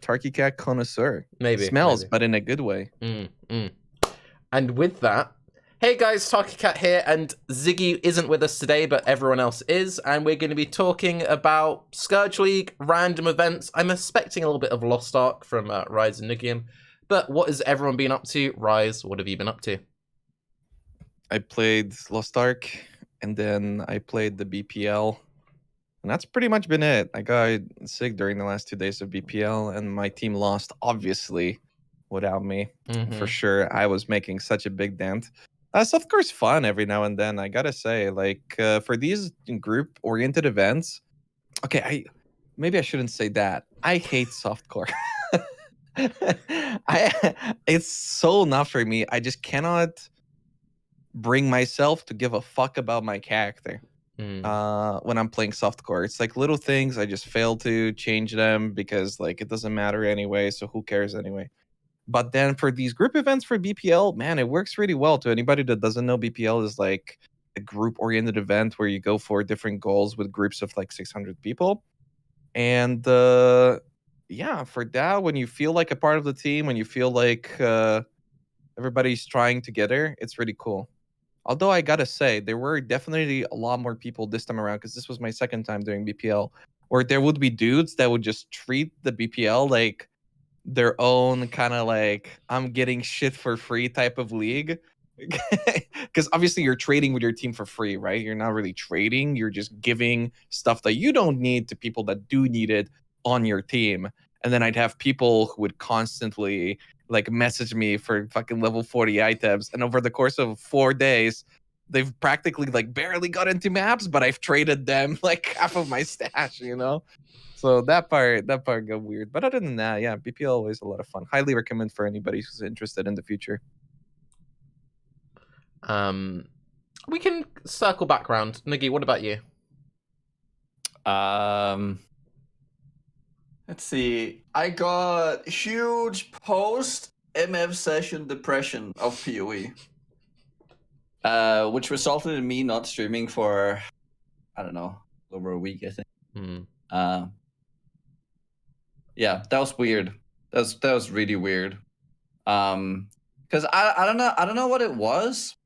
Tarke cat connoisseur. Maybe. Smells, but in a good way. And with that, hey guys, Tarke Cat here, and Ziggy isn't with us today, but everyone else is, and we're going to be talking about Scourge League, random events. I'm expecting a little bit of Lost Ark from Raiz and Nugiyen, but what has everyone been up to? Raiz, what have you been up to? I played Lost Ark, and then I played the BPL, and that's pretty much been it. I got sick during the last 2 days of BPL, and my team lost, obviously, without me. For sure. I was making such a big dent. That's of course fun every now and then. I gotta say, like for these group-oriented events, okay, maybe I shouldn't say that. I hate softcore. It's so not for me. I just cannot bring myself to give a fuck about my character when I'm playing softcore. It's like little things. I just fail to change them because like it doesn't matter anyway. So who cares anyway? But then for these group events for BPL, man, it works really well. To anybody that doesn't know, BPL is like a group-oriented event where you go for different goals with groups of like 600 people. And yeah, for that, when you feel like a part of the team, when you feel like everybody's trying together, it's really cool. Although I gotta say, there were definitely a lot more people this time around because this was my second time doing BPL, where there would be dudes that would just treat the BPL like their own kind of like I'm getting shit for free type of league. Because obviously you're trading with your team for free, right? You're not really trading, you're just giving stuff that you don't need to people that do need it on your team. And then I'd have people who would constantly like message me for fucking level 40 items, and over the course of 4 days they've practically like barely got into maps, but I've traded them like half of my stash, you know. So that part got weird. But other than that, yeah, BPL always a lot of fun. Highly recommend for anybody who's interested in the future. We can circle back around. Nuggy, what about you? Let's see. I got huge post MF session depression of PoE. Which resulted in me not streaming for, I don't know, over a week, I think. Yeah, that was weird. That was really weird. Because I don't know what it was,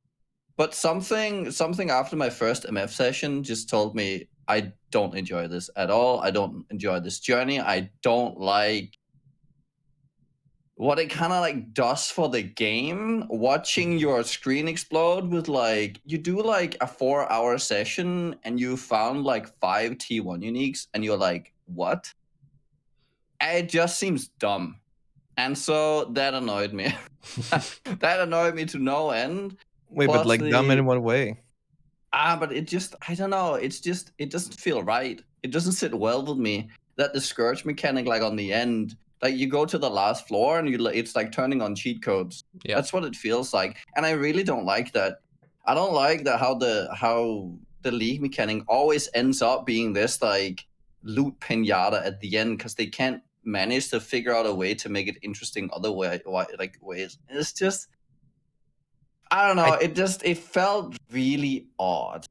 but something after my first MF session just told me I don't enjoy this at all. I don't enjoy this journey. I don't like what it kind of like does for the game. Watching your screen explode with like, you do like a 4-hour session and you found like 5 T1 uniques and you're like, what? It just seems dumb. And so that annoyed me. That annoyed me to no end. Wait, but like dumb in what way? But it just, I don't know. It's just, it doesn't feel right. It doesn't sit well with me. That the Scourge mechanic, like on the end, like you go to the last floor and it's like turning on cheat codes. Yeah. That's what it feels like. And I really don't like that. I don't like that how the league mechanic always ends up being this like loot pinata at the end because they can't manage to figure out a way to make it interesting other ways. It's just, I don't know. It felt really odd.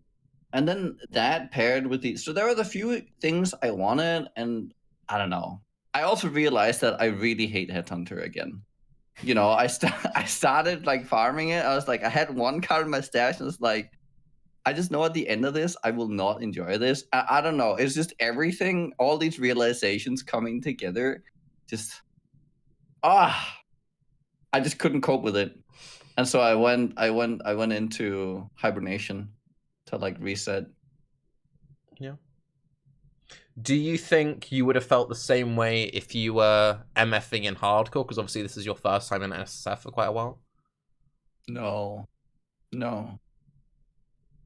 And then that paired with the, so there were the few things I wanted, and I don't know. I also realized that I really hate Headhunter again. You know, I started like farming it. I was like, I had 1 card in my stash, and it's like, I just know at the end of this, I will not enjoy this. I don't know. It's just everything, all these realizations coming together. Just, I just couldn't cope with it. And so I went into hibernation to like reset. Yeah. Do you think you would have felt the same way if you were MFing in hardcore? Because obviously this is your first time in SSF for quite a while. No.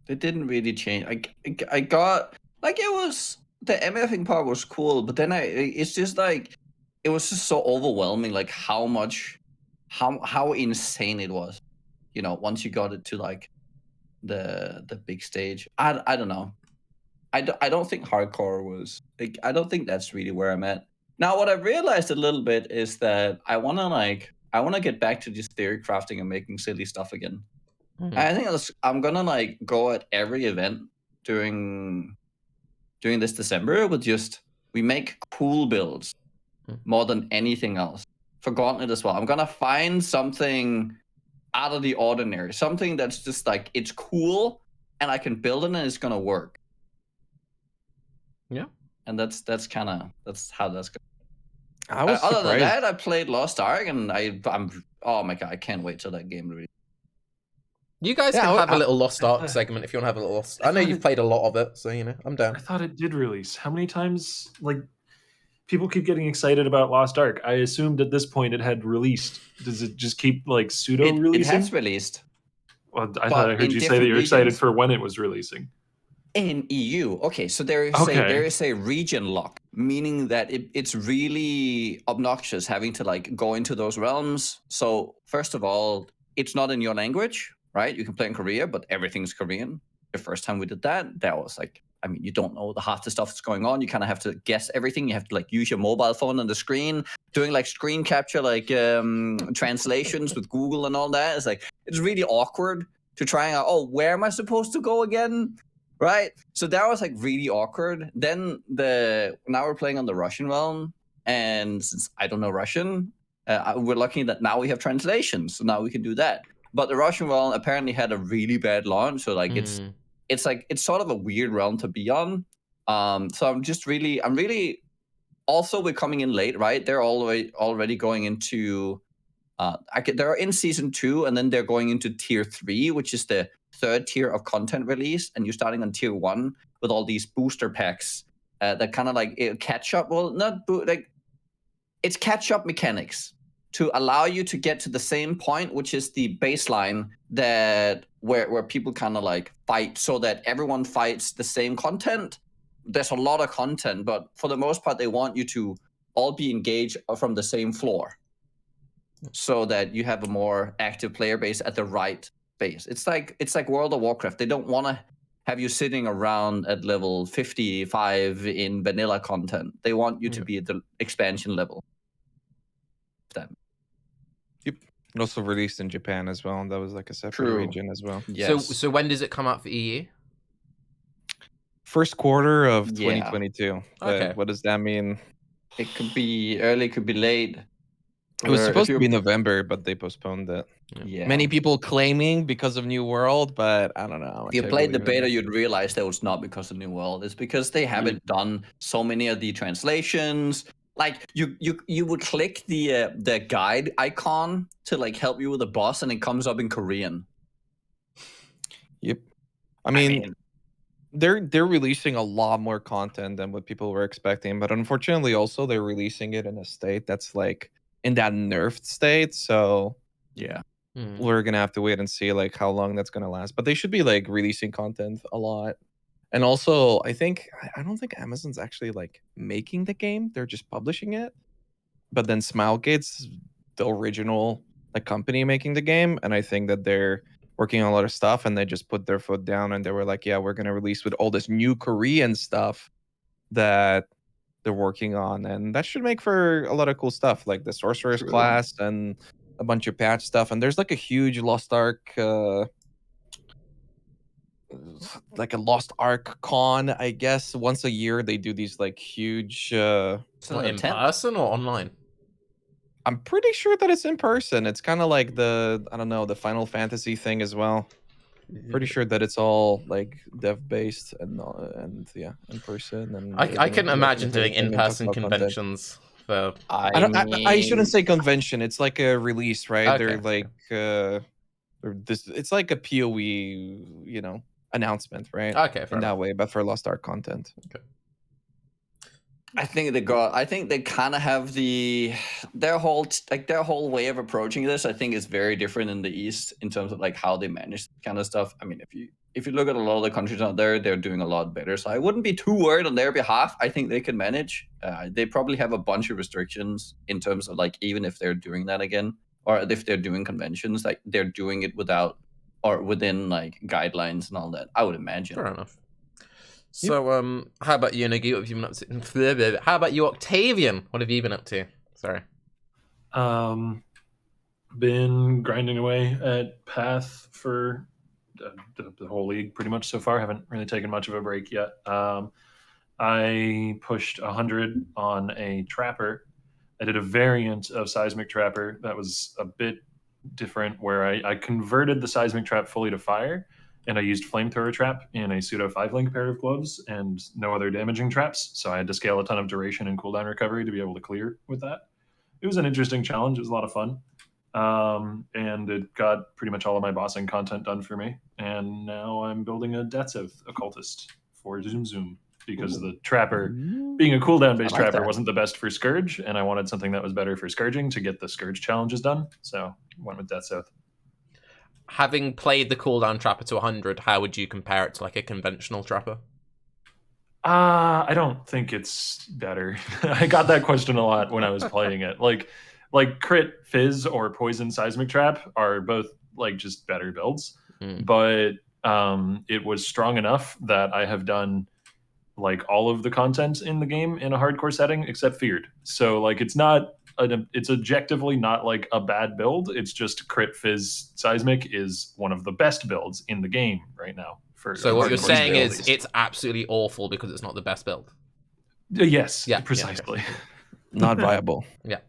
It didn't really change. I got like, it was, the MFing part was cool, but then it's just like, it was just so overwhelming, like how insane it was, you know, once you got it to like the big stage. I don't know. I don't think hardcore was like, I don't think that's really where I'm at. Now what I realized a little bit is that I want to get back to just theory crafting and making silly stuff again. I think I'm gonna like go at every event during this December with just, we make cool builds. more than anything else. For Gauntlet as well. I'm gonna find something out of the ordinary, something that's just like it's cool and I can build it and it's gonna work. Yeah. And that's how that's going. I was Other surprised. than that, I played Lost Ark and I'm oh my god, I can't wait till that game releases. You guys can have a little Lost Ark segment if you want to have a little Lost. I know you've played a lot of it, so you know I'm down. I thought it did release. How many times like people keep getting excited about Lost Ark? I assumed at this point it had released. Does it just keep like pseudo releasing? It has released. Well, I thought I heard you say that you're excited for when it was releasing. In EU, okay, so there is a region lock, meaning that it's really obnoxious having to like go into those realms. So first of all, it's not in your language, right? You can play in Korea, but everything's Korean. The first time we did that was like, I mean, you don't know half the stuff that's going on. You kind of have to guess everything. You have to like use your mobile phone on the screen, doing like screen capture, like translations with Google and all that. It's like, it's really awkward to try out, oh, where am I supposed to go again? Right? So that was like really awkward. Then now we're playing on the Russian realm. And since I don't know Russian, we're lucky that now we have translations. So now we can do that. But the Russian realm apparently had a really bad launch. So like it's sort of a weird realm to be on. So I'm really also we're coming in late, right? They're already going into they're in season 2 and then they're going into tier 3, which is the 3rd tier of content release, and you're starting on tier 1 with all these booster packs that kind of like catch up. Well, it's catch up mechanics to allow you to get to the same point, which is the baseline that where people kind of like fight, so that everyone fights the same content. There's a lot of content, but for the most part, they want you to all be engaged from the same floor, so that you have a more active player base at the right base. It's like World of Warcraft. They don't want to have you sitting around at level 55 in vanilla content. They want you to be at the expansion level. Yep. And also released in Japan as well, and that was like a separate region as well. Yes. So when does it come out for EU? First quarter of 2022. Okay. What does that mean? It could be early, could be late. It was supposed to be November, but they postponed it. Yeah. Many people claiming because of New World, but I don't know. If you played the beta, you'd realize that was not because of New World. It's because they haven't done so many of the translations. Like you would click the guide icon to like help you with the boss, and it comes up in Korean. Yep. I mean they're releasing a lot more content than what people were expecting, but unfortunately, also they're releasing it in a state that's like in that nerfed state. So yeah, we're gonna have to wait and see like how long that's gonna last. But they should be like releasing content a lot. And also, I don't think Amazon's actually like making the game; they're just publishing it. But then Smilegate's the original like company making the game, and I think that they're working on a lot of stuff, and they just put their foot down and they were like, "Yeah, we're gonna release with all this new Korean stuff that they're working on, and that should make for a lot of cool stuff, like the Sorcerer's class and a bunch of patch stuff." And there's like a huge Lost Ark. Like a Lost Ark con, I guess. Once a year they do these like huge in person or online? I'm pretty sure that it's in person. It's kind of like the Final Fantasy thing as well. Pretty sure that it's all like dev based and yeah, in person. And I can imagine doing in-person conventions for I shouldn't say convention, it's like a release, right? Okay. They're like it's like a PoE, announcement, right? Okay, in that way, but for Lost Ark content. Okay. I think they kind of have their whole way of approaching this. I think is very different in the East in terms of like how they manage this kind of stuff. I mean, if you look at a lot of the countries out there, they're doing a lot better. So I wouldn't be too worried on their behalf. I think they can manage. They probably have a bunch of restrictions in terms of like even if they're doing that again, or if they're doing conventions, like they're doing it without or within like guidelines and all that. I would imagine. Fair enough. So, how about you, Nuggy? What have you been up to? How about you, Octavian? What have you been up to? Sorry. Been grinding away at Path for the whole league pretty much so far. Haven't really taken much of a break yet. I pushed 100 on a Trapper I did a variant of Seismic Trapper that was a bit different, where I converted the Seismic Trap fully to fire, and I used Flamethrower Trap in a pseudo 5-link pair of gloves and no other damaging traps, so I had to scale a ton of duration and cooldown recovery to be able to clear with that. It was an interesting challenge. It was a lot of fun. And it got pretty much all of my bossing content done for me. And now I'm building a Death's Occultist for Zoom Zoom, because the Trapper, being a cooldown-based Trapper, wasn't the best for Scourge, and I wanted something that was better for Scourging to get the Scourge challenges done, so went with Death's Oath. Having played the cooldown Trapper to 100, how would you compare it to like a conventional Trapper? I don't think it's better. I got that question a lot when I was playing it. Like Crit Fizz or Poison Seismic Trap are both like just better builds, but it was strong enough that I have done like all of the content in the game in a hardcore setting except Feared. So like it's objectively not like a bad build. It's just Crit Fizz Seismic is one of the best builds in the game right now. So what you're saying is it's absolutely awful because it's not the best build. Yes, yeah, precisely. Yeah. Not viable. Yeah,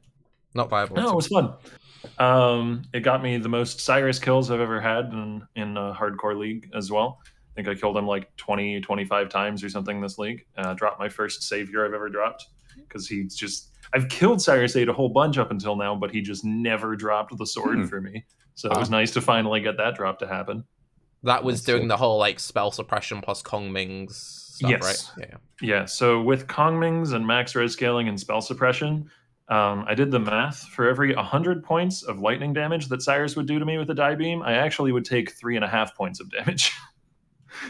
not viable. No, it was fun. It got me the most Cyrus kills I've ever had in a hardcore league as well. I think I killed him like 20, 25 times or something this league. Dropped my first savior I've ever dropped, because I've killed Cyrus 8 a whole bunch up until now, but he just never dropped the sword for me. So it was nice to finally get that drop to happen. That was doing the whole like spell suppression plus Kongming's stuff, yes. Right? Yeah. So with Kongming's and max res scaling and spell suppression, I did the math. For every 100 points of lightning damage that Cyrus would do to me with a die beam, I actually would take 3.5 points of damage.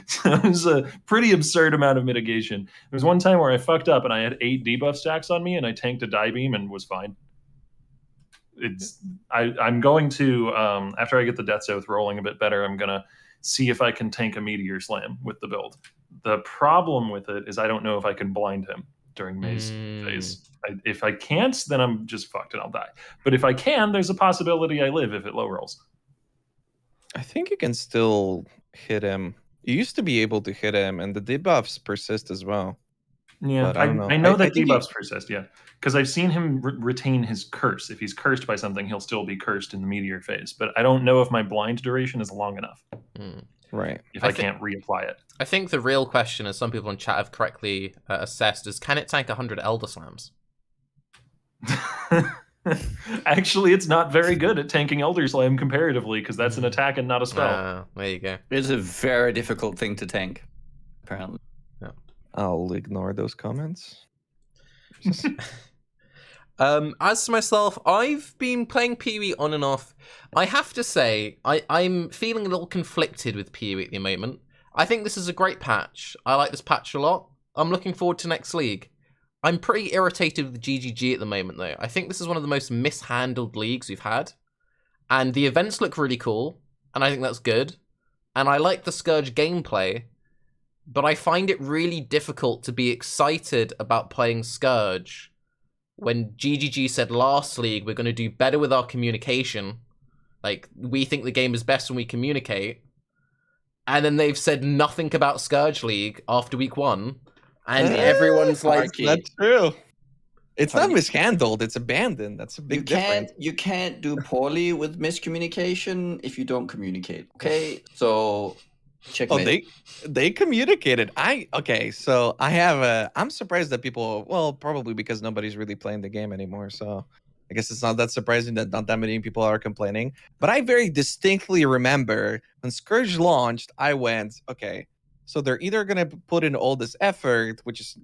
So it was a pretty absurd amount of mitigation. There was one time where I fucked up and I had 8 debuff stacks on me and I tanked a die beam and was fine. I'm going to, after I get the Death's Oath rolling a bit better, I'm going to see if I can tank a Meteor Slam with the build. The problem with it is I don't know if I can blind him during Maze phase. If I can't, then I'm just fucked and I'll die. But if I can, there's a possibility I live if it low rolls. I think you can still hit him. You used to be able to hit him, and the debuffs persist as well. Yeah, I know that debuffs persist, yeah. Because I've seen him retain his curse. If he's cursed by something, he'll still be cursed in the Meteor phase. But I don't know if my blind duration is long enough. Right. If I can't reapply it. I think the real question, as some people in chat have correctly assessed, is can it tank 100 Elder Slams? Actually, it's not very good at tanking Elder Slam comparatively, because that's an attack and not a spell. There you go. It's a very difficult thing to tank, apparently. Yeah. I'll ignore those comments. As to myself, I've been playing PoE on and off. I have to say, I'm feeling a little conflicted with PoE at the moment. I think this is a great patch. I like this patch a lot. I'm looking forward to next league. I'm pretty irritated with GGG at the moment, though. I think this is one of the most mishandled leagues we've had. And the events look really cool, and I think that's good. And I like the Scourge gameplay, but I find it really difficult to be excited about playing Scourge when GGG said last league we're going to do better with our communication. Like, we think the game is best when we communicate. And then they've said nothing about Scourge League after week 1. And everyone's like... That's true. It's not mishandled, it's abandoned. That's a big difference. You can't do poorly with miscommunication if you don't communicate. Okay, so... Checkmate. Oh, they communicated. So I have I'm surprised that people, well, probably because nobody's really playing the game anymore, so I guess it's not that surprising that not that many people are complaining. But I very distinctly remember when Scourge launched, I went, okay, so they're either going to put in all this effort, which is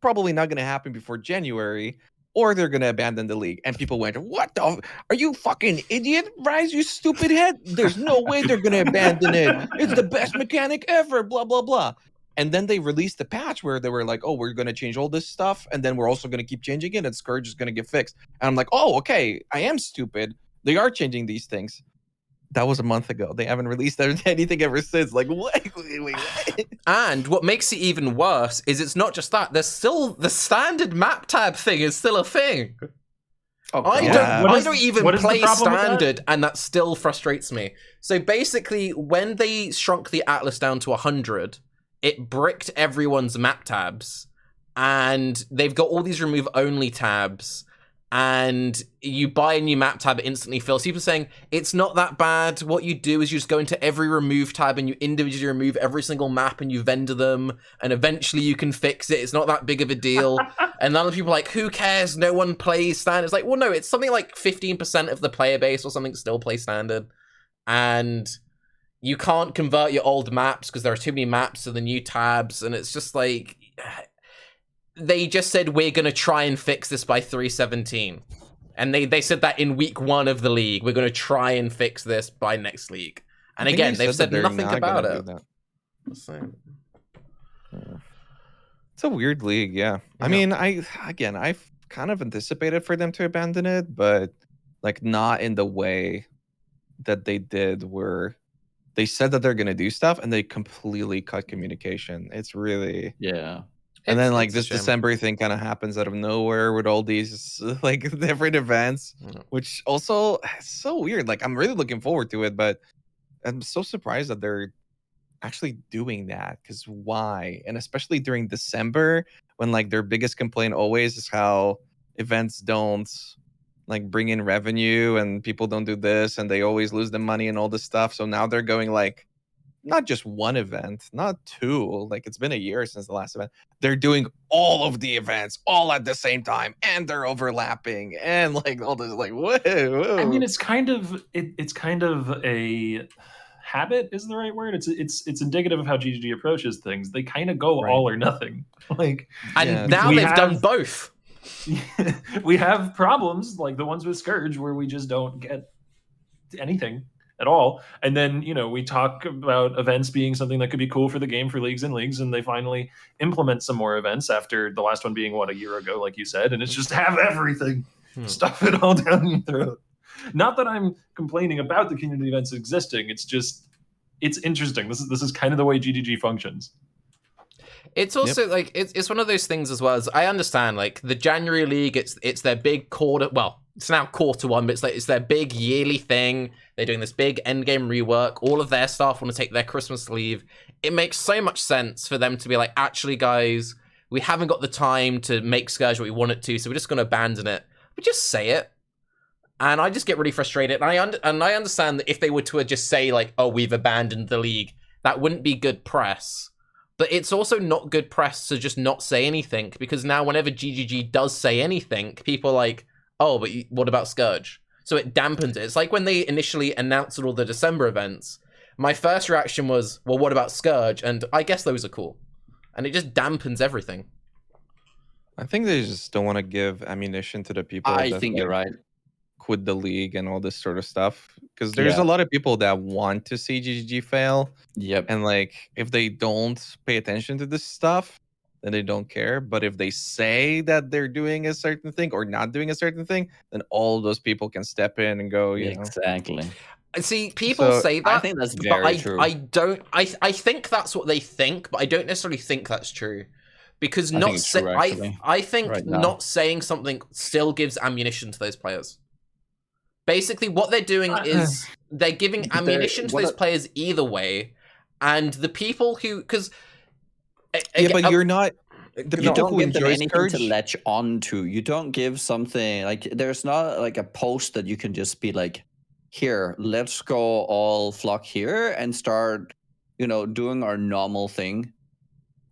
probably not going to happen before January, or they're going to abandon the league. And people went, what the? Are you fucking idiot, Raiz, you stupid head? There's no way they're going to abandon it. It's the best mechanic ever, blah, blah, blah. And then they released a patch where they were like, oh, we're going to change all this stuff, and then we're also going to keep changing it, and Scourge is going to get fixed. And I'm like, oh, okay, I am stupid. They are changing these things. That was a month ago. They haven't released anything ever since. Like, wait. And what makes it even worse is it's not just that. There's still the standard map tab thing is still a thing. I don't even play standard, and that still frustrates me. So basically, when they shrunk the Atlas down to 100, it bricked everyone's map tabs, and they've got all these remove only tabs. and you buy a new map tab, it instantly fills. People saying, it's not that bad. What you do is you just go into every remove tab and you individually remove every single map and you vendor them, and eventually you can fix it. It's not that big of a deal. And other people are like, who cares? No one plays standard. It's like, well, no, it's something like 15% of the player base or something still play standard. And you can't convert your old maps because there are too many maps to the new tabs. And it's just like... They just said, we're going to try and fix this by 3.17. And they said that in week 1 of the league. We're going to try and fix this by next league. And again, they've said nothing about it. It's a weird league, yeah. I mean, I've kind of anticipated for them to abandon it, but like not in the way that they did, where they said that they're going to do stuff and they completely cut communication. It's really... Yeah. And then like this December thing kind of happens out of nowhere with all these like different events, which also is so weird. Like I'm really looking forward to it, but I'm so surprised that they're actually doing that. Because why? And especially during December, when like their biggest complaint always is how events don't like bring in revenue and people don't do this and they always lose the money and all this stuff. So now they're going like, not just one event, not 2. Like it's been a year since the last event. They're doing all of the events all at the same time, and they're overlapping, and like all this. Like whoa. I mean, it's kind of a habit is the right word. It's indicative of how GGG approaches things. They kind of go all or nothing. Like, and now they've done both. We have problems like the ones with Scourge where we just don't get anything at all. And then, we talk about events being something that could be cool for the game, for leagues and leagues, and they finally implement some more events after the last one being, a year ago, like you said, and it's just have everything. Stuff it all down your throat. Not that I'm complaining about the community events existing, it's just, it's interesting. This is kind of the way GGG functions. It's also like, it's one of those things as well, as I understand, like the January League, it's their big quarter, well, it's now quarter 1, but it's their big yearly thing. They're doing this big endgame rework. All of their staff want to take their Christmas leave. It makes so much sense for them to be like, actually, guys, we haven't got the time to make Scourge what we want it to, so we're just going to abandon it. We just say it. And I just get really frustrated. And I understand that if they were to just say, like, oh, we've abandoned the league, that wouldn't be good press. But it's also not good press to just not say anything, because now whenever GGG does say anything, people are like, oh, but what about Scourge? So it dampens it. It's like when they initially announced all the December events, my first reaction was, well, what about Scourge? And I guess those are cool. And it just dampens everything. I think they just don't want to give ammunition to the people. I think you're right. Quit the league and all this sort of stuff. Because there's a lot of people that want to see GGG fail. Yep. And like, if they don't pay attention to this stuff, then they don't care. But if they say that they're doing a certain thing or not doing a certain thing, then all those people can step in and go, you know. Exactly. See, people say that. I think that's very true. I think that's what they think, but I don't necessarily think that's true. Because I think not saying something still gives ammunition to those players. Basically, what they're doing is they're giving ammunition to those players either way. And the people who... because but you're not... You don't give them anything to latch on to. You don't give something... like, there's not like a post that you can just be like, here, let's go all flock here and start, you know, doing our normal thing.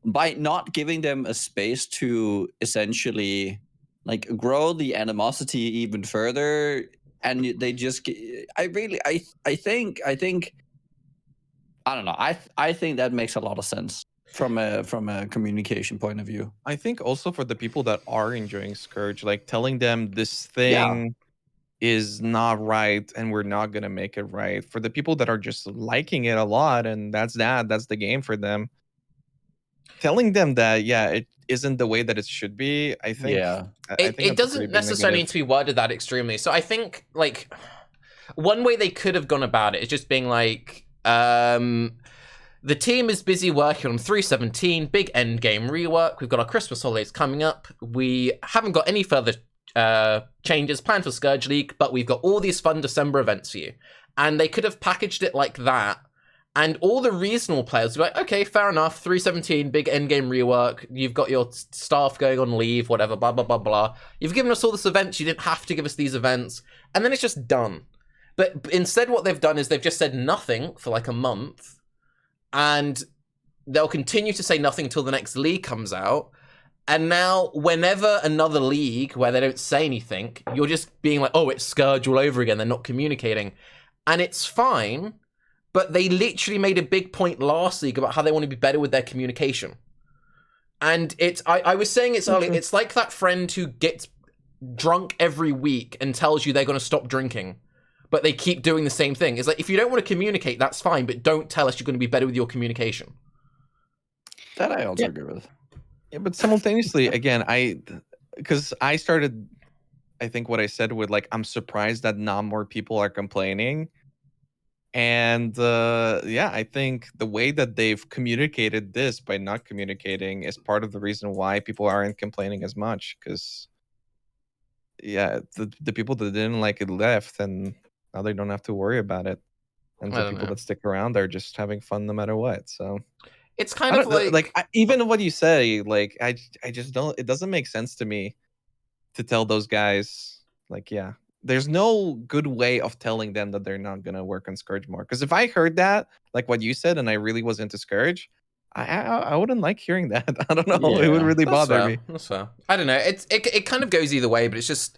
By not giving them a space to essentially like grow the animosity even further, and they just I think I don't know, I think that makes a lot of sense from a communication point of view. I think also for the people that are enjoying Scourge, like telling them this thing is not right and we're not gonna make it right. For the people that are just liking it a lot and that's the game for them, telling them that it isn't the way that it should be, I think. It doesn't necessarily need to be worded that extremely. So I think like one way they could have gone about it is just being like, the team is busy working on 3.17, big end game rework. We've got our Christmas holidays coming up. We haven't got any further changes planned for Scourge League, but we've got all these fun December events for you. And they could have packaged it like that. And all the reasonable players were like, okay, fair enough, 317, big endgame rework, you've got your staff going on leave, whatever, blah, blah, blah, blah. You've given us all this events, you didn't have to give us these events. And then it's just done. But instead what they've done is they've just said nothing for like a month. And they'll continue to say nothing until the next league comes out. And now, whenever another league where they don't say anything, you're just being like, oh, it's Scourge all over again. They're not communicating. And it's fine, but they literally made a big point last league about how they want to be better with their communication. And I was saying it's earlier, it's like that friend who gets drunk every week and tells you they're going to stop drinking, but they keep doing the same thing. It's like, if you don't want to communicate, that's fine, but don't tell us you're going to be better with your communication. That I also agree with. Yeah, but simultaneously, again, because I started, I think what I said with like, I'm surprised that not more people are complaining. And yeah, I think the way that they've communicated this by not communicating is part of the reason why people aren't complaining as much. Because yeah, the people that didn't like it left, and now they don't have to worry about it. And the people that stick around are just having fun no matter what. So it's kind of like even what you say, like I just don't. It doesn't make sense to me to tell those guys like, yeah, there's no good way of telling them that they're not gonna work on Scourge more. Because if I heard that, like what you said, and I really was into Scourge, I wouldn't like hearing that. I don't know. Yeah, it would really bother fair. me. That's fair. I don't know. It kind of goes either way, but it's just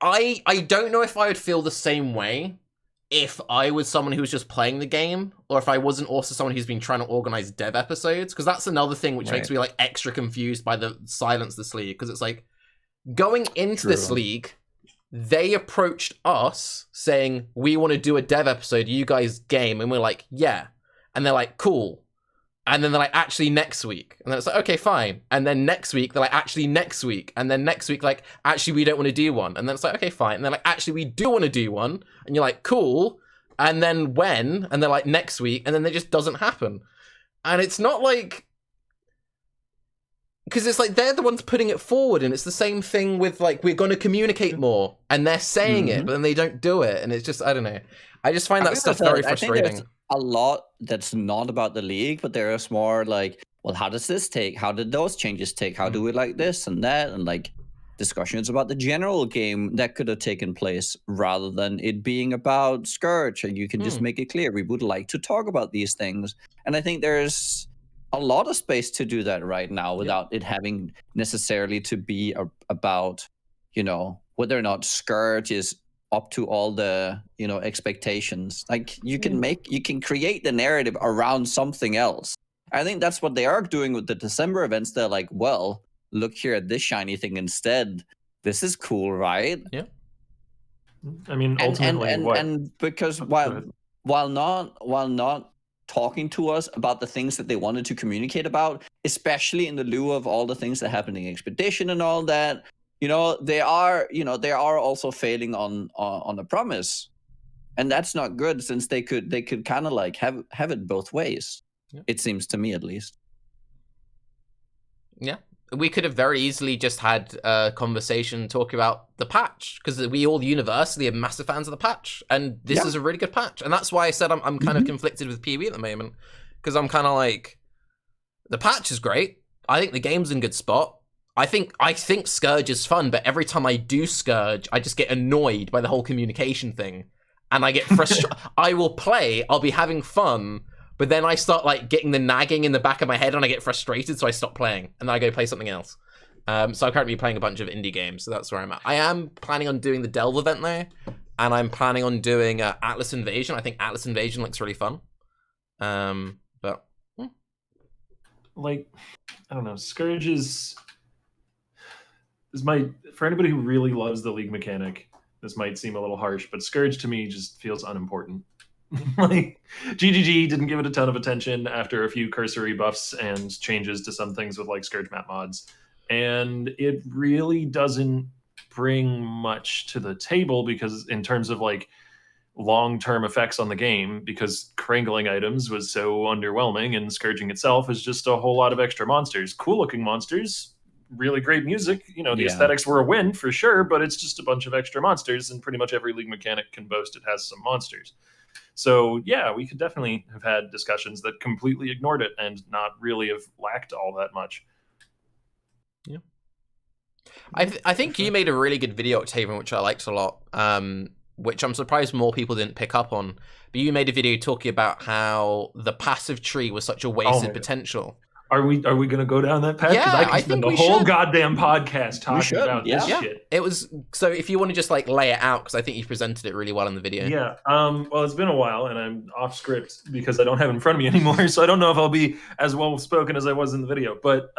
I don't know if I would feel the same way if I was someone who was just playing the game, or if I wasn't also someone who's been trying to organize dev episodes, because that's another thing which makes me like extra confused by the silence this league, because it's like going into this league, they approached us saying, we want to do a dev episode, you guys game, and we're like, yeah. And they're like, cool. And then they're like, actually next week. And then it's like, okay, fine. And then next week, they're like, actually next week. And then next week, like, actually, we don't want to do one. And then it's like, okay, fine. And they're like, actually, we do want to do one. And you're like, cool. And then when? And they're like, next week. And then it just doesn't happen. And it's not like... Because it's like, they're the ones putting it forward. And it's the same thing with, like, we're going to communicate more. And they're saying it, but then they don't do it. And it's just, I don't know. I just find that stuff very frustrating. A lot that's not about the league, but there is more like, well, how does this take? How did those changes take? How do we like this and that? And like discussions about the general game that could have taken place rather than it being about Scourge. And you can just make it clear, we would like to talk about these things. And I think there's a lot of space to do that right now without it having necessarily to be about, you know, whether or not Scourge is up to all the, you know, expectations. Like you can create the narrative around something else. I think that's what they are doing with the December events. They're like, well, look here at this shiny thing instead. This is cool, right? Yeah. I mean, ultimately, and because while not talking to us about the things that they wanted to communicate about, especially in the lieu of all the things that happened in Expedition and all that, you know, they are also failing on the promise, and that's not good, since they could kind of like have it both ways. Yeah. It seems to me, at least. Yeah, we could have very easily just had a conversation talking about the patch, because we all universally are massive fans of the patch, and this is a really good patch, and that's why I said I'm kind of conflicted with PB at the moment, because I'm kind of like, the patch is great. I think the game's in good spot. I think Scourge is fun, but every time I do Scourge, I just get annoyed by the whole communication thing, and I get frustrated. I will play, I'll be having fun, but then I start like getting the nagging in the back of my head, and I get frustrated, so I stop playing, and then I go play something else. So I'm currently playing a bunch of indie games, so that's where I'm at. I am planning on doing the Delve event though, and I'm planning on doing Atlas Invasion. I think Atlas Invasion looks really fun. But like, I don't know, Scourge is for anybody who really loves the league mechanic, this might seem a little harsh, but Scourge to me just feels unimportant. Like, GGG didn't give it a ton of attention after a few cursory buffs and changes to some things with like Scourge map mods, and it really doesn't bring much to the table, because in terms of like long-term effects on the game, because Krangling items was so underwhelming, and Scourging itself is just a whole lot of extra monsters, cool looking monsters, really great music, you know, the aesthetics were a win for sure, but it's just a bunch of extra monsters, and pretty much every league mechanic can boast it has some monsters. So yeah, we could definitely have had discussions that completely ignored it and not really have lacked all that much. Yeah. I think you made a really good video, Octavian, which I liked a lot, which I'm surprised more people didn't pick up on. But you made a video talking about how the passive tree was such a wasted potential. Are we going to go down that path? Yeah, I can spend the whole goddamn podcast talking about this shit. It was, so if you want to just like lay it out, because I think you presented it really well in the video. Yeah. Well, it's been a while, and I'm off script because I don't have it in front of me anymore, so I don't know if I'll be as well spoken as I was in the video. But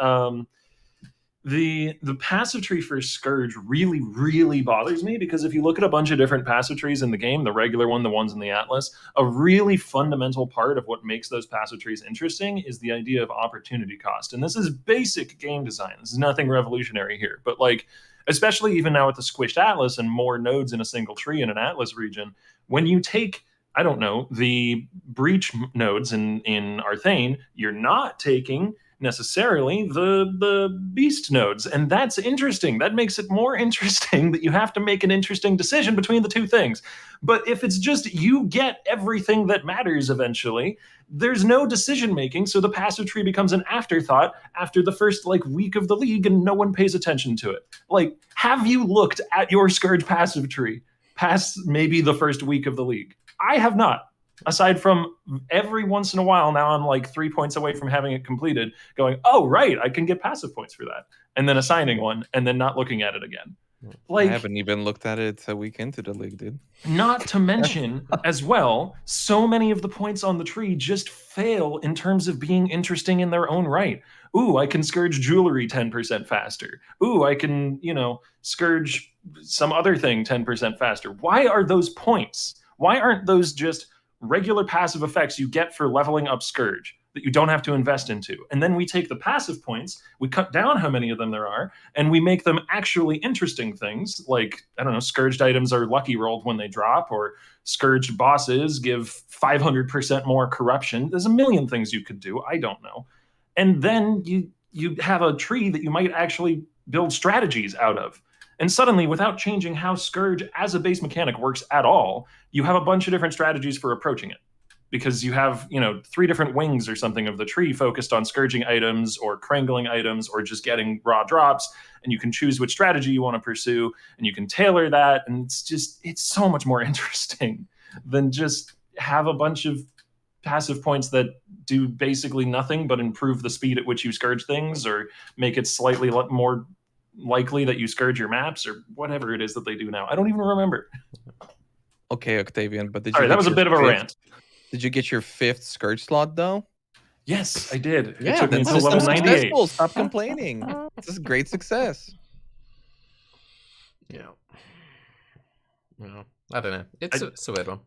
the passive tree for Scourge really, really bothers me, because if you look at a bunch of different passive trees in the game, the regular one, the ones in the Atlas, a really fundamental part of what makes those passive trees interesting is the idea of opportunity cost. And this is basic game design. This is nothing revolutionary here. But like, especially even now with the squished Atlas and more nodes in a single tree in an Atlas region, when you take, I don't know, the breach nodes in Arthane, you're not taking necessarily the beast nodes, and that's interesting. That makes it more interesting that you have to make an interesting decision between the two things. But if it's just you get everything that matters eventually, there's no decision making, so the passive tree becomes an afterthought after the first like week of the league, and no one pays attention to it. Like, have you looked at your Scourge passive tree past maybe the first week of the league? I have not. Aside from every once in a while, now I'm like 3 points away from having it completed, going, oh, right, I can get passive points for that. And then assigning one, and then not looking at it again. Like, I haven't even looked at it a week into the league, dude. Not to mention, as well, so many of the points on the tree just fail in terms of being interesting in their own right. Ooh, I can Scourge jewelry 10% faster. Ooh, I can, Scourge some other thing 10% faster. Why are those points? Why aren't those just regular passive effects you get for leveling up Scourge that you don't have to invest into? And then we take the passive points, we cut down how many of them there are, and we make them actually interesting things, like, I don't know, Scourged items are lucky rolled when they drop, or Scourged bosses give 500% more corruption. There's a million things you could do, I don't know. And then you have a tree that you might actually build strategies out of. And suddenly, without changing how Scourge as a base mechanic works at all, you have a bunch of different strategies for approaching it. Because you have, 3 different wings or something of the tree focused on scourging items or krangling items or just getting raw drops. And you can choose which strategy you want to pursue, and you can tailor that. And it's so much more interesting than just have a bunch of passive points that do basically nothing but improve the speed at which you Scourge things, or make it slightly more likely that you Scourge your maps, or whatever it is that they do now. I don't even remember. Okay, Octavian, but did All you? right, that was a bit of a rant. Did you get your 5th Scourge slot though? Yes, I did. Yeah, it took me that's until level 98. Successful. Stop complaining. This is great success. Yeah. I don't know. It's a weird one.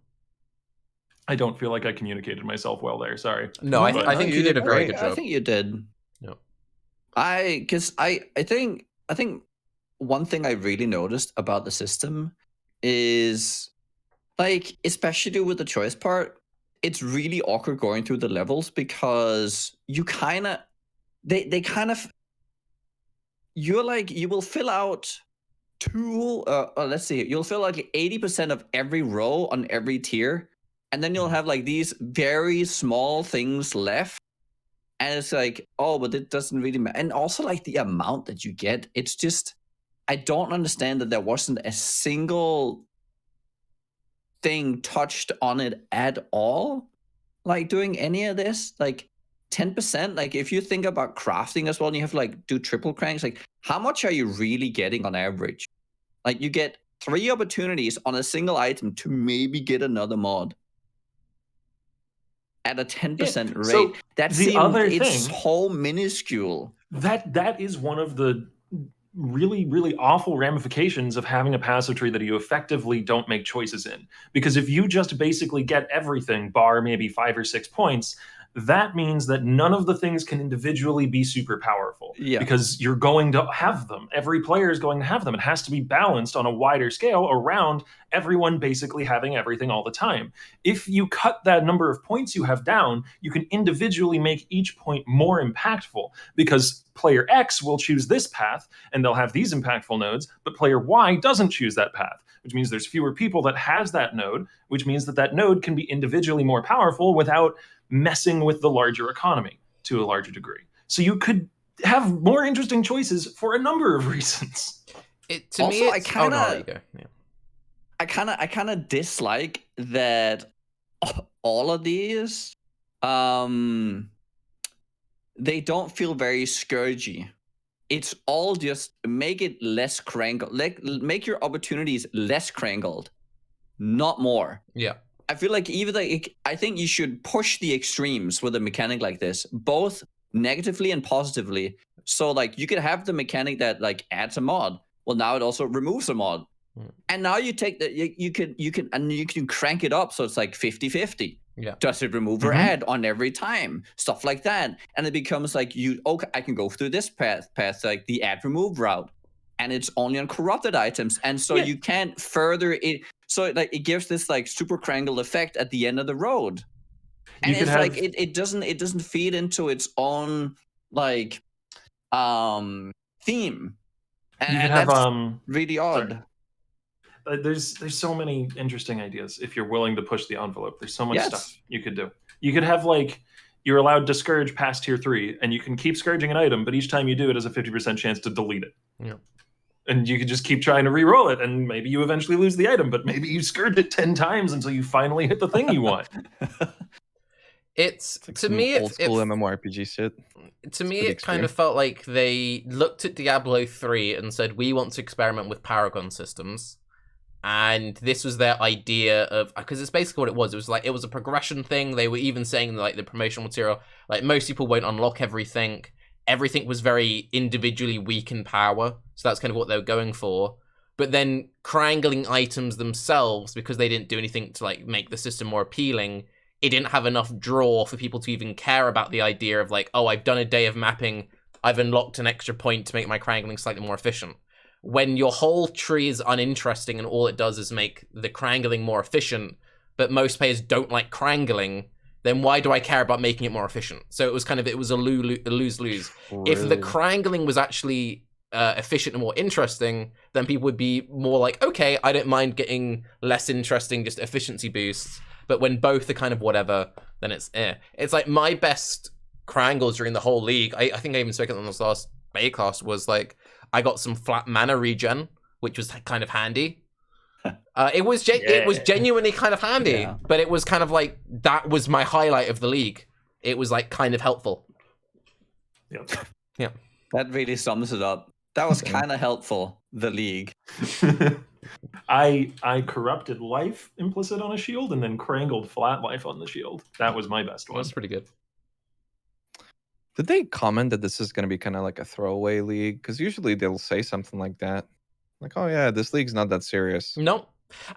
I don't feel like I communicated myself well there. Sorry. No, I think you did a very good job. I think you did. Yeah. I think one thing I really noticed about the system is, like, especially with the choice part, it's really awkward going through the levels, because you kind of, you're like, you will fill out you'll fill out like 80% of every row on every tier, and then you'll have like these very small things left. And it's like, oh, but it doesn't really matter. And also, like, the amount that you get, it's just, I don't understand that there wasn't a single thing touched on it at all, like doing any of this. Like 10%, like if you think about crafting as well, and you have to like do triple cranks, like how much are you really getting on average? Like you get 3 opportunities on a single item to maybe get another mod at a 10% rate. So that the other it's thing, so minuscule. That is one of the really, really awful ramifications of having a passive tree that you effectively don't make choices in. Because if you just basically get everything, bar maybe 5 or 6 points, that means that none of the things can individually be super powerful. Yeah. Because you're going to have them. Every player is going to have them. It has to be balanced on a wider scale around everyone basically having everything all the time. If you cut that number of points you have down, you can individually make each point more impactful, because player X will choose this path and they'll have these impactful nodes, but player Y doesn't choose that path, which means there's fewer people that has that node, which means that node can be individually more powerful without messing with the larger economy to a larger degree. So you could have more interesting choices for a number of reasons. I kind of dislike that all of these, they don't feel very Scourgey. It's all just make it less crangled, make your opportunities less crangled, not more. Yeah. I feel like I think you should push the extremes with a mechanic like this, both negatively and positively. So like you could have the mechanic that like adds a mod. Well, now it also removes a mod. And now you take you can crank it up so it's like 50-50. Yeah. Does it remove or add on every time? Stuff like that. And it becomes like I can go through this path like the add remove route. And it's only on corrupted items. And so you can't further it. So like it gives this like super crangle effect at the end of the road. And it's like it doesn't feed into its own like theme. And that's really odd. There's so many interesting ideas if you're willing to push the envelope. There's so much stuff you could do. You could have like you're allowed to scourge past tier 3, and you can keep scourging an item, but each time you do it has a 50% chance to delete it. Yeah. And you could just keep trying to re-roll it, and maybe you eventually lose the item, but maybe you scourged it 10 times until you finally hit the thing you want. It's like to me old school MMORPG shit. To me, it kind of felt like they looked at Diablo 3 and said, we want to experiment with Paragon systems. And this was their idea of, because it's basically what it was. It was like, it was a progression thing. They were even saying like the promotional material, like most people won't unlock everything. Everything was very individually weak in power. So that's kind of what they were going for. But then crangling items themselves, because they didn't do anything to like make the system more appealing, it didn't have enough draw for people to even care about the idea of like, oh, I've done a day of mapping. I've unlocked an extra point to make my crangling slightly more efficient. When your whole tree is uninteresting and all it does is make the crangling more efficient, but most players don't like crangling, then why do I care about making it more efficient? So it was a lose-lose. If the crangling was actually efficient and more interesting, then people would be more like, okay, I don't mind getting less interesting, just efficiency boosts. But when both are kind of whatever, then it's It's like my best crangles during the whole league, I think I even spoke on this last Baeclast, was like, I got some flat mana regen, which was kind of handy. It was genuinely kind of handy, but it was kind of like, that was my highlight of the league. It was like kind of helpful. Yep. Yeah. That really sums it up. That was kind of helpful, the league. I corrupted life implicit on a shield and then crangled flat life on the shield. That was my best one. That's pretty good. Did they comment that this is going to be kind of like a throwaway league? Because usually they'll say something like that. Like, oh yeah, this league's not that serious. No.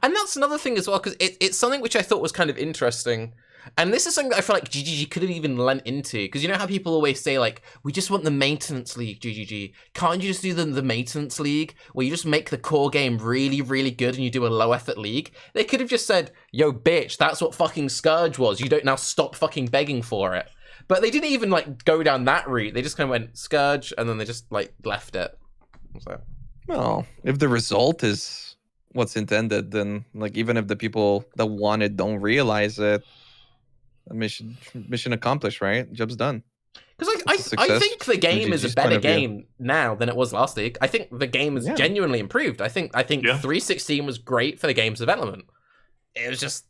And that's another thing as well, because it's something which I thought was kind of interesting. And this is something that I feel like GGG could have even lent into. Because you know how people always say, like, we just want the maintenance league, GGG. Can't you just do the maintenance league, where you just make the core game really, really good and you do a low-effort league? They could have just said, yo, bitch, that's what fucking Scourge was. You don't now stop fucking begging for it. But they didn't even, like, go down that route. They just kind of went Scourge, and then they just, like, left it. So. Well, if the result is what's intended, then, like, even if the people that want it don't realize it, mission accomplished, right? Job's done. Because I think the game is a better game now than it was last week. I think the game is genuinely improved. I think 3.16 was great for the game's development. It was just,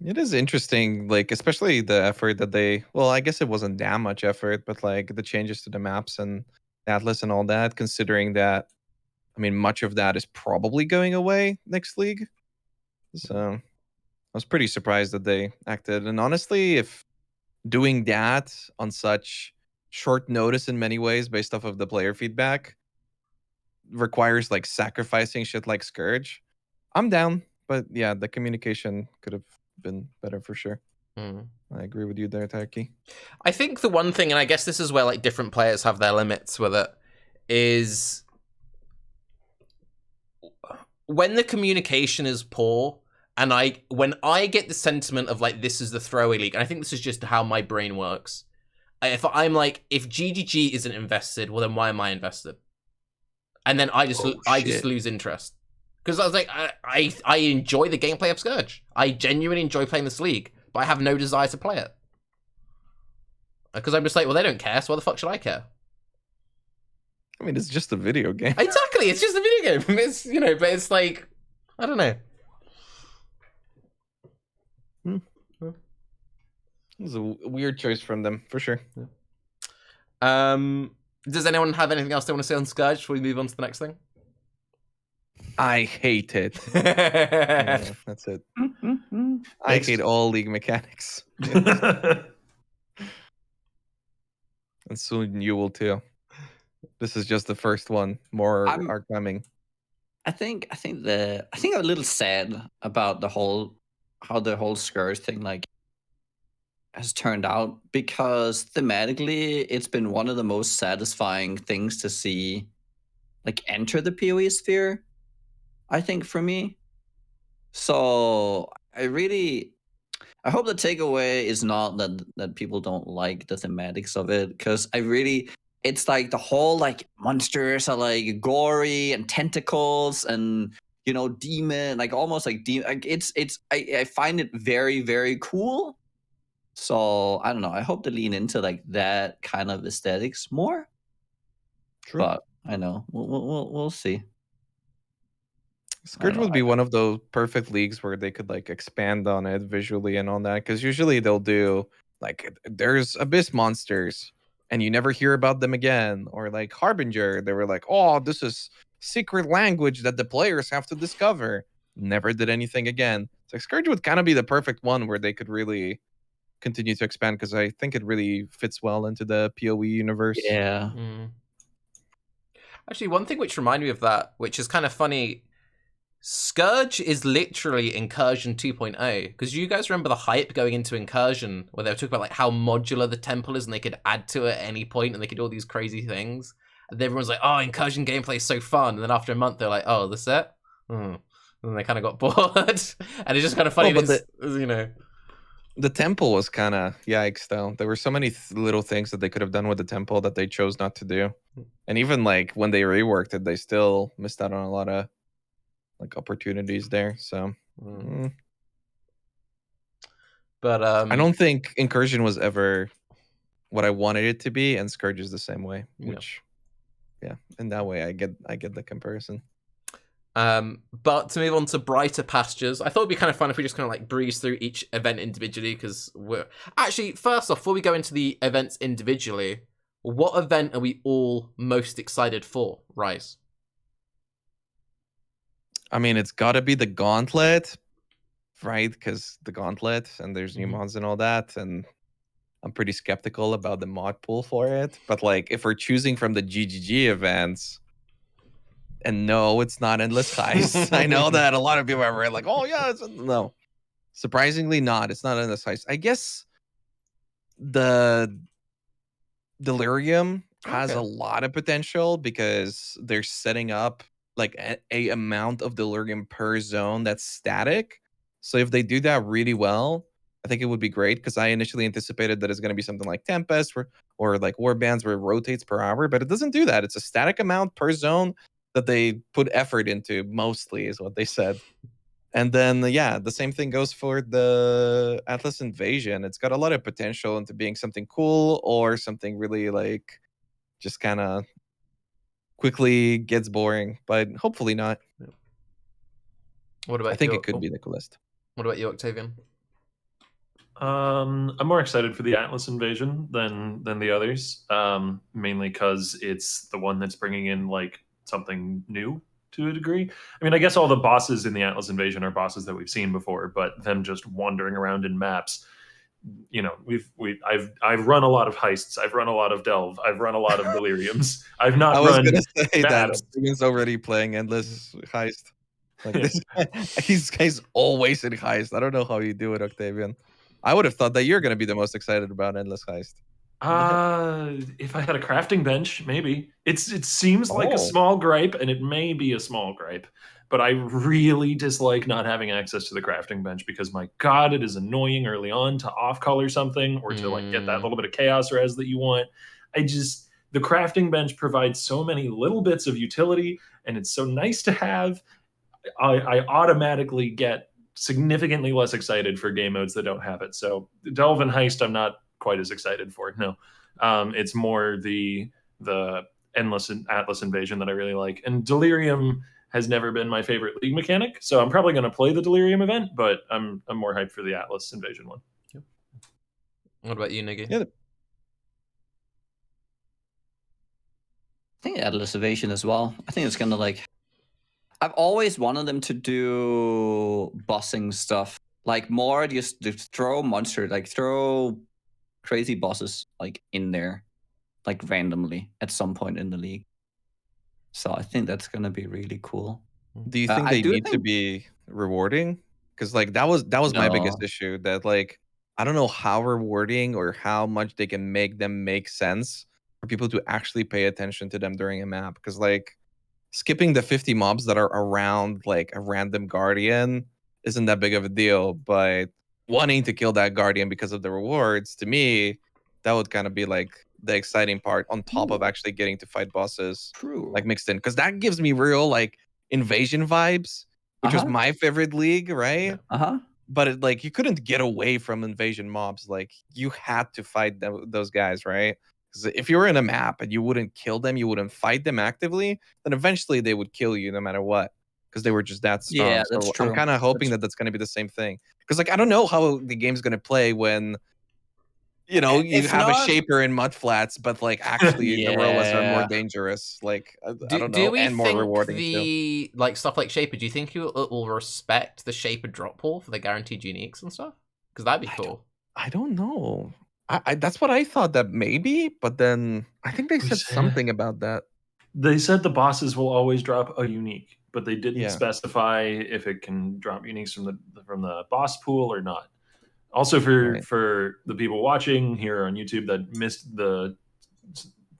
It is interesting, like, especially the effort that they, well, I guess it wasn't that much effort, but like the changes to the maps and Atlas and all that, considering that, I mean, much of that is probably going away next league. So I was pretty surprised that they acted. And honestly, if doing that on such short notice in many ways based off of the player feedback requires like sacrificing shit like Scourge, I'm down. But yeah, the communication could have been better for sure. I agree with you there, Tarke. I think the one thing, and I guess this is where like different players have their limits with it, is when the communication is poor And when I get the sentiment of like, this is the throwaway league, and I think this is just how my brain works. If I'm like, if GGG isn't invested, well then why am I invested? And then I just lose interest. Because I was like, I enjoy the gameplay of Scourge. I genuinely enjoy playing this league, but I have no desire to play it. Because I'm just like, well, they don't care, so why the fuck should I care? I mean, it's just a video game. Exactly, it's just a video game. It's, you know, but it's like, I don't know. It was a weird choice from them, for sure. Does anyone have anything else they want to say on Scourge before we move on to the next thing? I hate it. Yeah, that's it. I hate all league mechanics. And soon you will too. This is just the first one. More are coming. I think I'm a little sad about how the whole Scourge thing like has turned out, because thematically it's been one of the most satisfying things to see like enter the PoE sphere, I think, for me. So I hope the takeaway is not that people don't like the thematics of it, because it's like the whole like monsters are like gory and tentacles and, you know, demon, like almost like demon. Like I find it very, very cool. So I don't know. I hope to lean into like that kind of aesthetics more. True. But I know we'll see. Scourge would be one of those perfect leagues where they could like expand on it visually and on that, because usually they'll do like, there's abyss monsters and you never hear about them again, or like Harbinger, they were like, oh, this is secret language that the players have to discover. Never did anything again. So Scourge would kind of be the perfect one where they could really continue to expand, because I think it really fits well into the PoE universe. Yeah. Actually, one thing which reminded me of that, which is kind of funny, Scourge is literally Incursion 2.0, because you guys remember the hype going into Incursion where they were talking about like how modular the temple is and they could add to it at any point and they could do all these crazy things, and everyone's like, oh, Incursion gameplay is so fun, and then after a month they're like, oh, that's it? And then they kind of got bored. And it's just kind of funny, you know. The temple was kind of yikes, though. There were so many little things that they could have done with the temple that they chose not to do. And even like when they reworked it, they still missed out on a lot of like opportunities there. So, but I don't think Incursion was ever what I wanted it to be, and Scourge is the same way. Which, yeah, in that way, I get the comparison. But to move on to brighter pastures, I thought it'd be kind of fun if we just kind of like breeze through each event individually, because we're actually, first off, before we go into the events individually, what event are we all most excited for, Raiz? I mean, it's got to be the Gauntlet, right? Because the Gauntlet, and there's new mods and all that, and I'm pretty skeptical about the mod pool for it. But like, if we're choosing from the GGG events, and no, it's not Endless Heist. I know that a lot of people are like, oh yeah, no. Surprisingly not. It's not Endless Heist. I guess the Delirium has a lot of potential, because they're setting up like a amount of Delirium per zone that's static. So if they do that really well, I think it would be great, because I initially anticipated that it's going to be something like Tempest or like Warbands where it rotates per hour, but it doesn't do that. It's a static amount per zone that they put effort into, mostly, is what they said. And then, yeah, the same thing goes for the Atlas Invasion. It's got a lot of potential into being something cool or something really like just kind of quickly gets boring, but hopefully not. What about I think it could be the coolest. What about you, Octavian? I'm more excited for the Atlas Invasion than the others, mainly because it's the one that's bringing in like something new to a degree. I mean, I guess all the bosses in the Atlas Invasion are bosses that we've seen before, but them just wandering around in maps, you know, I've run a lot of heists, I've run a lot of Delve, I've run a lot of Deliriums. I've not. I was run gonna say bad. that Steven's already playing Endless Heist. Like this, he's always in Heist. I don't know how you do it, Octavian. I would have thought that you're gonna be the most excited about Endless Heist. If I had a crafting bench, maybe. It seems like a small gripe, and it may be a small gripe, but I really dislike not having access to the crafting bench because my god, it is annoying early on to off color something or to like get that little bit of chaos res that you want. The crafting bench provides so many little bits of utility, and it's so nice to have. I automatically get significantly less excited for game modes that don't have it. So Delve and Heist, I'm not quite as excited for. No, it's more the endless Atlas invasion that I really like, and Delirium has never been my favorite League mechanic, so I'm probably going to play the Delirium event, but I'm more hyped for the Atlas invasion one. Yep. What about you, Niggy? Yeah. I think Atlas Evasion as well. I think it's gonna like. I've always wanted them to do bossing stuff, like more just to throw monster, like throw crazy bosses like in there, like randomly at some point in the league. So I think that's gonna be really cool. Do you think they need to be rewarding? Because like that was my biggest No. issue. That like I don't know how rewarding or how much they can make them make sense for people to actually pay attention to them during a map. Because like skipping the 50 mobs that are around like a random guardian isn't that big of a deal, but wanting to kill that guardian because of the rewards, to me, that would kind of be like the exciting part on top of actually getting to fight bosses True. like mixed in, because that gives me real like invasion vibes, which was my favorite league, right? But it, like you couldn't get away from invasion mobs. Like you had to fight those guys, right? Because if you were in a map and you wouldn't kill them, you wouldn't fight them actively, then eventually they would kill you no matter what, because they were just that strong. Yeah, that's so true. I'm kind of hoping that that's going to be the same thing. Because like I don't know how the game's going to play when you have a shaper in mudflats, but like actually the rollers are more dangerous. Like I don't know, do we and more think rewarding the too. like stuff like shaper? Do you think it will respect the shaper drop pool for the guaranteed uniques and stuff? Because that'd be cool. I don't know. I that's what I thought that maybe, but then I think they said something about that. They said the bosses will always drop a unique, but they didn't Yeah. specify if it can drop uniques from the boss pool or not. Also, for the people watching here on YouTube that missed the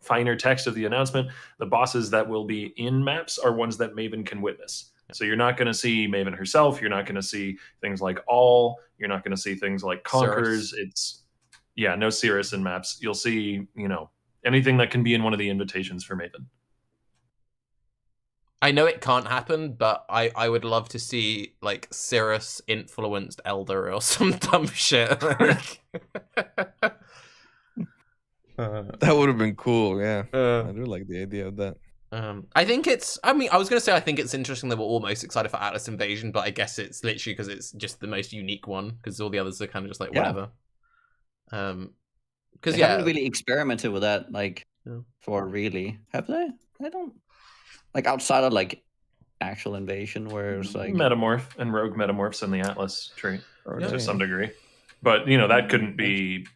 finer text of the announcement, the bosses that will be in maps are ones that Maven can witness. So you're not going to see Maven herself. You're not going to see things like All. You're not going to see things like Conquers. It's no Cirrus in maps. You'll see, anything that can be in one of the invitations for Maven. I know it can't happen, but I would love to see like Cirrus influenced Elder or some dumb shit. That would have been cool. Yeah, I do like the idea of that. I think it's. I mean, I was gonna say I think it's interesting that we're all most excited for Atlas Invasion, but I guess it's literally because it's just the most unique one. Because all the others are kind of just like whatever. Because they haven't really experimented with that, like for really, have they? I don't like outside of like actual invasion, where it's like Metamorph and Rogue Metamorphs in the Atlas tree to some degree, but that couldn't be.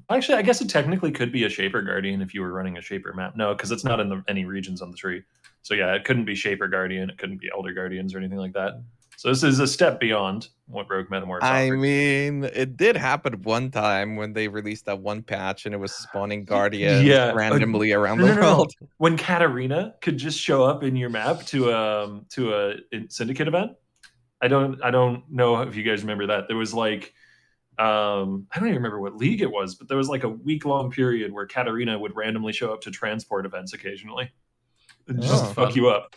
Actually, I guess it technically could be a Shaper Guardian if you were running a Shaper map. No, because it's not in any regions on the tree. So yeah, it couldn't be Shaper Guardian. It couldn't be Elder Guardians or anything like that. So this is a step beyond what Rogue Metamorphs I offered. mean, it did happen one time when they released that one patch and it was spawning Guardians randomly around the world. When Katarina could just show up in your map to a Syndicate event. I don't know if you guys remember that. There was like I don't even remember what league it was, but there was like a week-long period where Katarina would randomly show up to transport events occasionally and just fuck you up.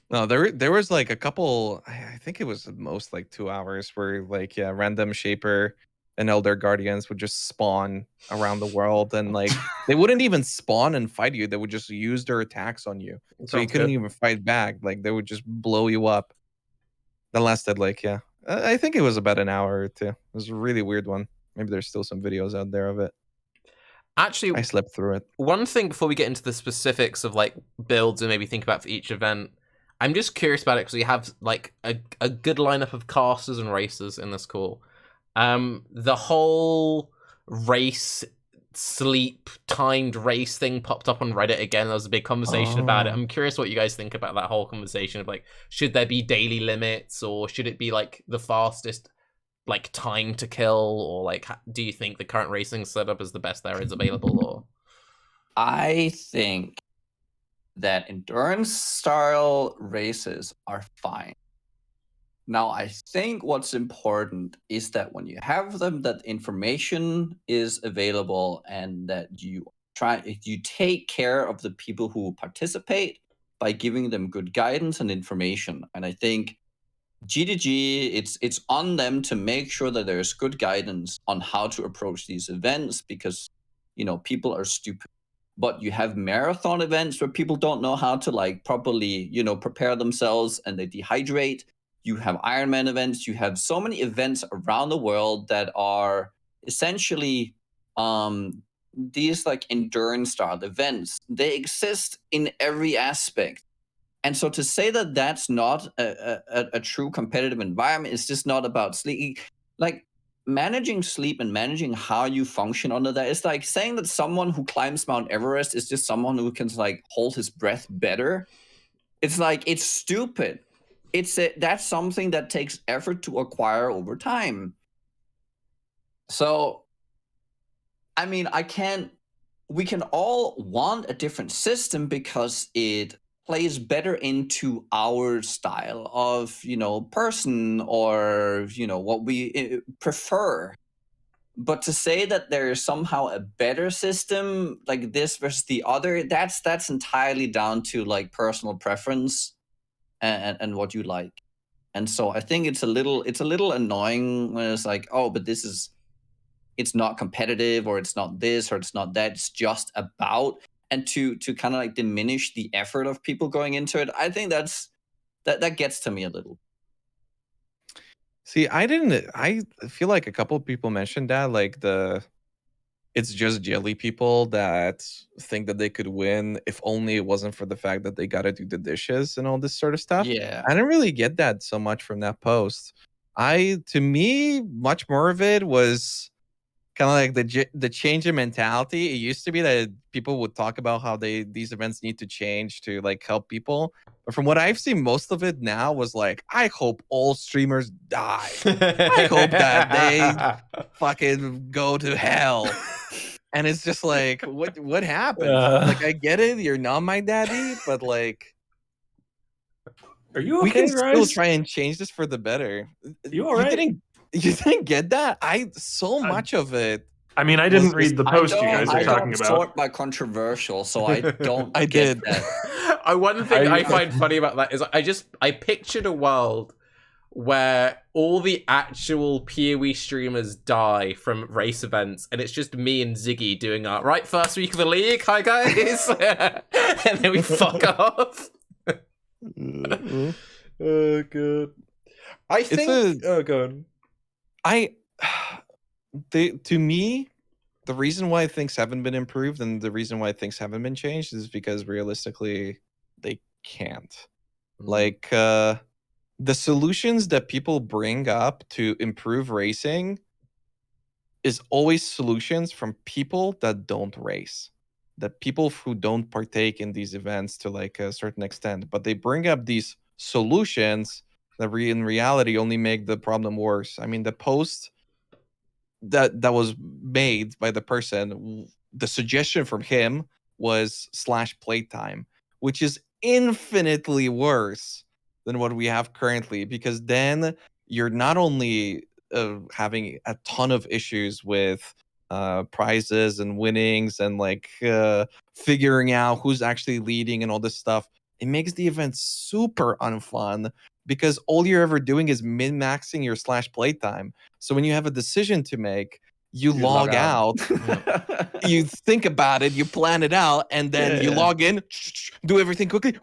No, there was like a couple. I think it was at most like 2 hours where like random Shaper and Elder Guardians would just spawn around the world, and like they wouldn't even spawn and fight you. They would just use their attacks on you, so you couldn't even fight back. Like they would just blow you up. That lasted like I think it was about an hour or two. It was a really weird one. Maybe there's still some videos out there of it. Actually, I slept through it. One thing before we get into the specifics of like builds and maybe think about for each event, I'm just curious about it because we have like a good lineup of casters and racers in this call. The whole race sleep timed race thing popped up on Reddit again. There was a big conversation about it. I'm curious what you guys think about that whole conversation of like, should there be daily limits or should it be like the fastest like time to kill, or like do you think the current racing setup is the best there is available? Or I think that endurance style races are fine. Now, I think what's important is that when you have them, that information is available and that you take care of the people who participate by giving them good guidance and information. And I think GGG, it's on them to make sure that there's good guidance on how to approach these events, because people are stupid. But you have marathon events where people don't know how to like properly prepare themselves and they dehydrate. You have Ironman events. You have so many events around the world that are essentially these like endurance style events. They exist in every aspect. And so to say that that's not a true competitive environment is just not about sleep. Like managing sleep and managing how you function under that is like saying that someone who climbs Mount Everest is just someone who can like hold his breath better. It's like, it's stupid. That's something that takes effort to acquire over time. So, I mean, we can all want a different system because it plays better into our style of, person or, what we prefer. But to say that there is somehow a better system like this versus the other, that's entirely down to like personal preference and what you like. And so I think it's a little annoying when it's like, oh, but it's not competitive, or it's not this, or it's not that. It's just about, and to kind of like diminish the effort of people going into it. I think that gets to me a little. See, I feel like a couple of people mentioned that, like it's just jelly people that think that they could win if only it wasn't for the fact that they got to do the dishes and all this sort of stuff. Yeah. I didn't really get that so much from that post. To me, much more of it was kind of like the change in mentality. It used to be that people would talk about how these events need to change to like help people. But from what I've seen, most of it now was like, I hope all streamers die. I hope that they fucking go to hell. And it's just like, what happened? Like, I get it, you're not my daddy, but like, are you okay, we can Raiz? still try and change this for the better. You all right? You didn't get that? Much of it. I mean, I didn't read the post you guys are talking about. I don't sort by controversial, so I don't I get did. that. One thing I find funny about that is I pictured a world where all the actual PoE streamers die from race events, and it's just me and Ziggy doing our right first week of the league. Hi guys, and then we fuck off. Oh god, I think. Oh god, to me, the reason why things haven't been improved and the reason why things haven't been changed is because realistically they can't. Like the solutions that people bring up to improve racing is always solutions from people that don't race, that people who don't partake in these events to like a certain extent, but they bring up these solutions that in reality only make the problem worse. I mean, the post that was made by the person, the suggestion from him was / playtime, which is infinitely worse than what we have currently, because then you're not only having a ton of issues with prizes and winnings and like figuring out who's actually leading and all this stuff. It makes the event super unfun because all you're ever doing is min-maxing your / playtime. So when you have a decision to make, you log out. You think about it, you plan it out, and then you log in, do everything quickly,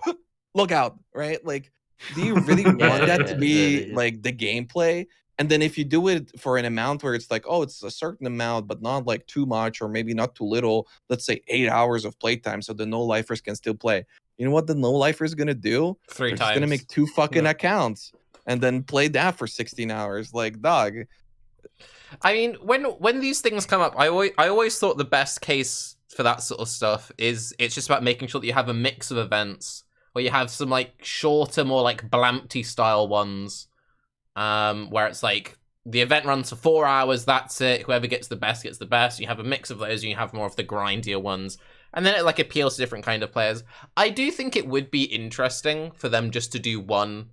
log out, right? Like, do you really want that to be like the gameplay? And then if you do it for an amount where it's like, oh, it's a certain amount, but not like too much or maybe not too little, let's say 8 hours of playtime so the no-lifers can still play. You know what the no-lifer is going to do? 3 times. They're just going to make 2 fucking accounts and then play that for 16 hours. Like, dog. I mean, when these things come up, I always thought the best case for that sort of stuff is it's just about making sure that you have a mix of events, where you have some like shorter, more like Blampty style ones, where it's like the event runs for 4 hours, that's it. Whoever gets the best gets the best. You have a mix of those, and you have more of the grindier ones. And then it like appeals to different kind of players. I do think it would be interesting for them just to do one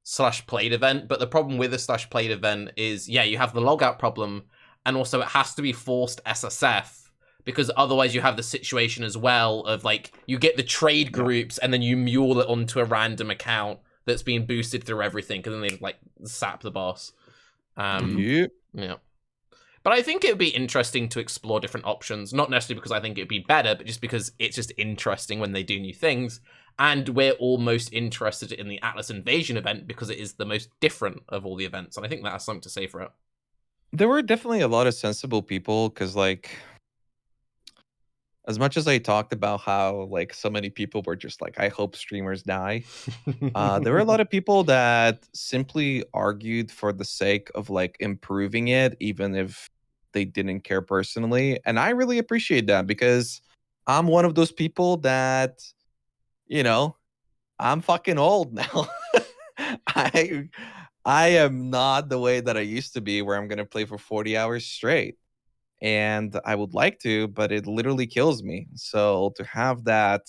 /played event, but the problem with a /played event is, yeah, you have the logout problem, and also it has to be forced SSF, because otherwise you have the situation as well of like, you get the trade groups and then you mule it onto a random account that's being boosted through everything, and then they like sap the boss. Yeah. But I think it would be interesting to explore different options, not necessarily because I think it would be better, but just because it's just interesting when they do new things. And we're all most interested in the Atlas Invasion event because it is the most different of all the events. And I think that has something to say for it. There were definitely a lot of sensible people, because like, as much as I talked about how like so many people were just like, I hope streamers die, there were a lot of people that simply argued for the sake of like improving it, even if they didn't care personally. And I really appreciate that, because I'm one of those people that, you know, I'm fucking old now. I am not the way that I used to be, where I'm gonna play for 40 hours straight. And I would like to, but it literally kills me. So to have that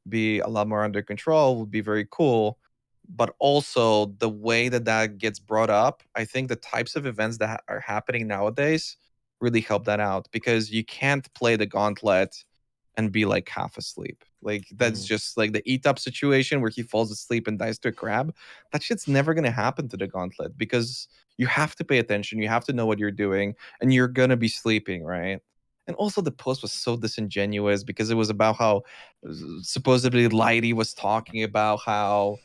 be a lot more under control would be very cool. But also the way that that gets brought up, I think the types of events that are happening nowadays really help that out, because you can't play the gauntlet and be like half asleep. Like that's just like the eat up situation where he falls asleep and dies to a crab. That shit's never gonna happen to the gauntlet, because you have to pay attention, you have to know what you're doing, and you're gonna be sleeping, right? And also the post was so disingenuous, because it was about how supposedly Lighty was talking about how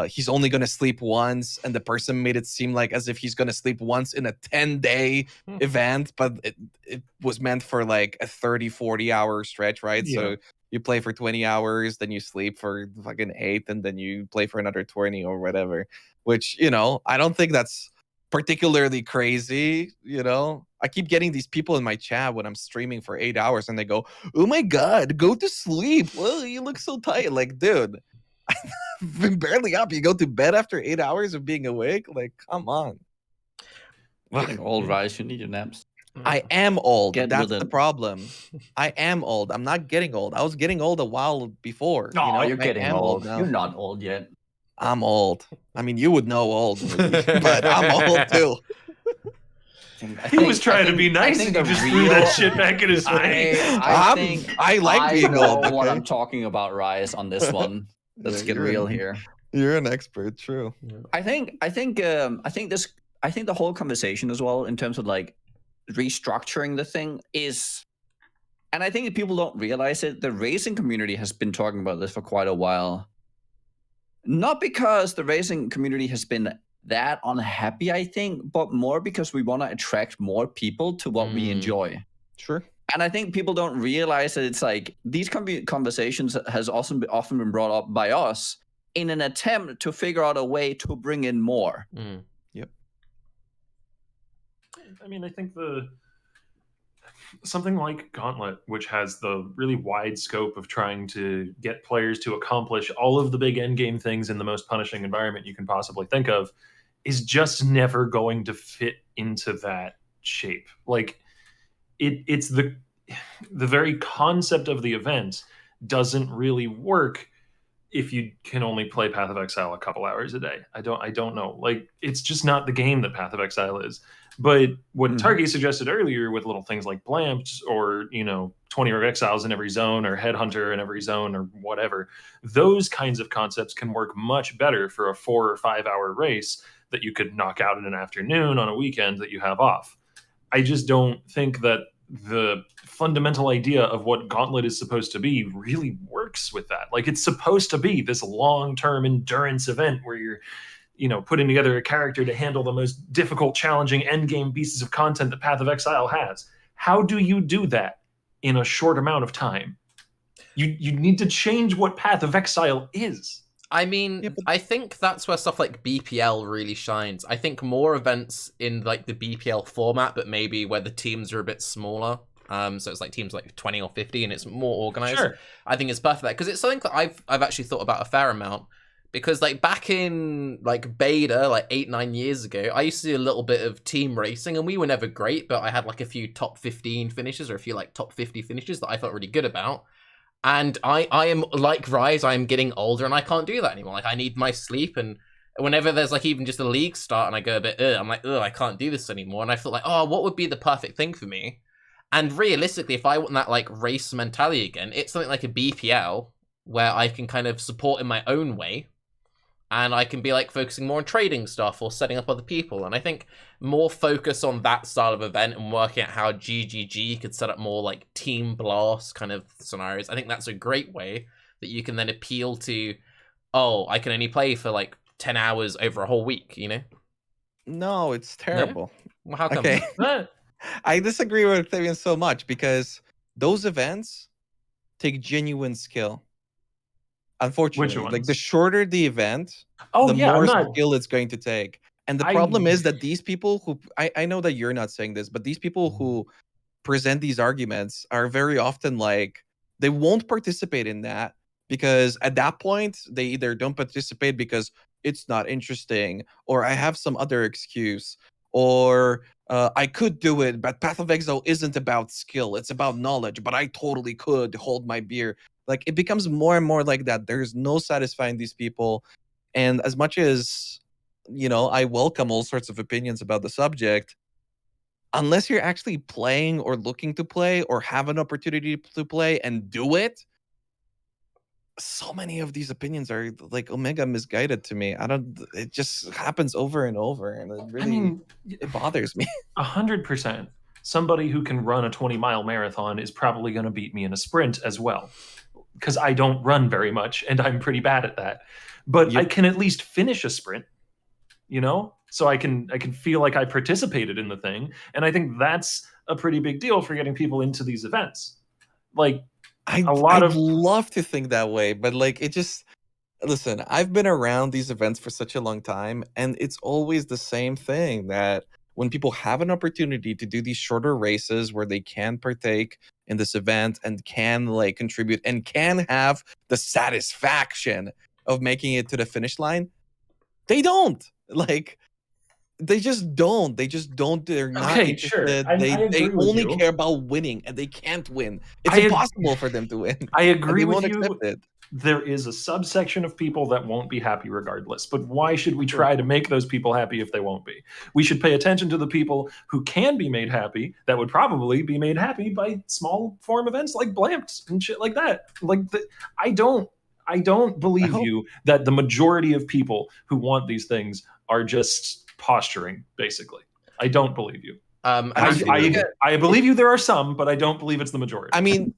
he's only gonna sleep once, and the person made it seem like as if he's gonna sleep once in a 10-day event, but it was meant for like a 30-40 hour stretch, right? Yeah. So you play for 20 hours, then you sleep for fucking 8, and then you play for another 20 or whatever, which, you know, I don't think that's particularly crazy. You know, I keep getting these people in my chat when I'm streaming for 8 hours, and they go, oh my god, go to sleep, well, you look so tired. Like, dude, I've been barely up. You go to bed after 8 hours of being awake? Like, come on. Getting old, Raiz. You need your naps. I am old. Get That's with the it. problem. I am old. I'm not getting old. I was getting old a while before. No, you know? you're I getting am old. now. You're not old yet. I'm old. I mean, you would know old, but I'm old too. He was trying to be nice, and you just threw that shit back in his face. I like being know old. what Okay? I'm talking about, Raiz, on this one. Let's get real here. You're an expert, true. I think the whole conversation as well, in terms of like restructuring the thing, is, and I think that people don't realize it, the racing community has been talking about this for quite a while. Not because the racing community has been that unhappy, I think, but more because we want to attract more people to what we enjoy. Sure. And I think people don't realize that it's like these conversations has often been brought up by us in an attempt to figure out a way to bring in more. Yep. I mean, I think something like Gauntlet, which has the really wide scope of trying to get players to accomplish all of the big endgame things in the most punishing environment you can possibly think of, is just never going to fit into that shape. Like, it's the very concept of the event doesn't really work if you can only play Path of Exile a couple hours a day. I don't know. Like, it's just not the game that Path of Exile is. But what Tarke suggested earlier with little things like Blamps, or, 20 or Exiles in every zone, or Headhunter in every zone, or whatever, those kinds of concepts can work much better for a 4 or 5 hour race that you could knock out in an afternoon on a weekend that you have off. I just don't think that the fundamental idea of what Gauntlet is supposed to be really works with that. Like, it's supposed to be this long-term endurance event where you're, putting together a character to handle the most difficult, challenging endgame pieces of content that Path of Exile has. How do you do that in a short amount of time? You need to change what Path of Exile is. I mean, I think that's where stuff like BPL really shines. I think more events in like the BPL format, but maybe where the teams are a bit smaller. So it's like teams like 20 or 50 and it's more organized. Sure. I think it's perfect because it's something that I've actually thought about a fair amount, Because like back in like beta, like 8-9 years ago, I used to do a little bit of team racing, and we were never great, but I had like a few top 15 finishes or a few like top 50 finishes that I felt really good about. And I am like Raiz, I am getting older and I can't do that anymore. Like I need my sleep, and whenever there's like even just a league start and I go a bit, I'm like, I can't do this anymore. And I feel like, oh, what would be the perfect thing for me? And realistically, if I want that like race mentality again, it's something like a BPL where I can kind of support in my own way. And I can be like focusing more on trading stuff or setting up other people. And I think more focus on that style of event and working out how GGG could set up more like team blast kind of scenarios. I think that's a great way that you can then appeal to, oh, I can only play for like 10 hours over a whole week, you know? No, it's terrible. No? Well, how come? Okay. I disagree with Octavian so much because those events take genuine skill. Unfortunately, like the shorter the event, the more skill it's going to take. And the problem is that these people who I know that you're not saying this, but these people who present these arguments are very often like they won't participate in that because at that point they either don't participate because it's not interesting, or I have some other excuse, or I could do it, but Path of Exile isn't about skill, it's about knowledge, but I totally could hold my beer. Like it becomes more and more like that. There's no satisfying these people. And as much as, you know, I welcome all sorts of opinions about the subject, unless you're actually playing or looking to play or have an opportunity to play and do it, so many of these opinions are like omega misguided to me. It just happens over and over, and it really, it bothers me. 100%. Somebody who can run a 20-mile marathon is probably going to beat me in a sprint as well, because I don't run very much and I'm pretty bad at that. But I can at least finish a sprint, you know? So I can feel like I participated in the thing. And I think that's a pretty big deal for getting people into these events. Like I'd love to think that way, but like it just, listen, I've been around these events for such a long time, and it's always the same thing that when people have an opportunity to do these shorter races where they can partake in this event and can like contribute and can have the satisfaction of making it to the finish line, they don't. Like they just don't. They're not interested. Sure. They only care about winning, and they can't win. It's impossible for them to win. I agree with you. Accept it. There is a subsection of people that won't be happy regardless. But why should we try to make those people happy if they won't be? We should pay attention to the people who can be made happy, that would probably be made happy by small form events like Blamps and shit like that. Like I don't believe you that the majority of people who want these things are just posturing, basically. I don't believe you. I believe you there are some, but I don't believe it's the majority. I mean,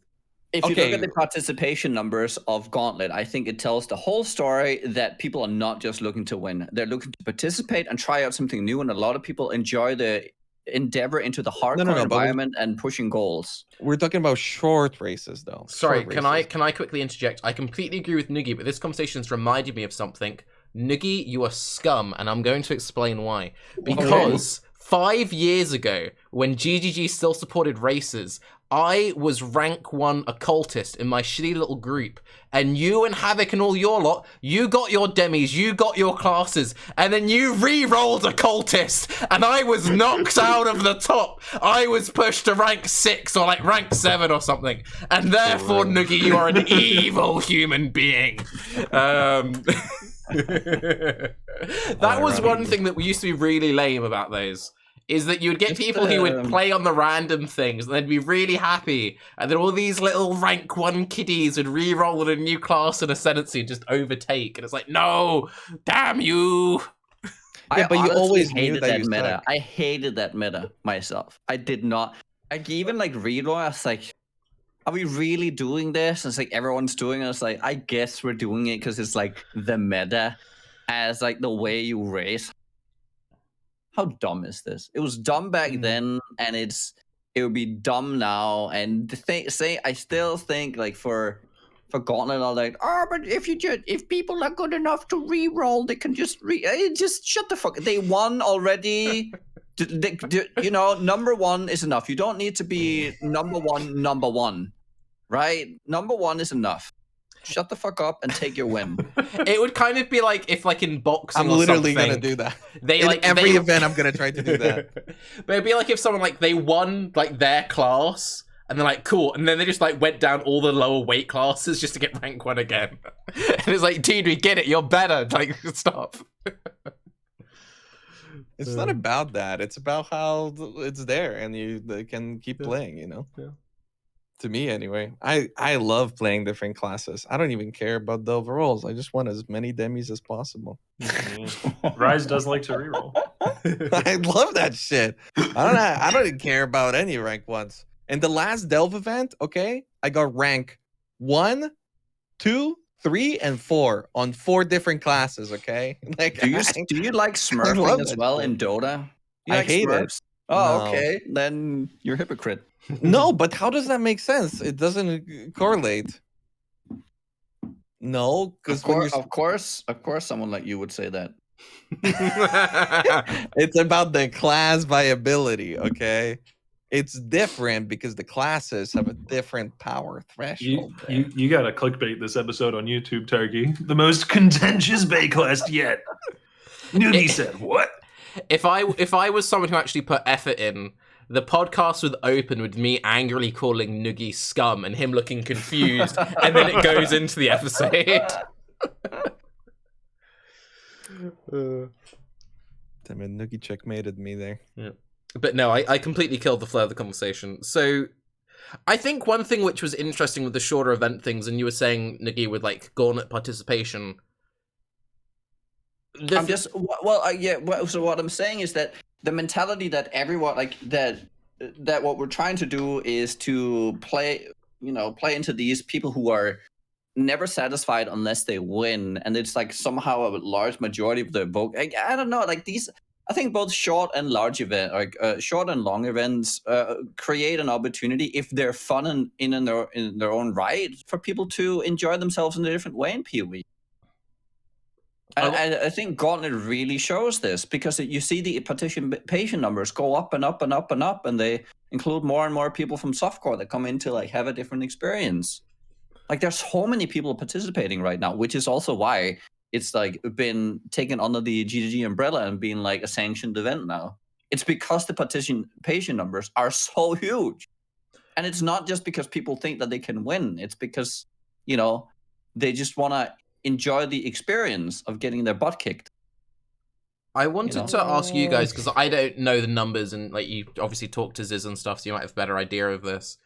if you look at the participation numbers of Gauntlet, I think it tells the whole story that people are not just looking to win. They're looking to participate and try out something new, and a lot of people enjoy the endeavor into the hardcore environment and pushing goals. We're talking about short races, though. Sorry, can I quickly interject? I completely agree with Nugi, but this conversation's reminded me of something. Nugi, you are scum, and I'm going to explain why. Because 5 years ago, when GGG still supported races, I was rank 1 occultist in my shitty little group, and you and Havoc and all your lot, you got your demis, you got your classes, and then you re-rolled occultist, and I was knocked out of the top. I was pushed to rank 6 or like rank 7 or something, and therefore, Nugi, you are an evil human being. That was one thing that used to be really lame about those, is that you'd get people who would play on the random things and they'd be really happy, and then all these little rank 1 kiddies would re-roll in a new class and ascendancy and just overtake, and it's like, no, damn you. Yeah, but you always hated that meta. I hated that meta myself. I did not. Like even like re-roll, I was like, are we really doing this? And it's like everyone's doing it. It's like, I guess we're doing it because it's like the meta as like the way you race. How dumb is this? It was dumb back then, and it would be dumb now. And I still think like for Gauntlet, I'm like, but if people are good enough to re-roll, they can just just shut the fuck. They won already. You know, number 1 is enough. You don't need to be number one, right? Number 1 is enough. Shut the fuck up and take your win. It would kind of be like if, like, in boxing I'm or literally something, gonna do that. They In like every event, I'm gonna try to do that. But it'd be like if someone like they won like their class and they're like cool, and then they just like went down all the lower weight classes just to get rank 1 again. And it's like, dude, we get it. You're better. Like, stop. It's not about that. It's about how it's there and they can keep playing, Yeah. To me, anyway. I love playing different classes. I don't even care about the overalls. I just want as many demis as possible. Raiz does like to reroll. I love that shit. I don't even care about any rank ones. In the last Delve event, okay, I got rank 1, 2, 3, and 4 on 4 different classes, okay? Like, Do you like smurfing as well in Dota? You I like hate it. smurfs? Oh, No. okay. Then you're a hypocrite. No, but how does that make sense? It doesn't correlate. No, because Of course, someone like you would say that. it's about the class viability, okay? It's different because the classes have a different power threshold. You got to clickbait this episode on YouTube, Tarke. The most contentious Baeclast yet. Nugi said what? If I was someone who actually put effort in, the podcast would open with me angrily calling Nugi scum and him looking confused, and then it goes into the episode. Damn it, Nugi checkmated me there. Yeah. But no, I completely killed the flow of the conversation. So I think one thing which was interesting with the shorter event things, and you were saying, Nugi, with like gauntlet participation. So what I'm saying is that the mentality that everyone that what we're trying to do is to play into these people who are never satisfied unless they win, and it's like somehow a large majority of the vote. I don't know, like these. I think both short and large short and long events create an opportunity if they're fun and in their own right for people to enjoy themselves in a different way in PoE. I think Gauntlet really shows this because you see the participation numbers go up and up and up and up, and they include more and more people from softcore that come in to like have a different experience. Like there's so many people participating right now, which is also why it's like been taken under the GGG umbrella and being like a sanctioned event now. It's because the participation numbers are so huge. And it's not just because people think that they can win. It's because, they just want to enjoy the experience of getting their butt kicked. I wanted to ask you guys, because I don't know the numbers, and like you obviously talk to Ziz and stuff, so you might have a better idea of this.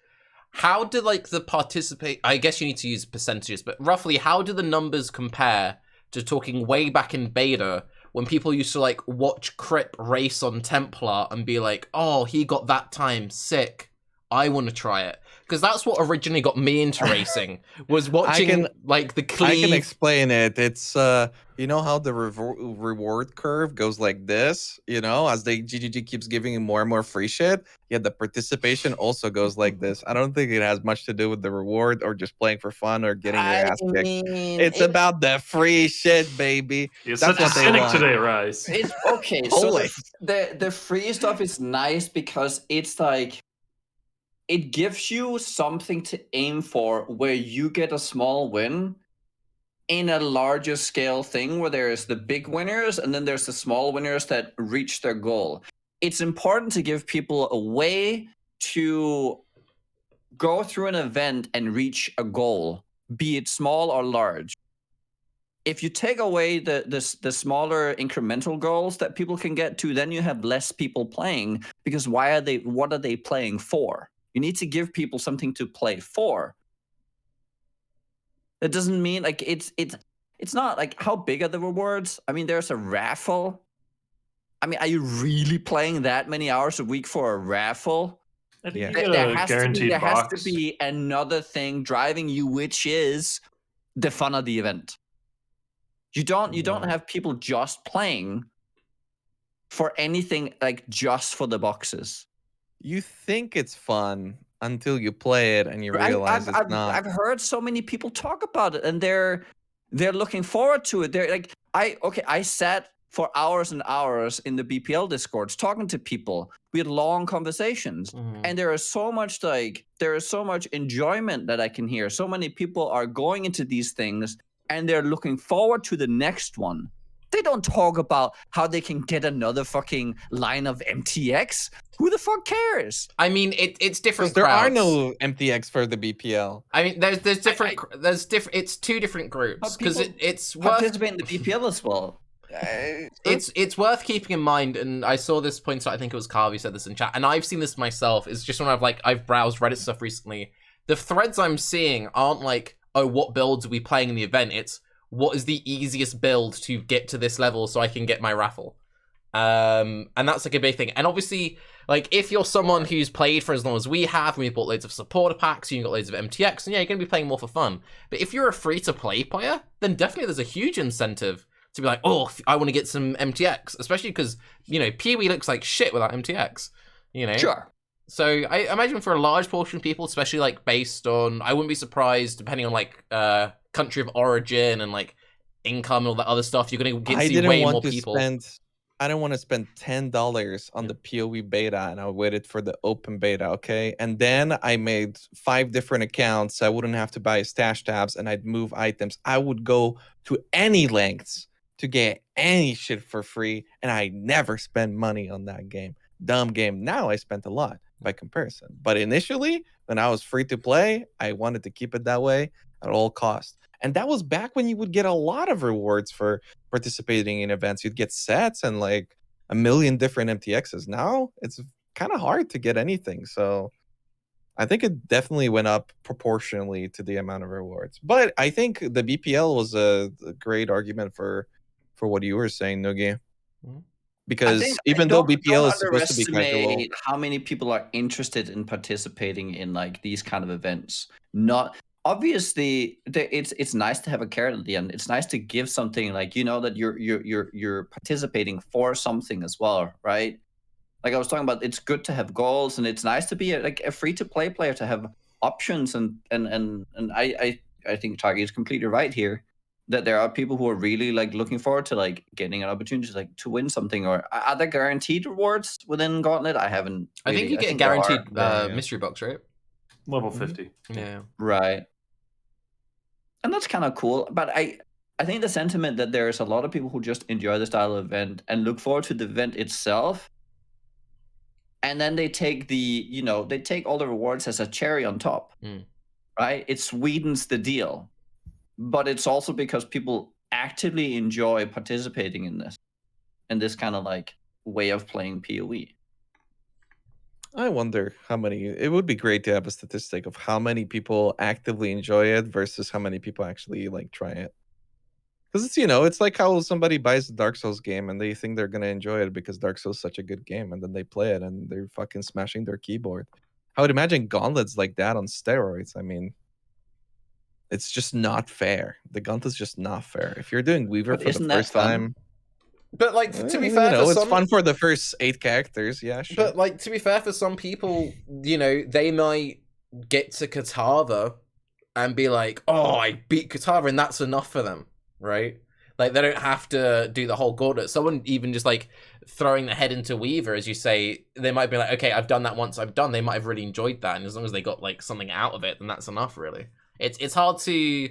How do like the I guess you need to use percentages, but roughly how do the numbers compare to talking way back in beta when people used to like watch Crip race on Templar and be like, oh, he got that time, sick, I want to try it. Because that's what originally got me into racing, was watching like the cleave. I can explain it. It's you know how the reward curve goes like this, as the GGG keeps giving you more and more free shit. Yeah, the participation also goes like this. I don't think it has much to do with the reward or just playing for fun or getting your ass kicked. It's about the free shit, baby. You're such a cynic today, Raiz. It's okay. So the free stuff is nice because it's like it gives you something to aim for where you get a small win in a larger scale thing where there's the big winners and then there's the small winners that reach their goal. It's important to give people a way to go through an event and reach a goal, be it small or large. If you take away the smaller incremental goals that people can get to, then you have less people playing, because what are they playing for? You need to give people something to play for. That doesn't mean like it's not like how big are the rewards? I mean, there's a raffle. I mean, are you really playing that many hours a week for a raffle? I think you get a guaranteed box. There has to be another thing driving you, which is the fun of the event. You don't have people just playing for anything, like just for the boxes. You think it's fun until you play it and you realize it's not. I've heard so many people talk about it, and they're looking forward to it. They're like, I sat for hours and hours in the BPL discords talking to people. We had long conversations, and there is so much enjoyment that I can hear. So many people are going into these things and they're looking forward to the next one. They don't talk about how they can get another fucking line of MTX. Who the fuck cares? I mean, it's different. There are crowds. no MTX for the BPL. I mean, there's different. It's two different groups because it's worth participate in the BPL as well. It's worth keeping in mind, and I saw this point. I think it was Carl who said this in chat, and I've seen this myself. It's just when I've browsed Reddit stuff recently. The threads I'm seeing aren't like, oh, what builds are we playing in the event? It's what is the easiest build to get to this level so I can get my raffle. And that's like a big thing. And obviously, like, if you're someone who's played for as long as we have, and we've bought loads of supporter packs, and you've got loads of MTX, and yeah, you're going to be playing more for fun. But if you're a free-to-play player, then definitely there's a huge incentive to be like, oh, I want to get some MTX, especially because, you know, PoE looks like shit without MTX, you know? Sure. So I imagine for a large portion of people, especially like based on, I wouldn't be surprised, depending on like country of origin and like income and all that other stuff, you're going to get to see way more people. I don't want to spend $10 on the PoE beta, and I waited for the open beta, okay? And then I made 5 different accounts. So I wouldn't have to buy stash tabs, and I'd move items. I would go to any lengths to get any shit for free, and I never spend money on that game. Dumb game. Now I spent a lot by comparison. But initially, when I was free to play, I wanted to keep it that way at all costs. And that was back when you would get a lot of rewards for participating in events. You'd get sets and like a million different MTXs. Now it's kind of hard to get anything. So I think it definitely went up proportionally to the amount of rewards. But I think the BPL was a great argument for what you were saying, Nugi. Because even though BPL is supposed to be casual, how many people are interested in participating in like these kind of events? Not obviously, it's nice to have a carrot at the end. It's nice to give something, like, you know, that you're participating for something as well, right? Like I was talking about, it's good to have goals, and it's nice to be a free to play player, to have options, and I think Tarke is completely right here, that there are people who are really like looking forward to like getting an opportunity to, like, to win something. Or are there guaranteed rewards within Gauntlet? I haven't. Really, I think you get a guaranteed mystery box, right? Level 50. Yeah. Right. And that's kind of cool. But I think the sentiment that there's a lot of people who just enjoy the style of event and look forward to the event itself, and then they take they take all the rewards as a cherry on top, right? It sweetens the deal. But it's also because people actively enjoy participating in this kind of like way of playing PoE. I wonder how many. It would be great to have a statistic of how many people actively enjoy it versus how many people actually like try it. Because it's, it's like how somebody buys a Dark Souls game and they think they're gonna enjoy it because Dark Souls is such a good game, and then they play it and they're fucking smashing their keyboard. I would imagine Gauntlet's like that on steroids. I mean, it's just not fair. The Gauntlet's just not fair. If you're doing Weaver for the first time. But like, to be fair, it's fun for the first 8 characters, yeah, sure. But like, to be fair, for some people, they might get to Katava and be like, "Oh, I beat Katava," and that's enough for them, right? Like, they don't have to do the whole gauntlet. Someone even just like throwing their head into Weaver, as you say, they might be like, "Okay, I've done that once. They might have really enjoyed that, and as long as they got like something out of it, then that's enough, really." It's hard to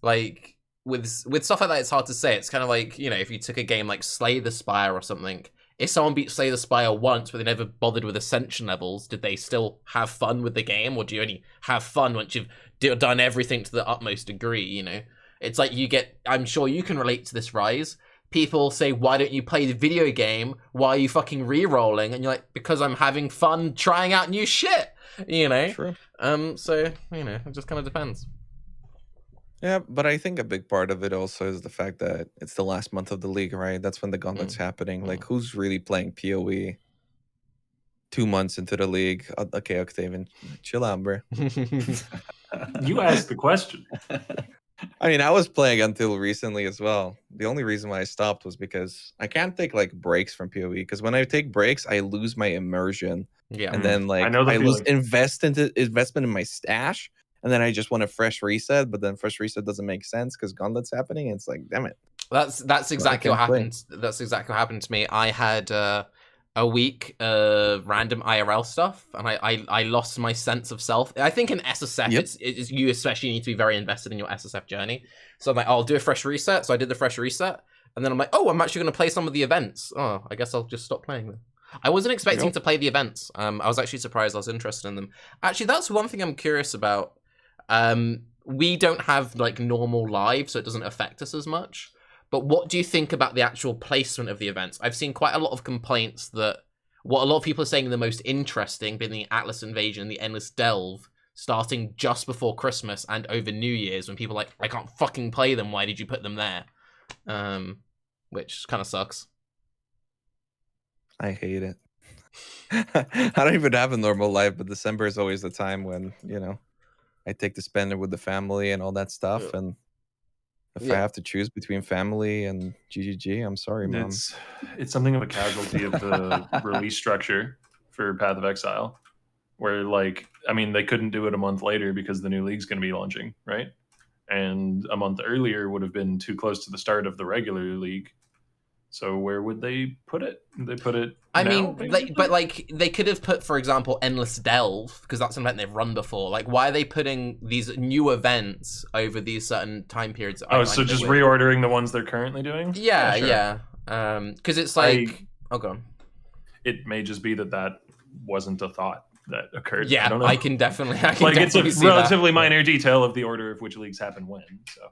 like. With stuff like that, it's hard to say. It's kind of like, if you took a game like Slay the Spire or something, if someone beat Slay the Spire once but they never bothered with Ascension levels, did they still have fun with the game, or do you only have fun once you've done everything to the utmost degree, It's like I'm sure you can relate to this, Raiz. People say, why don't you play the video game? Why are you fucking re-rolling? And you're like, because I'm having fun trying out new shit, True. So, it just kind of depends. Yeah, but I think a big part of it also is the fact that it's the last month of the league, right? That's when the Gauntlet's happening. Like, who's really playing PoE 2 months into the league? Okay, Octavian, chill out, bro. You asked the question. I mean, I was playing until recently as well. The only reason why I stopped was because I can't take like breaks from PoE, because when I take breaks, I lose my immersion. Yeah. And then like I lose investment in my stash. And then I just want a fresh reset, but then fresh reset doesn't make sense because Gauntlet's happening. And it's like, damn it. That's exactly what happened. That's exactly what happened to me. I had a week of random IRL stuff, and I lost my sense of self. I think in SSF, it's you especially need to be very invested in your SSF journey. So I'm like, I'll do a fresh reset. So I did the fresh reset, and then I'm like, oh, I'm actually going to play some of the events. Oh, I guess I'll just stop playing them. I wasn't expecting to play the events. I was actually surprised I was interested in them. Actually, that's one thing I'm curious about. We don't have like normal live, so it doesn't affect us as much. But what do you think about the actual placement of the events? I've seen quite a lot of complaints that what a lot of people are saying the most interesting being the Atlas Invasion and the Endless Delve starting just before Christmas and over New Year's when people are like, I can't fucking play them, why did you put them there? Which kind of sucks. I hate it. I don't even have a normal life, but December is always the time when, you know, I take to spend it with the family and all that stuff. And if I have to choose between family and GGG, I'm sorry, Mom. It's something of a casualty of the release structure for Path of Exile, where, like, I mean, they couldn't do it a month later because the new league's going to be launching, right? And a month earlier would have been too close to the start of the regular league. So where would they put it? They put it. I mean, but like they could have put, for example, Endless Delve, because that's an event they've run before. Like, why are they putting these new events over these certain time periods? Oh, so just reordering the ones they're currently doing? Yeah, yeah. Because it's like, oh, go on. It may just be that wasn't a thought that occurred. Yeah, I don't know. I can definitely it's a relatively minor detail of the order of which leagues happen when. So,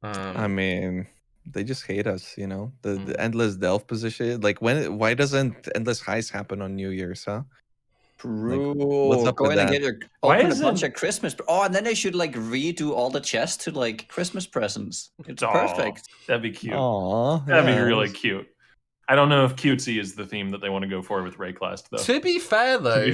I mean, they just hate us, you know. The Endless Delve position. Like, why doesn't Endless Heist happen on New Year's, huh? True. Like, what's up Go with in and that? get open a bunch of Christmas. Oh, and then they should like redo all the chests to like Christmas presents. It's perfect. That'd be cute. Aww, that'd be really cute. I don't know if cutesy is the theme that they want to go for with Baeclast, though. To be fair, though,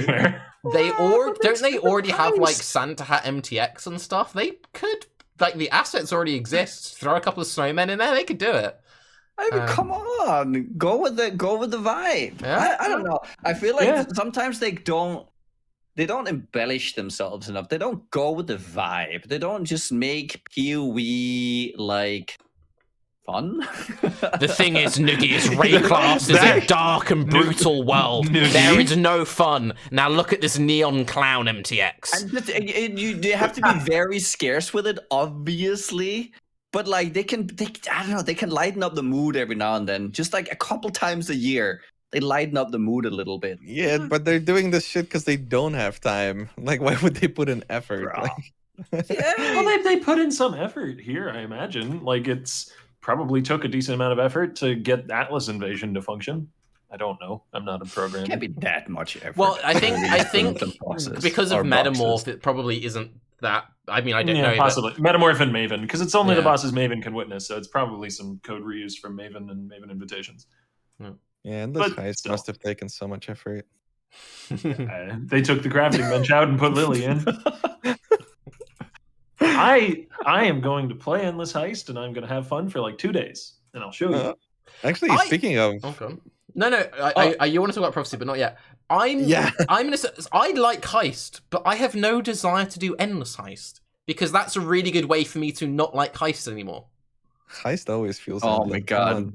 they already have like Santa Hat MTX and stuff. They could, like, the assets already exist. Throw a couple of snowmen in there, they could do it. I mean, come on, go with the vibe. Yeah. I don't know. I feel like sometimes they don't embellish themselves enough. They don't go with the vibe. They don't just make PoE like fun. The thing is, Nugiyen's Baeclast is a dark and brutal world. There is no fun. Now look at this neon clown MTX. And you have to be very scarce with it, obviously. But like they can lighten up the mood every now and then. Just like a couple times a year, they lighten up the mood a little bit. Yeah, but they're doing this shit because they don't have time. Like, why would they put in effort? Like, well, they put in some effort here, I imagine. Like, it's probably took a decent amount of effort to get Atlas Invasion to function. I don't know. I'm not a programmer. It can't be that much effort. Well, I think because of Metamorph, it probably isn't that. I mean, I don't know. Possibly. Metamorph and Maven, because it's only the bosses Maven can witness, so it's probably some code reused from Maven and Maven Invitations. Yeah, and this heist must have taken so much effort. They took the crafting bench out and put Lily in. I am going to play Endless Heist, and I'm going to have fun for like 2 days, and I'll show you. Actually, speaking of... Okay. No, you want to talk about Prophecy, but not yet. I like Heist, but I have no desire to do Endless Heist, because that's a really good way for me to not like Heist anymore. Heist always feels... Oh my god.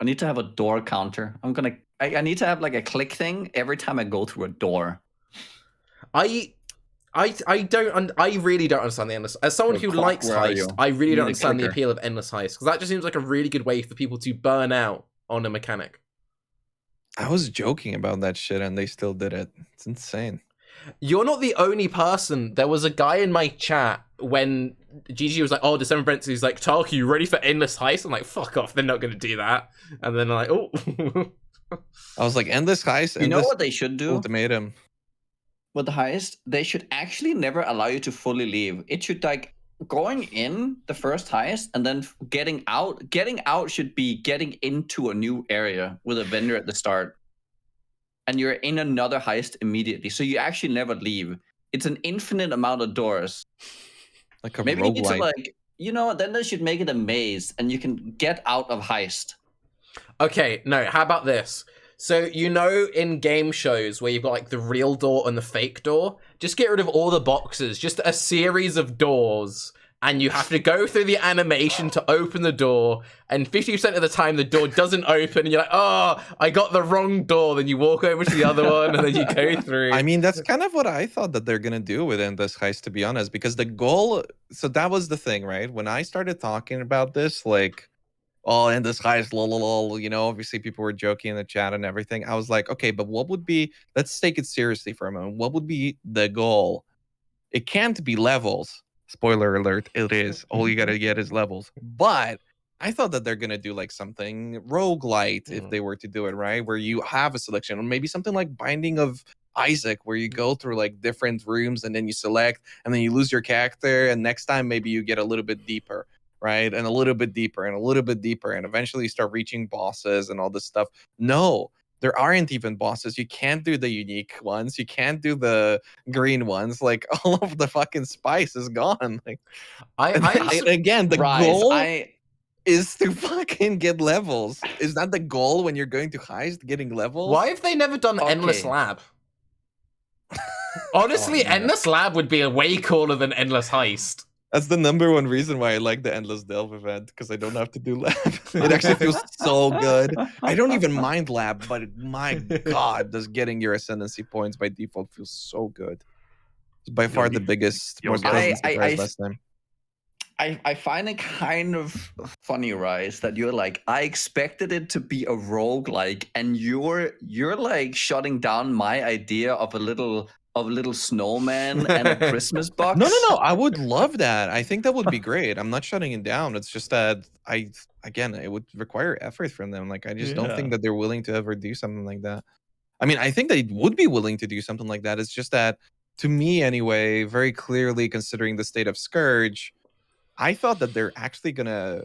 I need to have a door counter. I need to have like a click thing every time I go through a door. I really don't understand the Endless. As someone who likes Heist, I really don't understand the appeal of Endless Heist, because that just seems like a really good way for people to burn out on a mechanic. I was joking about that shit, and they still did it. It's insane. You're not the only person. There was a guy in my chat when GG was like, "Oh, December Brent," he's like, "Tarke, you ready for Endless Heist?" I'm like, "Fuck off! They're not going to do that." And then I'm like, "Oh." I was like, "Endless Heist." You know what they should do? Ultimatum. With the Heist, they should actually never allow you to fully leave. It should like going in the first Heist and then getting out. Getting out should be getting into a new area with a vendor at the start. And you're in another Heist immediately. So you actually never leave. It's an infinite amount of doors. Like a Maybe you need to roguelike. like, you know, then they should make it a maze and you can get out of Heist. Okay, no, how about this? So, you know, in game shows where you've got like the real door and the fake door, just get rid of all the boxes, just a series of doors and you have to go through the animation to open the door, and 50% of the time the door doesn't open, and you're like, oh, I got the wrong door. Then you walk over to the other one, and then you go through. I mean, that's kind of what I thought that they're gonna do within this heist, to be honest, because the goal. So that was the thing, right? When I started talking about this, like, oh, in this heist, lol, lol, lol, you know, obviously people were joking in the chat and everything. I was like, okay, but what would be? Let's take it seriously for a moment. What would be the goal? It can't be levels. Spoiler alert, it is. All you gotta get is levels. But I thought that they're gonna do like something roguelite if they were to do it, right? Where you have a selection, or maybe something like Binding of Isaac, where you go through like different rooms and then you select and then you lose your character, and next time maybe you get a little bit deeper, right? And a little bit deeper and a little bit deeper, and eventually you start reaching bosses and all this stuff. No, there aren't even bosses. You can't do the unique ones. You can't do the green ones. Like all of the fucking spice is gone. Like again, the Raiz, goal is to fucking get levels. Is that the goal when you're going to heist, getting levels? Why have they never done Endless Lab? Honestly, Endless Lab would be a way cooler than Endless Heist. That's the #1 reason why I like the Endless Delve event, because I don't have to do lab. It actually feels so good. I don't even mind lab, but my god, does getting your ascendancy points by default feel so good. It's by far the biggest, most pleasant surprise last time. I find it kind of funny, Raiz, that you're like, I expected it to be a roguelike, and you're like shutting down my idea of a little snowman and a Christmas box. No. I would love that. I think that would be great. I'm not shutting it down. It's just that it would require effort from them. Like, I just don't think that they're willing to ever do something like that. I mean, I think they would be willing to do something like that. It's just that, to me anyway, very clearly considering the state of Scourge, I thought that they're actually gonna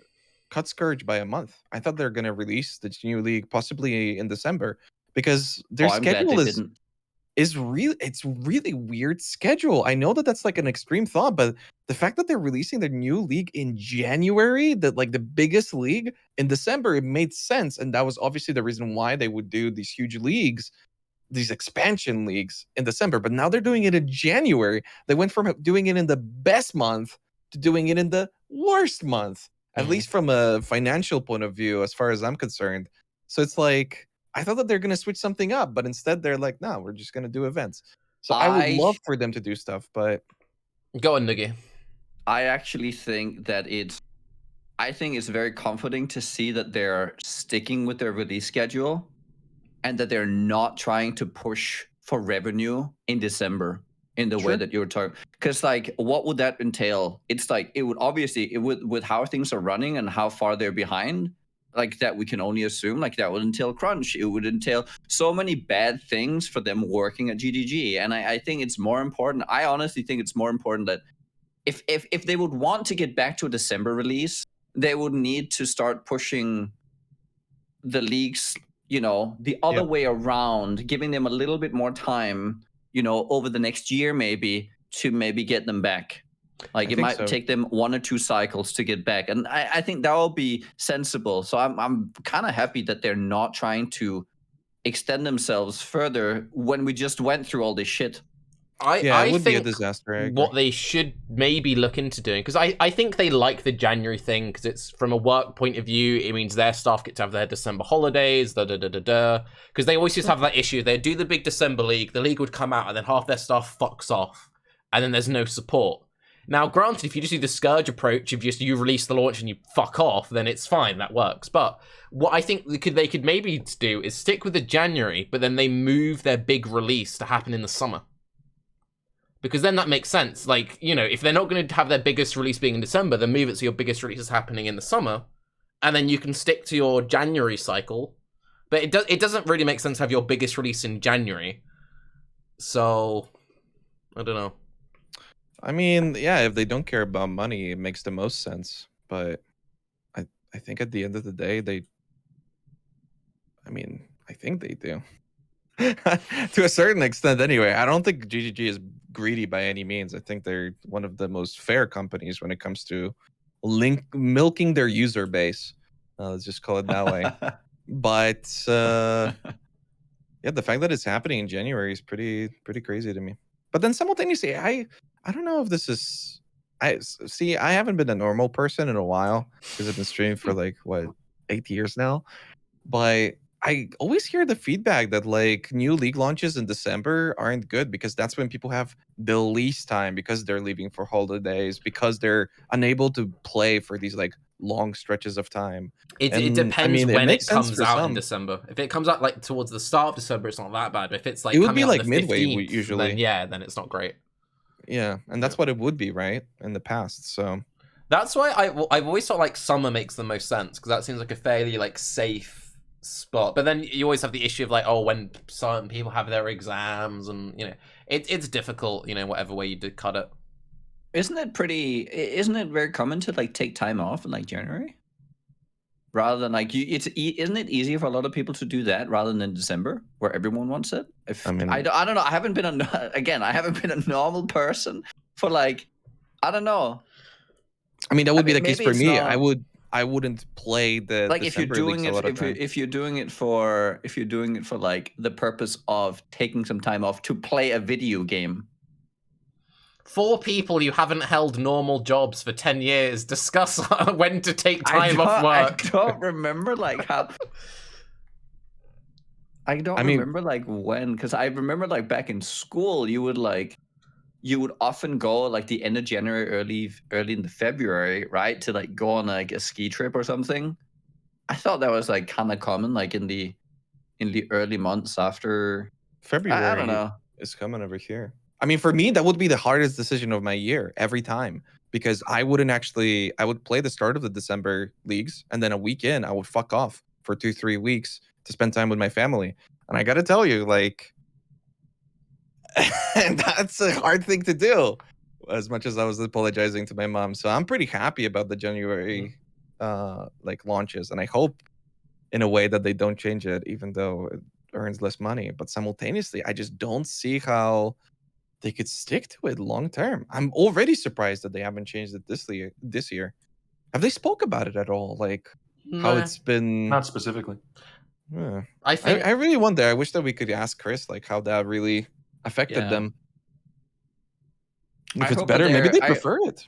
cut Scourge by a month. I thought they're gonna release the new league possibly in December, because their schedule is really, it's really weird schedule. I know that that's like an extreme thought, but the fact that they're releasing their new league in January, that like the biggest league, in December, it made sense, and that was obviously the reason why they would do these huge leagues, these expansion leagues in December. But now they're doing it in January. They went from doing it in the best month to doing it in the worst month, at least from a financial point of view, as far as I'm concerned. So it's like, I thought that they're going to switch something up, but instead they're like, no, we're just going to do events. So I would love for them to do stuff, but... Go on, Nugiyen. I actually think that I think it's very comforting to see that they're sticking with their release schedule and that they're not trying to push for revenue in December in the way that you were talking. Because, like, what would that entail? It's like, it would with how things are running and how far they're behind, like, that we can only assume, like, that would entail crunch. It would entail so many bad things for them working at GGG. And I think it's more important. I honestly think it's more important that if they would want to get back to a December release, they would need to start pushing the leagues, you know, the other way around, giving them a little bit more time, you know, over the next year maybe, to maybe get them back. Like, it might take them 1 or 2 cycles to get back. And I think that will be sensible. So I'm kind of happy that they're not trying to extend themselves further when we just went through all this shit. I would think be a disaster. What they should maybe look into doing, because I think they like the January thing, because it's from a work point of view, it means their staff get to have their December holidays, because they always just have that issue. They do the big December league, the league would come out, and then half their staff fucks off, and then there's no support. Now, granted, if you just do the Scourge approach, if you release the launch and you fuck off, then it's fine, that works. But what I think they could maybe do is stick with the January, but then they move their big release to happen in the summer. Because then that makes sense. Like, you know, if they're not going to have their biggest release being in December, then move it so your biggest release is happening in the summer, and then you can stick to your January cycle. But it doesn't really make sense to have your biggest release in January. So, I don't know. I mean, yeah, if they don't care about money, it makes the most sense. But I think at the end of the day, I think they do. To a certain extent, anyway. I don't think GGG is greedy by any means. I think they're one of the most fair companies when it comes to milking their user base. Let's just call it that way. But yeah, the fact that it's happening in January is pretty crazy to me. But then simultaneously, I don't know if this is... I haven't been a normal person in a while because I've been streaming for like 8 years now. But I always hear the feedback that like new league launches in December aren't good because that's when people have the least time because they're leaving for holidays, because they're unable to play for these like long stretches of time. It depends when it comes out in some. December. If it comes out like towards the start of December, it's not that bad. But if it's like It would coming be out like the midway 15th, usually. then it's not great. Yeah, and that's what it would be, right? In the past, so that's why I've always thought like summer makes the most sense because that seems like a fairly like safe spot. But then you always have the issue of like, oh, when certain people have their exams, and you know, it's difficult, you know, whatever way you did cut it. Isn't it very common to like take time off in like January? Rather than like isn't it easier for a lot of people to do that rather than in December where everyone wants it? I don't know. I haven't been a normal person for like, I don't know. I mean, that would be the case for me. I wouldn't play the like December if you're doing it for like the purpose of taking some time off to play a video game. For people who haven't held normal jobs for 10 years, discuss when to take time off work. I don't remember like how. I remember like when, because I remember like back in school, you would often go like the end of January, early in the February, right, to like go on like a ski trip or something. I thought that was like kind of common, like in the early months after February. I don't know. It's coming over here. I mean, for me, that would be the hardest decision of my year every time because I would play the start of the December leagues and then a week in, I would fuck off for 2-3 weeks to spend time with my family. And I got to tell you, like, and that's a hard thing to do as much as I was apologizing to my mom. So I'm pretty happy about the January like launches. And I hope in a way that they don't change it, even though it earns less money. But simultaneously, I just don't see how they could stick to it long term. I'm already surprised that they haven't changed it this year. Have they spoke about it at all? Like how it's been? Not specifically. Yeah. I really wonder. I wish that we could ask Chris like how that really affected them. If it's better, maybe they prefer it.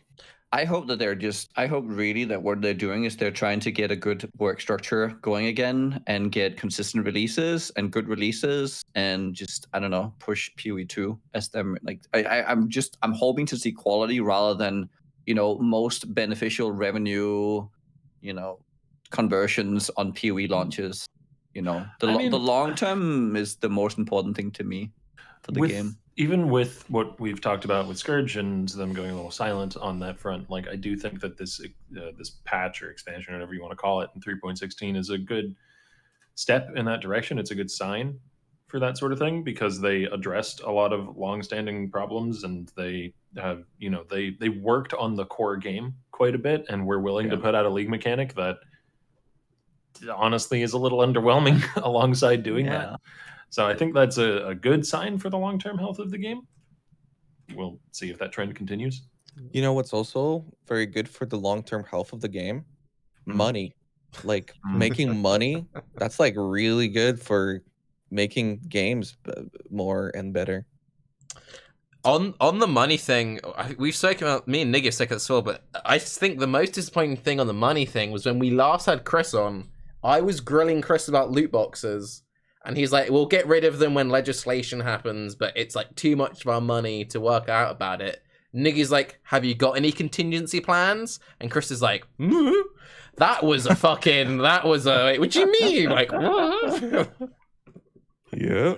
I hope really that what they're doing is they're trying to get a good work structure going again and get consistent releases and good releases and just, I don't know, push PoE 2 as them. Like I'm hoping to see quality rather than, you know, most beneficial revenue, you know, conversions on PoE launches. You know, the long term is the most important thing to me for the game. Even with what we've talked about with Scourge and them going a little silent on that front, like I do think that this patch or expansion, or whatever you want to call it, in 3.16 is a good step in that direction. It's a good sign for that sort of thing because they addressed a lot of long-standing problems and they have, you know, they worked on the core game quite a bit and were willing to put out a league mechanic that honestly is a little underwhelming alongside doing that. So I think that's a good sign for the long-term health of the game. We'll see if that trend continues. You know what's also very good for the long-term health of the game? Money. Like making money, that's like really good for making games more and better. On the money thing, we've spoken about, me and Niggy have spoken as well, but I think the most disappointing thing on the money thing was when we last had Chris on, I was grilling Chris about loot boxes. And he's like, we'll get rid of them when legislation happens, but it's like too much of our money to work out about it. Niggy's like, have you got any contingency plans? And Chris is like, that was a what do you mean? Like, yeah.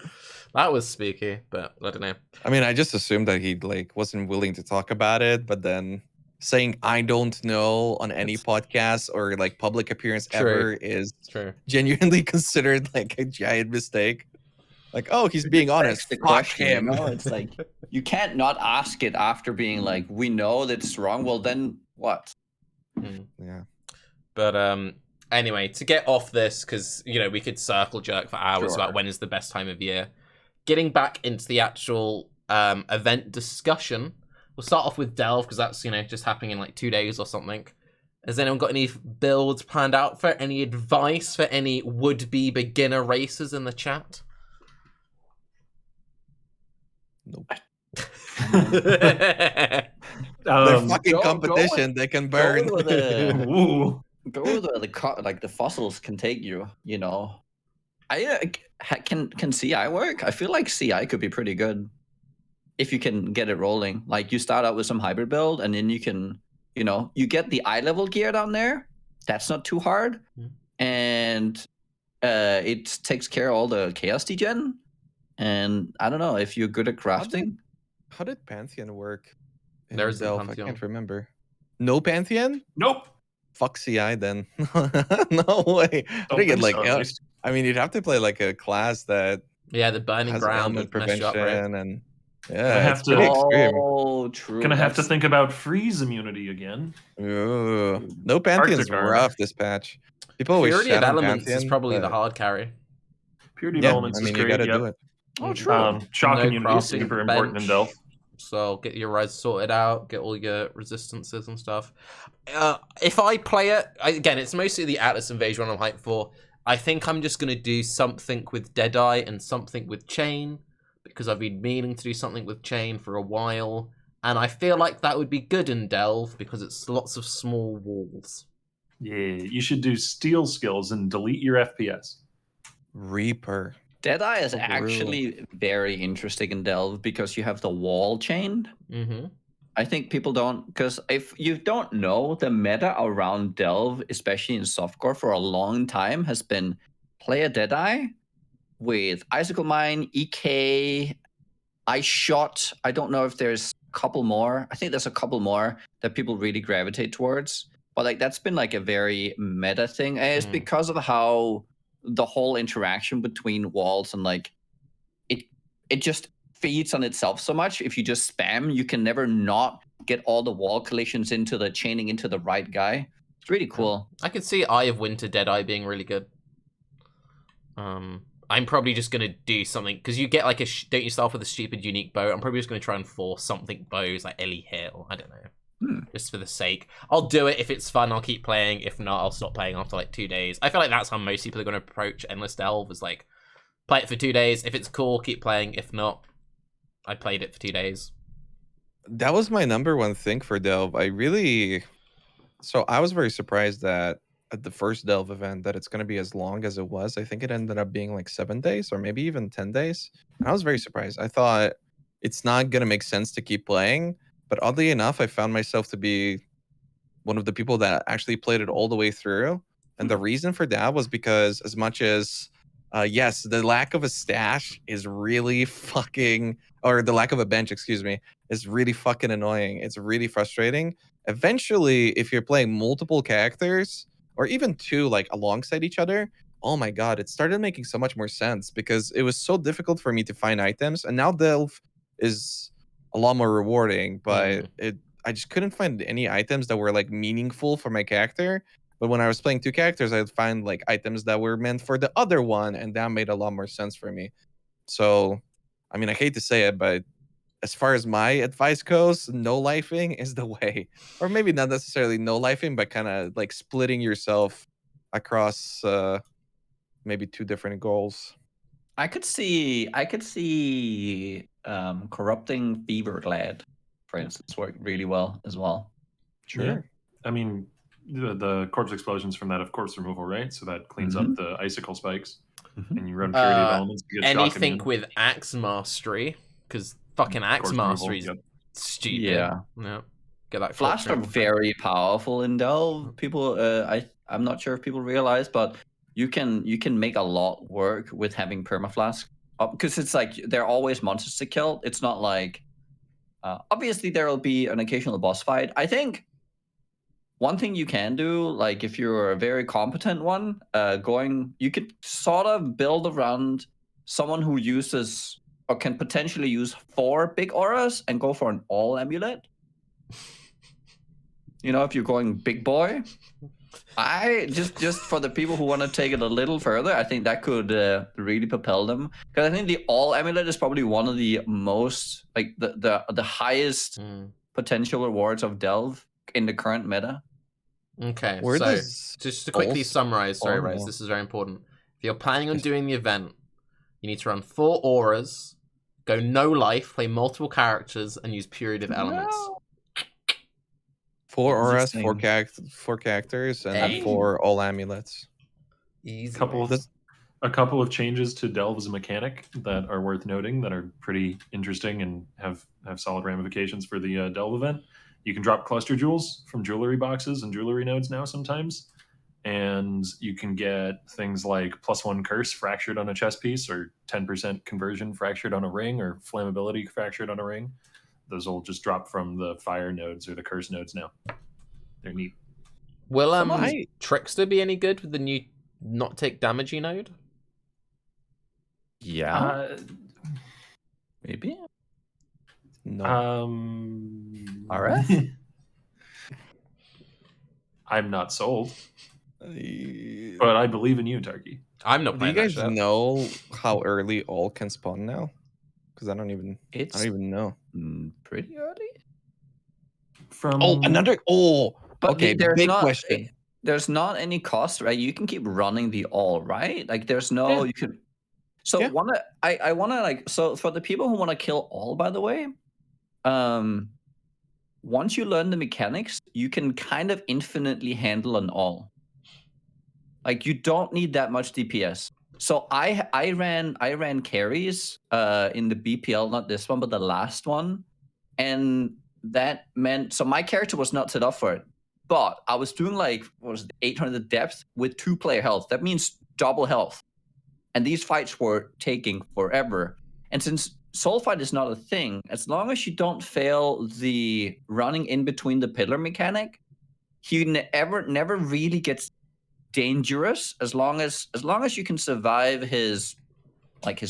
That was spooky, but I don't know. I mean, I just assumed that he like wasn't willing to talk about it, but then saying I don't know on any podcast or like public appearance ever is genuinely considered like a giant mistake. Like, oh, he's being honest. The question, him. You know? It's like you can't not ask it after being like, we know that it's wrong. Well, then what? Yeah. But anyway, to get off this, because you know we could circle jerk for hours about when is the best time of year. Getting back into the actual event discussion. We'll start off with Delve, because that's, you know, just happening in like 2 days or something. Has anyone got any builds planned out for any advice for any would-be beginner racers in the chat? Nope. They're fucking go competition. They can burn. with the Ooh. go where the fossils can take you. You know, can CI work? I feel like CI could be pretty good if you can get it rolling. Like you start out with some hybrid build, and then you can, you get the eye level gear down there. That's not too hard, and it takes care of all the chaos degen. And I don't know if you're good at crafting. How did Pantheon work? There isn't Delph? Pantheon. I can't remember. No Pantheon? Nope. Fuck CI then. No way. I think it think like so, at least. I mean, you'd have to play like a class that Yeah, the burning has ground ailment would mess you up, prevention right? and I have it's pretty to- extreme. Oh, true. Gonna have to think about freeze immunity again. Ooh. No Pantheon's Arctic armor. rough this patch. People always Purity shit of on elements Pantheon, is probably the but hard carry. Purity of yeah, elements I mean, is you great. gotta Yep. do it. Oh, true. Shock No immunity is crafting super important in bench. Delph. So get your res sorted out, get all your resistances and stuff. If I play it, again, it's mostly the Atlas Invasion one I'm hyped for. I think I'm just going to do something with Deadeye and something with Chain, because I've been meaning to do something with Chain for a while. And I feel like that would be good in Delve, because it's lots of small walls. Yeah, you should do steal skills and delete your FPS. Reaper. Deadeye is Oh, actually very interesting in Delve because you have the wall chained. Mm-hmm. I think people don't, because if you don't know, the meta around Delve, especially in softcore for a long time, has been play a Deadeye with Icicle Mine, EK, Ice Shot. I don't know if there's a couple more. I think there's a couple more that people really gravitate towards. But like that's been like a very meta thing. And it's because of how the whole interaction between walls and like it just feeds on itself so much. If you just spam, you can never not get all the wall collisions into the chaining into the right guy. It's really cool. I could see Eye of Winter Deadeye being really good. I'm probably just gonna do something because you get like don't you start with a stupid unique bow? I'm probably just gonna try and force something bows like Ellie Hill. I don't know. Just for the sake. I'll do it if it's fun. I'll keep playing. If not, I'll stop playing after like 2 days. I feel like that's how most people are going to approach Endless Delve. Is like play it for 2 days. If it's cool, keep playing. If not, I played it for 2 days. That was my #1 thing for Delve. I was very surprised that at the first Delve event that it's going to be as long as it was. I think it ended up being like 7 days or maybe even 10 days. And I was very surprised. I thought it's not going to make sense to keep playing. But oddly enough, I found myself to be one of the people that actually played it all the way through. And the reason for that was because as much as, yes, the lack of a stash is really fucking, or the lack of a bench, excuse me, is really fucking annoying. It's really frustrating. Eventually, if you're playing multiple characters, or even 2 like alongside each other, oh my god, it started making so much more sense because it was so difficult for me to find items. And now Delve is a lot more rewarding, but I just couldn't find any items that were like meaningful for my character. But when I was playing 2 characters, I'd find like items that were meant for the other one, and that made a lot more sense for me. So, I mean, I hate to say it, but as far as my advice goes, no lifing is the way. Or maybe not necessarily no lifing, but kind of like splitting yourself across maybe 2 different goals. I could see corrupting Fever Glad, for instance, work really well as well. Sure. Yeah. I mean, the corpse explosions from that, of course, removal, right? So that cleans up the icicle spikes, and you run purity of elements. You get shock Anything immune. with Axe Mastery, because fucking Axe Corpse Mastery removal, is stupid. Yeah. Get that Flash are very powerful in Delve. People, I'm not sure if people realize, but you can make a lot work with having permaflask because it's like there are always monsters to kill. It's not like obviously there will be an occasional boss fight. I think one thing you can do, like if you're a very competent one, you could sort of build around someone who uses or can potentially use 4 big auras and go for an all amulet. You know, if you're going big boy, I just for the people who want to take it a little further, I think that could really propel them. Because I think the all amulet is probably one of the most like the highest potential rewards of Delve in the current meta. Okay, Where so does just to quickly summarize, sorry, Raiz, now? this is very important. If you're planning on doing the event, you need to run 4 auras, go no life, play multiple characters, and use Purity of Elements. 4 auras, Interesting. 4 characters, and Hey. 4 all amulets. Easy. A couple of changes to Delve as a mechanic that are worth noting that are pretty interesting and have solid ramifications for the Delve event. You can drop cluster jewels from jewelry boxes and jewelry nodes now sometimes. And you can get things like +1 curse fractured on a chess piece, or 10% conversion fractured on a ring, or flammability fractured on a ring. Those will just drop from the fire nodes or the curse nodes now. They're neat. Will Trickster be any good with the new not take damagey node? Yeah. Maybe. No. RF? I'm not sold, but I believe in you, Tarke. I'm not Do playing you guys that shit. know how early all can spawn now? Because I don't even know. Pretty early. But okay, there's big not, question. There's not any cost, right? You can keep running the all, right? Like there's no you can. So Yeah. I wanna like so for the people who want to kill all, by the way, once you learn the mechanics, you can kind of infinitely handle an all. Like you don't need that much DPS. So I ran carries in the BPL, not this one, but the last one, and that meant so my character was not set up for it, but I was doing like what was it, 800 depth with 2-player health. That means double health, and these fights were taking forever. And since soul fight is not a thing, as long as you don't fail the running in between the pillar mechanic, he never really gets dangerous as long as you can survive his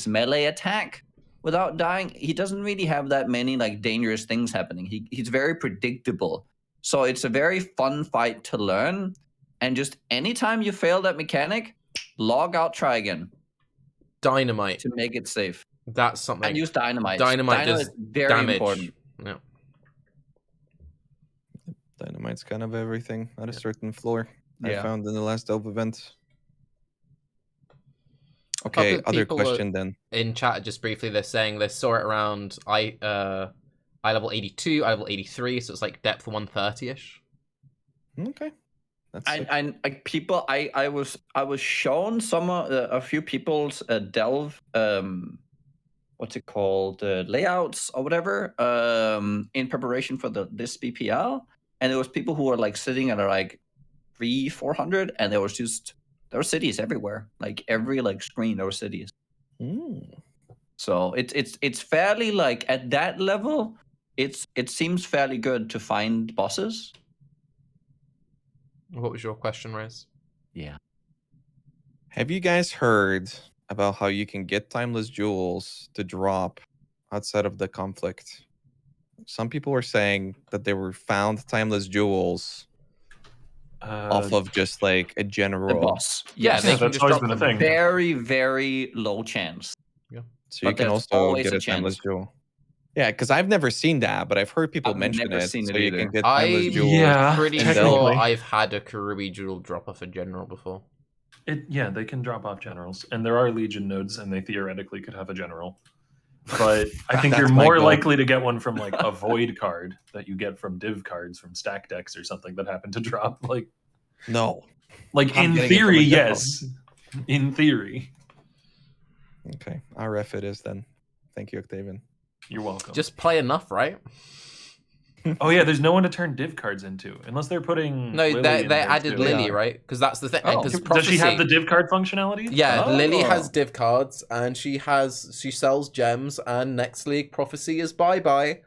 melee attack without dying. He doesn't really have that many like dangerous things happening. He's very predictable. So it's a very fun fight to learn. And just anytime you fail that mechanic, log out, try again. Dynamite to make it safe. That's something. And use dynamite. Dynamite does very damage. important. Yeah. Dynamite's kind of everything at a certain floor. I Yeah. found in the last Delve event. Okay, other question then. In chat, just briefly, they're saying they saw it around I level 82, I level 83, so it's like depth 130-ish. Okay. I was shown a few people's Delve what's it called, layouts or whatever, in preparation for this BPL, and there was people who were like sitting at like 300-400, and there were cities everywhere, like every like screen there were cities. So it's fairly like at that level, it seems fairly good to find bosses. What was your question, Raiz? Yeah. Have you guys heard about how you can get timeless jewels to drop outside of the conflict? Some people were saying that they were found timeless jewels off of just like a general the boss. Yeah, they can that's just always drop been a them. thing. Very, very low chance. Yeah. So you But can there's also always get a a timeless chance. jewel. Yeah, because I've never seen that, but I've heard people I've mention never it. seen So it you either. can get timeless I'm jewels. pretty and sure technically. I've had a Karubi jewel drop off a general before. Yeah, they can drop off generals, and there are Legion nodes, and they theoretically could have a general. But I think you're That's my more goal. likely to get one from like a void card that you get from div cards from stack decks or something that happen to drop. No. Like I'm in getting it from theory, a general. yes. In theory. Okay, RF it is then. Thank you, Octavian. You're welcome. Just play enough, right? Oh yeah, there's no one to turn div cards into unless they're putting. No, Lily they in there added too. Lily, right? Because that's the thing. Oh. Does she have the div card functionality? Yeah, Oh. Lily has div cards, and she sells gems. And next league, Prophecy is bye.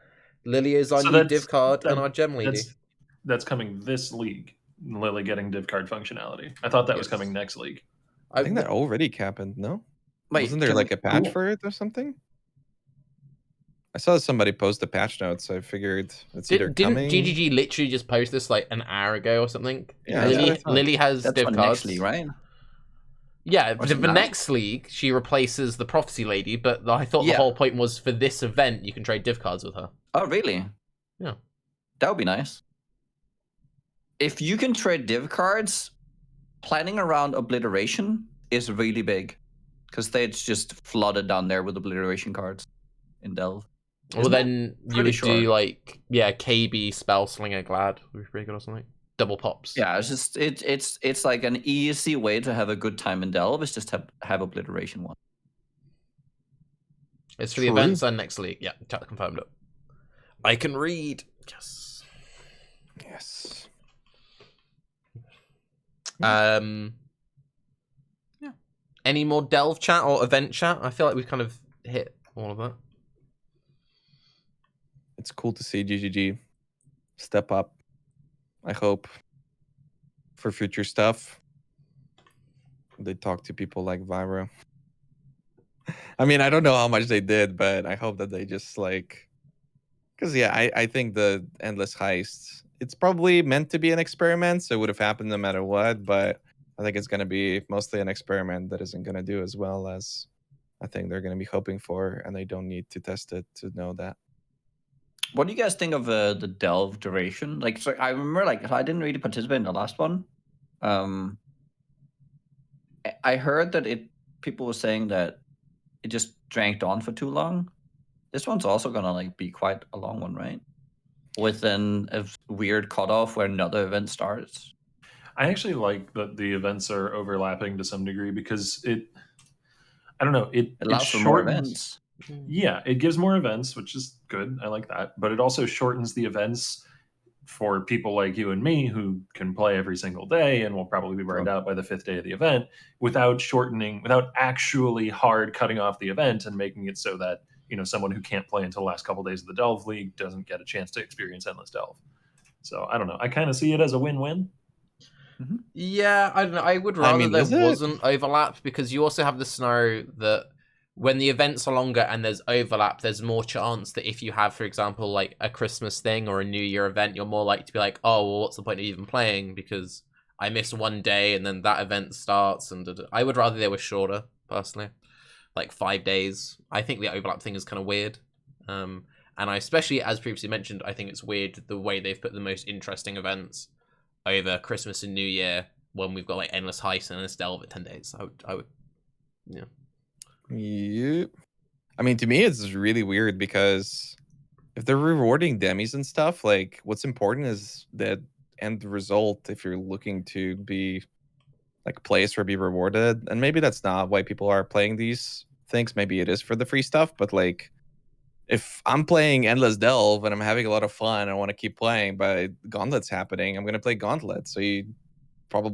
Lily is our new div card and our gem lady. That's coming this league. Lily getting div card functionality. I thought that was coming next league. I think that already happened. No, Wait, wasn't there like a patch for it or something? I saw somebody post a patch note, so I figured it's either coming. Didn't GGG literally just post this like an hour ago or something? Yeah, Lily has that's div for cards. next league, right? Yeah, Or the now? next league she replaces the Prophecy lady, but I thought the whole point was for this event you can trade div cards with her. Oh, really? Yeah. That would be nice. If you can trade div cards, planning around obliteration is really big, because they're just flooded down there with obliteration cards in Delve. Well, then you would sure. do like KB spell slinger glad would be pretty good or something. Double pops. Yeah, it's just it's like an easy way to have a good time in Delve. Is just have obliteration one. It's for the events and next league. Yeah, chat confirmed it. I can read. Yes. Yes. Yeah. Any more Delve chat or event chat? I feel like we've kind of hit all of that. It's cool to see GGG step up. I hope for future stuff they talk to people like Vyro. I mean, I don't know how much they did, but I hope that they just like, because I think the endless heist, it's probably meant to be an experiment, so it would have happened no matter what, but I think it's going to be mostly an experiment that isn't going to do as well as I think they're going to be hoping for, and they don't need to test it to know that. What do you guys think of the Delve duration? Like, so I remember, like, I didn't really participate in the last one. I heard that people were saying that it just dragged on for too long. This one's also gonna like be quite a long one, right? With a weird cutoff where another event starts. I actually like that the events are overlapping to some degree because I don't know, it allows for more events. Yeah, it gives more events, which is good. I like that. But it also shortens the events for people like you and me who can play every single day and will probably be burned out by the 5th day of the event without actually hard cutting off the event and making it so that, someone who can't play until the last couple days of the Delve League doesn't get a chance to experience Endless Delve. So I don't know. I kind of see it as a win-win. Mm-hmm. Yeah, I don't know. I would rather there wasn't overlap, because you also have the scenario that when the events are longer and there's overlap, there's more chance that if you have, for example, like a Christmas thing or a New Year event, you're more likely to be like, oh, well, what's the point of even playing? Because I missed one day and then that event starts. And I would rather they were shorter, personally. Like 5 days. I think the overlap thing is kind of weird. And I especially, as previously mentioned, I think it's weird the way they've put the most interesting events over Christmas and New Year when we've got like Endless Heist and Endless Delve at 10 days. I would, yeah. Yep. I mean, to me, it's really weird because if they're rewarding demis and stuff, like what's important is that end result. If you're looking to be like placed or be rewarded, and maybe that's not why people are playing these things. Maybe it is for the free stuff, but like if I'm playing Endless Delve and I'm having a lot of fun, I want to keep playing, but Gauntlet's happening, I'm going to play Gauntlet. So I'm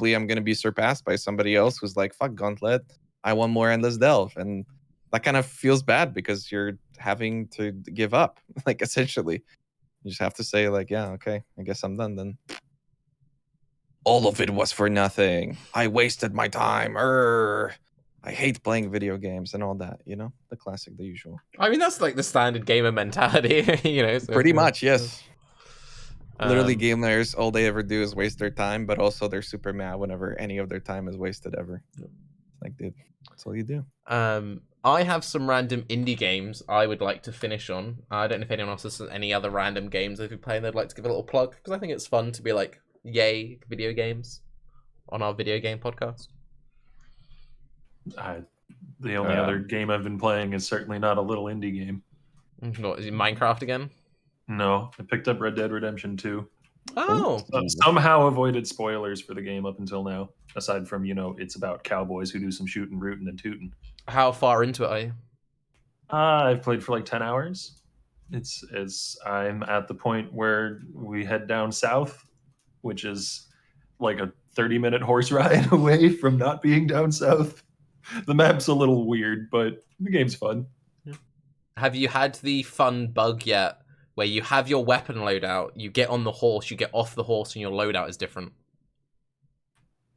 going to be surpassed by somebody else who's like, fuck Gauntlet, I want more Endless Delve. And that kind of feels bad because you're having to give up, like essentially. You just have to say like, yeah, okay, I guess I'm done then. All of it was for nothing. I wasted my time. I hate playing video games and all that, the classic, the usual. I mean, that's like the standard gamer mentality, So, pretty much, yes. Literally, gamers, all they ever do is waste their time, but also they're super mad whenever any of their time is wasted ever. Like, dude, that's all you do. I have some random indie games I would like to finish on. I don't know if anyone else has any other random games they've been playing they'd like to give a little plug, because I think it's fun to be like, yay, video games on our video game podcast. The only other game I've been playing is certainly not a little indie game. What, is it Minecraft again? No, I picked up Red Dead Redemption 2. Oh. Somehow avoided spoilers for the game up until now, aside from, it's about cowboys who do some shooting, rooting, and tooting. How far into it are you? I've played for like 10 hours. I'm at the point where we head down south, which is like a 30-minute horse ride away from not being down south. The map's a little weird, but the game's fun. Have you had the fun bug yet where you have your weapon loadout, you get on the horse, you get off the horse, and your loadout is different?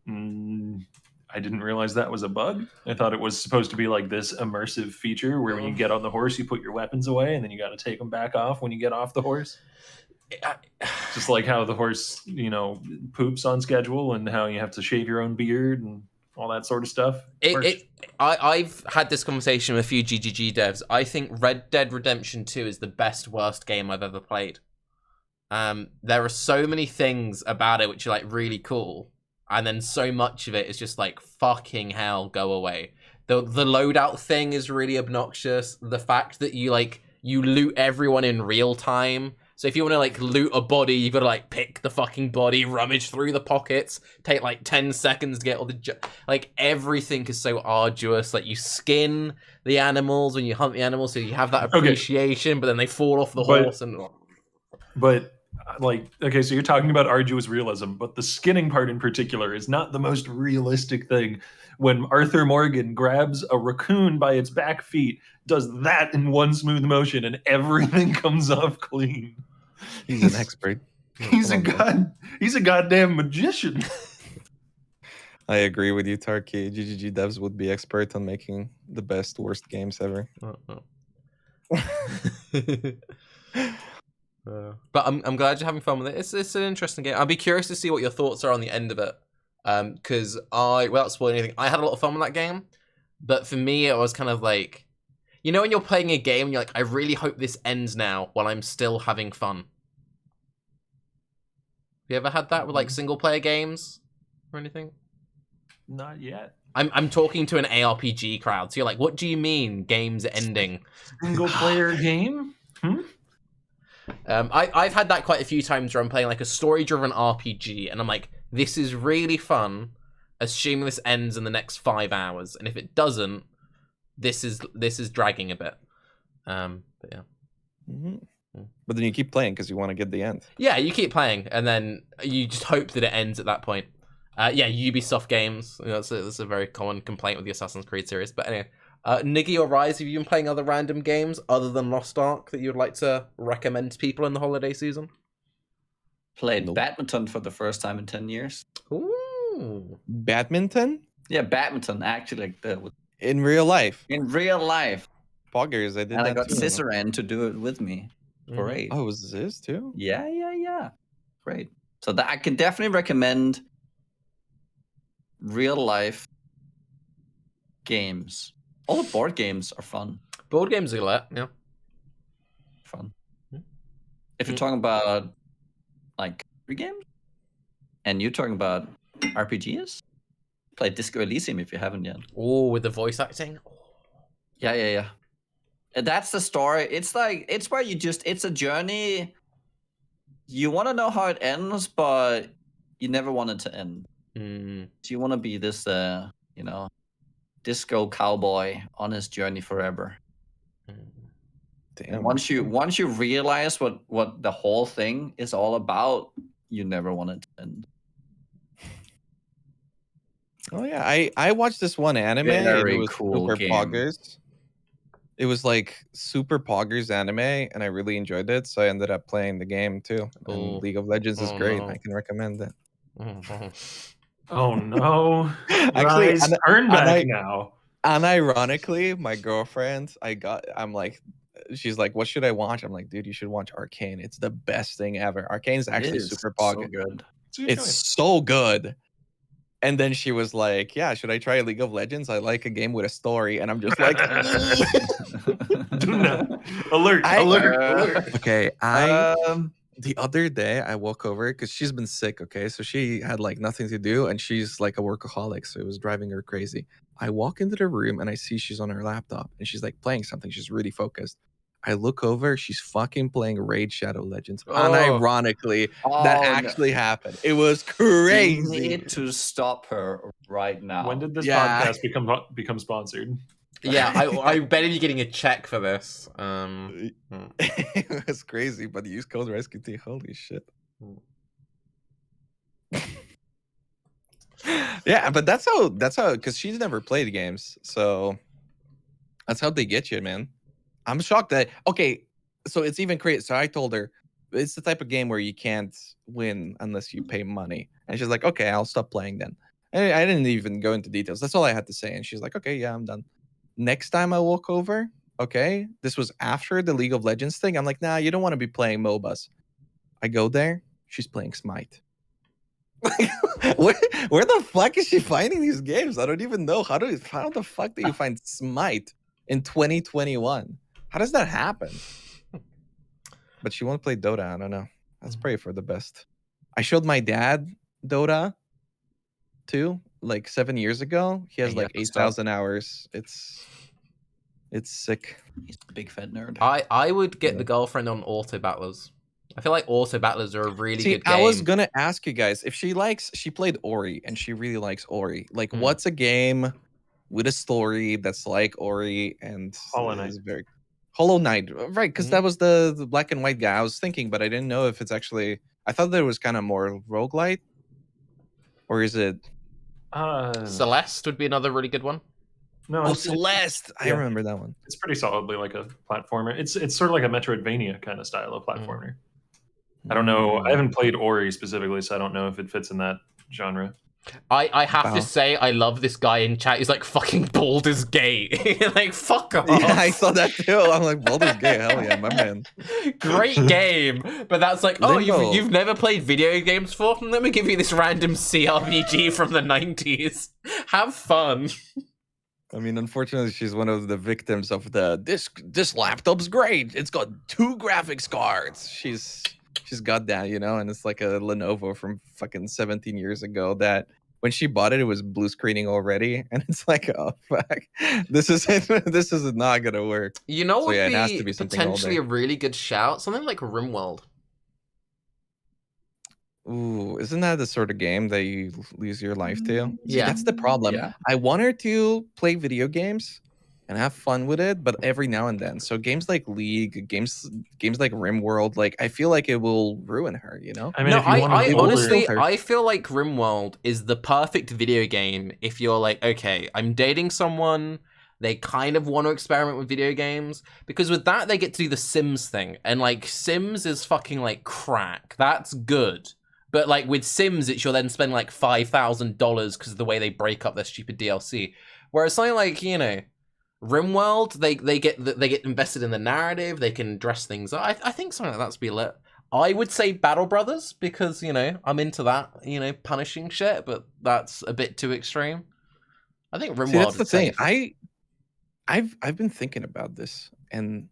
I didn't realize that was a bug. I thought it was supposed to be like this immersive feature where when you get on the horse, you put your weapons away, and then you got to take them back off when you get off the horse. Just like how the horse, poops on schedule, and how you have to shave your own beard and all that sort of stuff. I've had this conversation with a few GGG devs. I think Red Dead Redemption 2 is the best worst game I've ever played. There are so many things about it which are like really cool, and then so much of it is just like, fucking hell, go away. The loadout thing is really obnoxious. The fact that you like you loot everyone in real time. So if you want to like loot a body, you've got to like pick the fucking body, rummage through the pockets, take like 10 seconds to get all the like everything is so arduous. Like you skin the animals when you hunt the animals, so you have that appreciation, but then they fall off the horse and. But like, okay, so you're talking about arduous realism, but the skinning part in particular is not the most realistic thing. When Arthur Morgan grabs a raccoon by its back feet, does that in one smooth motion, and everything comes off clean. He's an expert. He's a goddamn magician. I agree with you, Tarke. GGG devs would be expert on making the best, worst games ever. But I'm glad you're having fun with it. It's an interesting game. I'd be curious to see what your thoughts are on the end of it. Because without spoiling anything, I had a lot of fun with that game. But for me, it was kind of like, you know, when you're playing a game and you're like, I really hope this ends now while I'm still having fun. Have you ever had that with like single player games or anything? Not yet. I'm talking to an ARPG crowd, so you're like, what do you mean games ending? Single player game? I've had that quite a few times where I'm playing like a story-driven RPG, and I'm like, this is really fun, assuming this ends in the next 5 hours, and if it doesn't, this is dragging a bit. But yeah. But then you keep playing because you want to get the end. Yeah, you keep playing, and then you just hope that it ends at that point. Yeah, Ubisoft games. You know, that's a very common complaint with the Assassin's Creed series. But anyway, Niggy or Raiz, have you been playing other random games other than Lost Ark that you would like to recommend to people in the holiday season? Played badminton for the first time in 10 years. Ooh. Badminton? Yeah, badminton, actually. In real life? In real life. Poggers, I did and that I got too. Ciceran to do it with me. Great. Oh, was this too? Yeah. Great. So I can definitely recommend real life games. All the board games are fun. Board games are lit, yeah. Fun. If you're talking about like free games, and you're talking about RPGs, play Disco Elysium if you haven't yet. Oh, with the voice acting. Yeah. And that's the story. It's like it's where it's a journey. You want to know how it ends, but you never want it to end. So you want to be this, disco cowboy on his journey forever. Damn. And once you realize what the whole thing is all about, you never want it to end. Oh yeah, I watched this one anime. Very it was cool Super game. Poggers. It was like Super Poggers anime, and I really enjoyed it. So I ended up playing the game too. And League of Legends is great. I can recommend it. Oh no! Actually, Raiz, turn back now. Unironically, my girlfriend, she's like, "What should I watch?" I'm like, "Dude, you should watch Arcane. It's the best thing ever. Arcane is actually super so Pog. good. It's so good." And then she was like, "Yeah, should I try League of Legends? I like a game with a story." And I'm just like, Do not. Alert. Okay, the other day I woke over because she's been sick. Okay, so she had like nothing to do, and she's like a workaholic, so it was driving her crazy. I walk into the room and I see she's on her laptop and she's like playing something. She's really focused. I look over, she's fucking playing Raid Shadow Legends. Unironically, that actually happened. It was crazy. You need to stop her right now. When did this podcast become sponsored? Yeah, I better be getting a check for this. It was crazy, but use code Rescue T. Holy shit. Yeah, but that's how because she's never played games, so that's how they get you, man. I'm shocked that so it's even crazy. So I told her it's the type of game where you can't win unless you pay money, and she's like, "Okay, I'll stop playing then." And I didn't even go into details. That's all I had to say, and she's like, "Okay, yeah, I'm done." Next time I walk over, this was after the League of Legends thing. I'm like, "Nah, you don't want to be playing MOBAs." I go there, she's playing Smite. where the fuck is she finding these games? I don't even know. How the fuck do you find Smite in 2021? How does that happen? But she won't play Dota. I don't know. Let's pray for the best. I showed my dad Dota too, like 7 years ago. He has like 8,000 hours. It's sick. He's a big fat nerd. I would get the girlfriend on auto battlers. I feel like auto battlers are a really good game. I was gonna ask you guys if she played Ori and she really likes Ori. Like, what's a game with a story that's like Ori and Hollow Knight. Hollow Knight, right? Because that was the black and white guy. I was thinking, but I didn't know if it's actually. I thought there was kind of more roguelite, or is it? Celeste would be another really good one. No, Celeste! I remember that one. It's pretty solidly like a platformer. It's sort of like a Metroidvania kind of style of platformer. I don't know. I haven't played Ori specifically, so I don't know if it fits in that genre. I have to say, I love this guy in chat. He's like, fucking Baldur's Gate. Like, fuck off. Yeah, I saw that too. I'm like, Baldur's Gate, hell yeah, my man. Great game. But that's like, oh, you've never played video games before? Let me give you this random CRPG from the 90s. Have fun. I mean, unfortunately, she's one of the victims of this laptop's great. It's got 2 graphics cards. She's got that, and it's like a Lenovo from fucking 17 years ago that when she bought it, it was blue screening already. And it's like, oh, fuck. This is not going to work. You know what it has to be potentially a really good shout? Something like RimWorld. Ooh, isn't that the sort of game that you lose your life to? Yeah. That's the problem. Yeah. I want her to play video games and have fun with it, but every now and then. So games like League, games like RimWorld, like I feel like it will ruin her, I mean, I honestly, I feel like RimWorld is the perfect video game if you're like, okay, I'm dating someone, they kind of want to experiment with video games, because with that they get to do the Sims thing, and like Sims is fucking like crack. That's good. But like with Sims, it's you're then spending like $5,000 because of the way they break up their stupid DLC. Whereas something like, RimWorld, they get invested in the narrative, they can dress things up. I think something like that's be lit. I would say Battle Brothers because, I'm into that, punishing shit, but that's a bit too extreme. I think RimWorld that's the thing. Safe. I've been thinking about this, and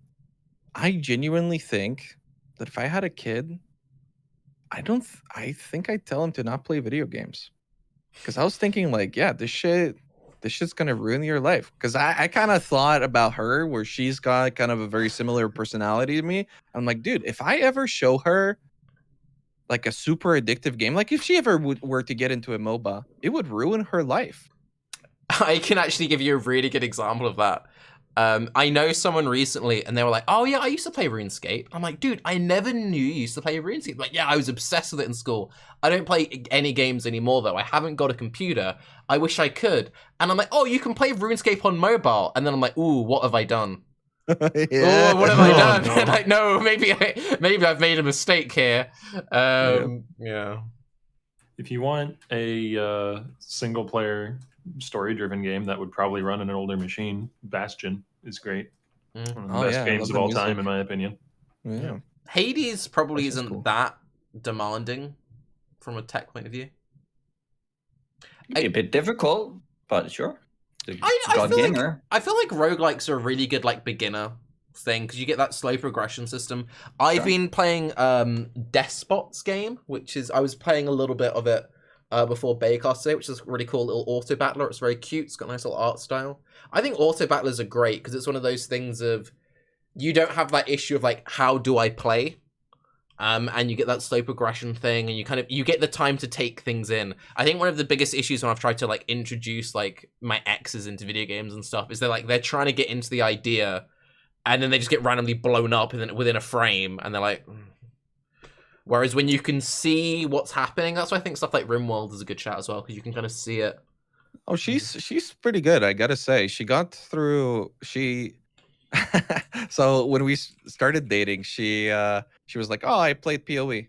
I genuinely think that if I had a kid, I think I'd tell him to not play video games. Because I was thinking like, yeah, this shit's gonna ruin your life. Because I kind of thought about her where she's got kind of a very similar personality to me. I'm like, dude, if I ever show her like a super addictive game, like if she ever were to get into a MOBA, it would ruin her life. I can actually give you a really good example of that. I know someone recently, and they were like, oh yeah, I used to play RuneScape. I'm like, dude, I never knew you used to play RuneScape. Like, yeah, I was obsessed with it in school. I don't play any games anymore, though. I haven't got a computer. I wish I could. And I'm like, oh, you can play RuneScape on mobile. And then I'm like, ooh, what have I done? Yeah. Oh, what have I done? No. Like, no, maybe I've made a mistake here. Yeah. If you want a single-player story-driven game that would probably run on an older machine, Bastion is great. One of the best games of all time, in my opinion. Yeah. Hades probably isn't cool. that demanding from a tech point of view. It'd be a bit difficult, but sure. I feel like roguelikes are a really good like beginner thing because you get that slow progression system. I've been playing Despot's game, which is I was playing a little bit of it before Baeclast today, which is a really cool little auto battler. It's very cute. It's got a nice little art style. I think auto battlers are great because it's one of those things of you don't have that issue of like how do I play, and you get that slow progression thing, and you get the time to take things in. I think one of the biggest issues when I've tried to like introduce like my exes into video games and stuff is they're trying to get into the idea, and then they just get randomly blown up within a frame, and they're like. Whereas when you can see what's happening, that's why I think stuff like RimWorld is a good shout as well, because you can kind of see it. Oh, she's pretty good, I gotta say. She got through. So when we started dating, she was like, "Oh, I played PoE."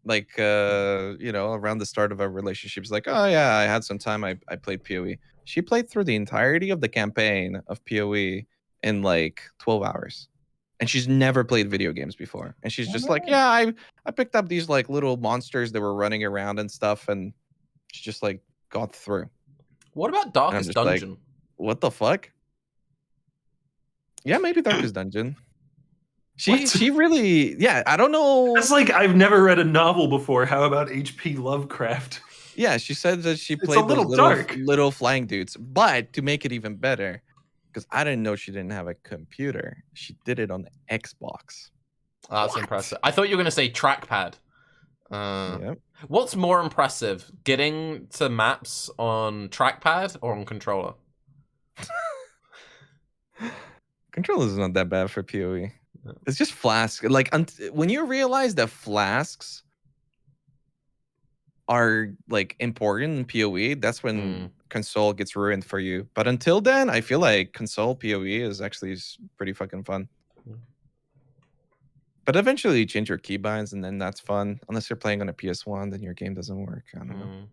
Like around the start of our relationship, she's like, "Oh yeah, I had some time. I played PoE." She played through the entirety of the campaign of PoE in like 12 hours. And she's never played video games before. And she's just like, yeah, I picked up these like little monsters that were running around and stuff, and she just like got through. What about Darkest Dungeon? Like, what the fuck? Yeah, maybe Darkest Dungeon. She really, yeah, I don't know. It's like I've never read a novel before. How about H.P. Lovecraft? Yeah, she said that she played a little those dark. little flying dudes. But to make it even better, because I didn't know she didn't have a computer. She did it on the Xbox. That's impressive. I thought you were going to say trackpad. Yep. What's more impressive, getting to maps on trackpad or on controller? Controller is not that bad for PoE. It's just flasks. Like when you realize that flasks are like important in PoE, that's when console gets ruined for you. But until then, I feel like console PoE is actually pretty fucking fun. But eventually you change your keybinds and then that's fun. Unless you're playing on a PS1, then your game doesn't work. I don't know.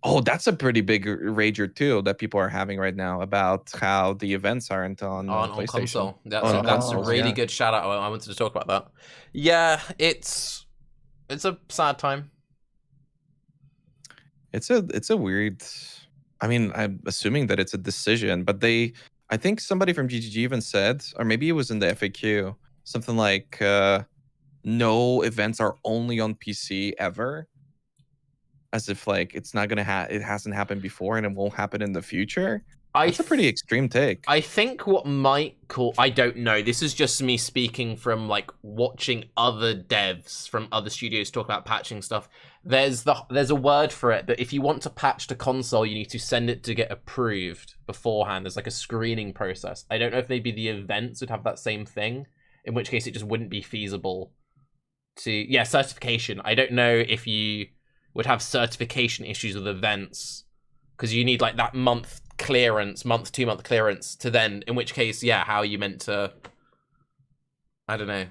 Oh, that's a pretty big rager too that people are having right now about how the events aren't on PlayStation. Console. That's a really good shout out. I wanted to talk about that. Yeah, it's a sad time. It's a weird. I mean, I'm assuming that it's a decision, but I think somebody from GGG even said, or maybe it was in the FAQ, something like, no events are only on PC ever. As if like it's not gonna it hasn't happened before and it won't happen in the future. That's a pretty extreme take. I think what might I don't know. This is just me speaking from like watching other devs from other studios talk about patching stuff. There's a word for it, that if you want to patch to console, you need to send it to get approved beforehand. There's like a screening process. I don't know if maybe the events would have that same thing, in which case it just wouldn't be feasible to certification. I don't know if you would have certification issues with events because you need like that month clearance, 2 month clearance to then, in which case, how are you meant to? I don't know.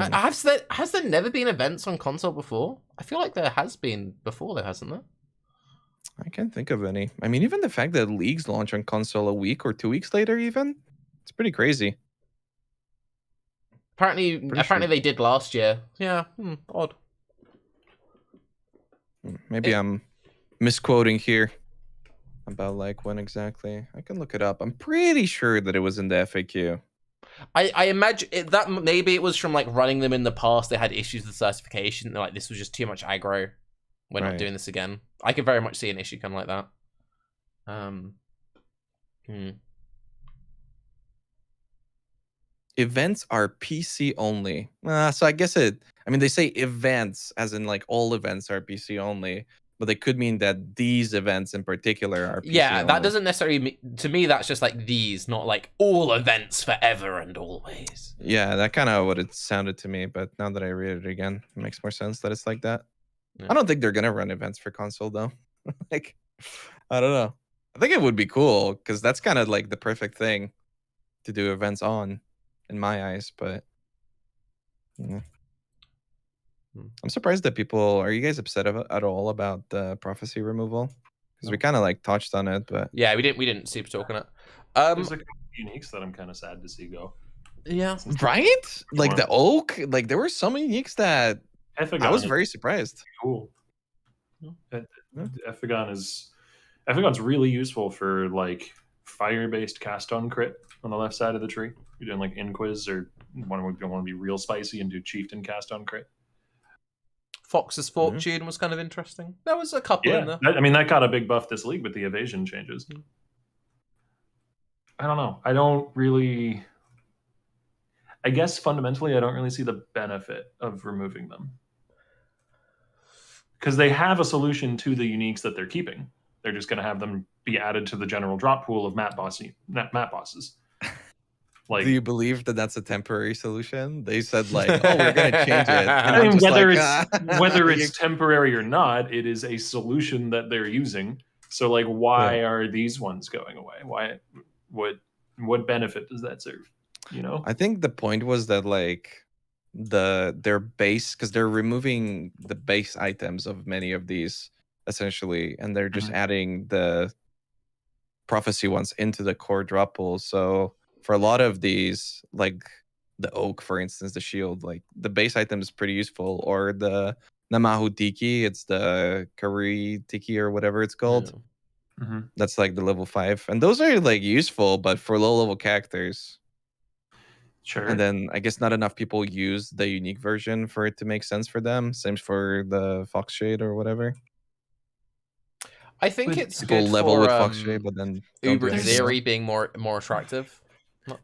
Has there never been events on console before? I feel like there has been before, though, hasn't there? I can't think of any. I mean, even the fact that leagues launch on console a week or 2 weeks later, even, it's pretty crazy. Apparently they did last year. Yeah, odd. Maybe I'm misquoting here about like when exactly. I can look it up. I'm pretty sure that it was in the FAQ. I imagine that maybe it was from like running them in the past. They had issues with certification. They're like, this was just too much aggro. We're not doing this again. I could very much see an issue come like that. Events are PC only. So I guess I mean, they say events as in like all events are PC only, but they could mean that these events in particular are PC only. That doesn't necessarily mean, to me, that's just like these, not like all events forever and always. Yeah, that kind of what it sounded to me, but now that I read it again, it makes more sense that it's like that. I don't think they're going to run events for console though. Like, I don't know. I think it would be cool because that's kind of like the perfect thing to do events on, in my eyes, but I'm surprised that people are you guys upset at all about the prophecy removal? Because we kind of like touched on it, but we didn't super talk on it. There's a couple of uniques that I'm kind of sad to see go. Yeah, right? Like the oak, like there were some uniques that I was very surprised. Cool. Ephagon's really useful for like fire-based cast on crit on the left side of the tree. You're doing like Inquis or you want to be real spicy and do Chieftain cast on crit. Fox's Fortune was kind of interesting. There was a couple in there. That got a big buff this league with the evasion changes. I don't know. I guess fundamentally I don't really see the benefit of removing them. Because they have a solution to the uniques that they're keeping. They're just going to have them be added to the general drop pool of map bosses. Like, do you believe that that's a temporary solution? They said like, oh, we're going to change it. And whether it's temporary or not, it is a solution that they're using. So like, why are these ones going away? Why? What benefit does that serve? You know, I think the point was that like their base, because they're removing the base items of many of these essentially, and they're just adding the prophecy ones into the core drop pool. So for a lot of these, like the oak, for instance, the shield, like the base item is pretty useful, or the Namahu Tiki, it's the Kari Tiki or whatever it's called. That's like the level 5, and those are like useful, but for low level characters. Sure. And then I guess not enough people use the unique version for it to make sense for them. Same for the Fox Shade or whatever. I think But it's People good level for with Fox Shade, but then don't do Uber anything else. Zeri being more attractive.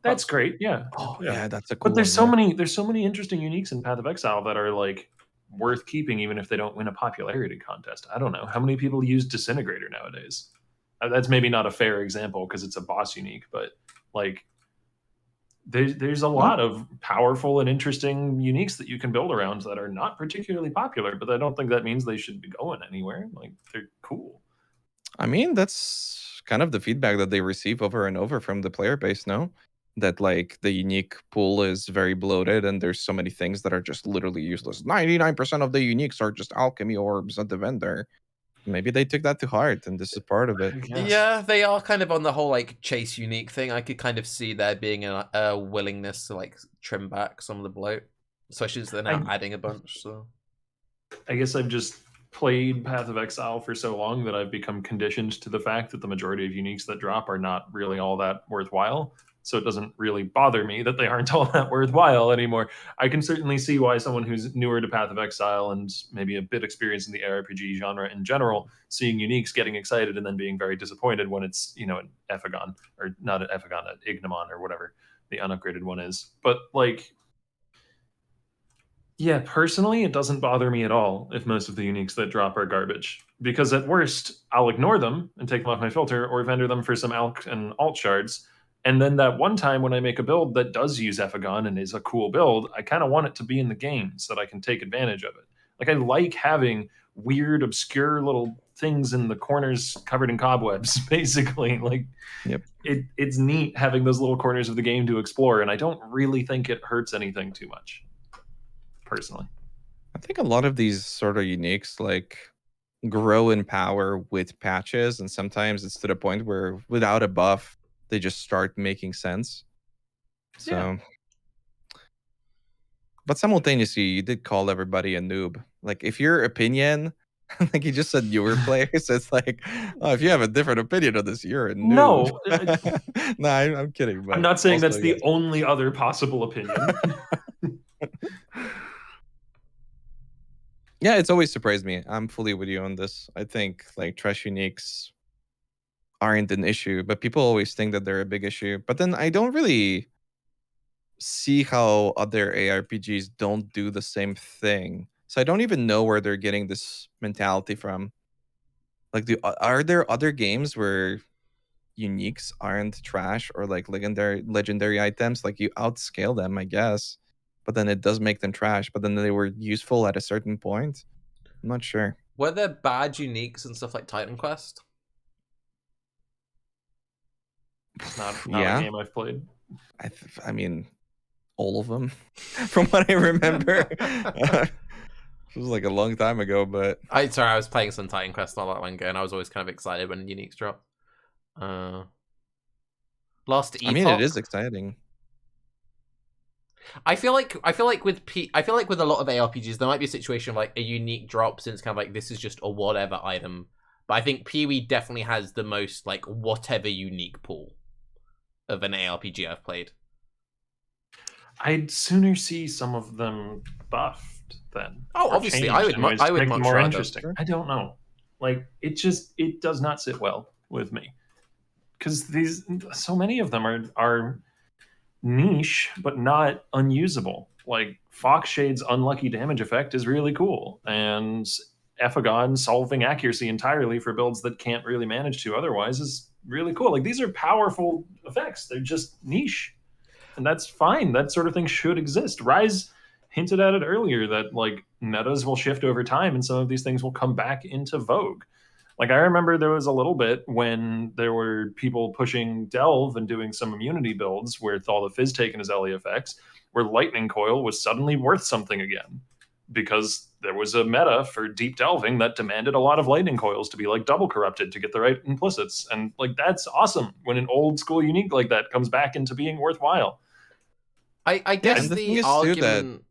That's great, yeah. Oh Yeah. yeah, that's a cool But there's one. so many interesting uniques in Path of Exile that are like worth keeping, even if they don't win a popularity contest. I don't know how many people use Disintegrator nowadays. That's maybe not a fair example because it's a boss unique, but like there's a lot of powerful and interesting uniques that you can build around that are not particularly popular, but I don't think that means they should be going anywhere. Like they're cool. I mean, that's kind of the feedback that they receive over and over from the player base, no? That like the unique pool is very bloated and there's so many things that are just literally useless. 99% of the uniques are just alchemy orbs at the vendor. Maybe they took that to heart and this is part of it. Yeah, they are kind of on the whole like chase unique thing. I could kind of see there being a willingness to like trim back some of the bloat, especially as they're now adding a bunch. So I guess I've just played Path of Exile for so long that I've become conditioned to the fact that the majority of uniques that drop are not really all that worthwhile. So it doesn't really bother me that they aren't all that worthwhile anymore. I can certainly see why someone who's newer to Path of Exile and maybe a bit experienced in the ARPG genre in general, seeing uniques, getting excited, and then being very disappointed when it's, you know, an Ephagon, or not an Ephagon, an Ignomon or whatever the unupgraded one is. But like, yeah, personally, it doesn't bother me at all if most of the uniques that drop are garbage. Because at worst, I'll ignore them and take them off my filter or vendor them for some alch and alt shards. And then that one time when I make a build that does use Ephagon and is a cool build, I kind of want it to be in the game so that I can take advantage of it. Like, I like having weird, obscure little things in the corners covered in cobwebs, basically. Like, Yep. It's neat having those little corners of the game to explore, and I don't really think it hurts anything too much, personally. I think a lot of these sort of uniques like grow in power with patches, and sometimes it's to the point where without a buff, they just start making sense. So, Yeah. but simultaneously, you did call everybody a noob. Like, if your opinion, like you just said, newer players, it's like, oh, if you have a different opinion on this, you're a noob. No, No, I'm kidding. But I'm not saying also, that's the only other possible opinion. Yeah, it's always surprised me. I'm fully with you on this. I think like trash uniques aren't an issue, but people always think that they're a big issue. But then I don't really see how other ARPGs don't do the same thing. So I don't even know where they're getting this mentality from. Like, are there other games where uniques aren't trash or like legendary items? Like, you outscale them, I guess, but then it does make them trash. But then they were useful at a certain point. I'm not sure. Were there bad uniques and stuff like Titan Quest? Not Yeah. a game I've played. I mean, all of them, from what I remember. It was like a long time ago, but I was playing some Titan Quest not that long ago, and I was always kind of excited when uniques drop. Lost Epoch. I mean, it is exciting. I feel like with a lot of ARPGs, there might be a situation of like a unique drop, since kind of like this is just a whatever item. But I think PoE definitely has the most like whatever unique pool of an ARPG I've played. I'd sooner see some of them buffed then. Oh, obviously, I would make much them more rather. interesting. I don't know. Like, it does not sit well with me, because so many of them are niche but not unusable. Like, Foxshade's unlucky damage effect is really cool, and Ephagon solving accuracy entirely for builds that can't really manage to otherwise is really cool. Like, these are powerful effects. They're just niche, and that's fine. That sort of thing should exist. Raiz hinted at it earlier that like metas will shift over time and some of these things will come back into vogue. Like, I remember there was a little bit when there were people pushing Delve and doing some immunity builds with all the fizz taken as LE effects, where Lightning Coil was suddenly worth something again, because there was a meta for deep delving that demanded a lot of Lightning Coils to be like double corrupted to get the right implicits. And like, that's awesome when an old school unique like that comes back into being worthwhile. I guess the argument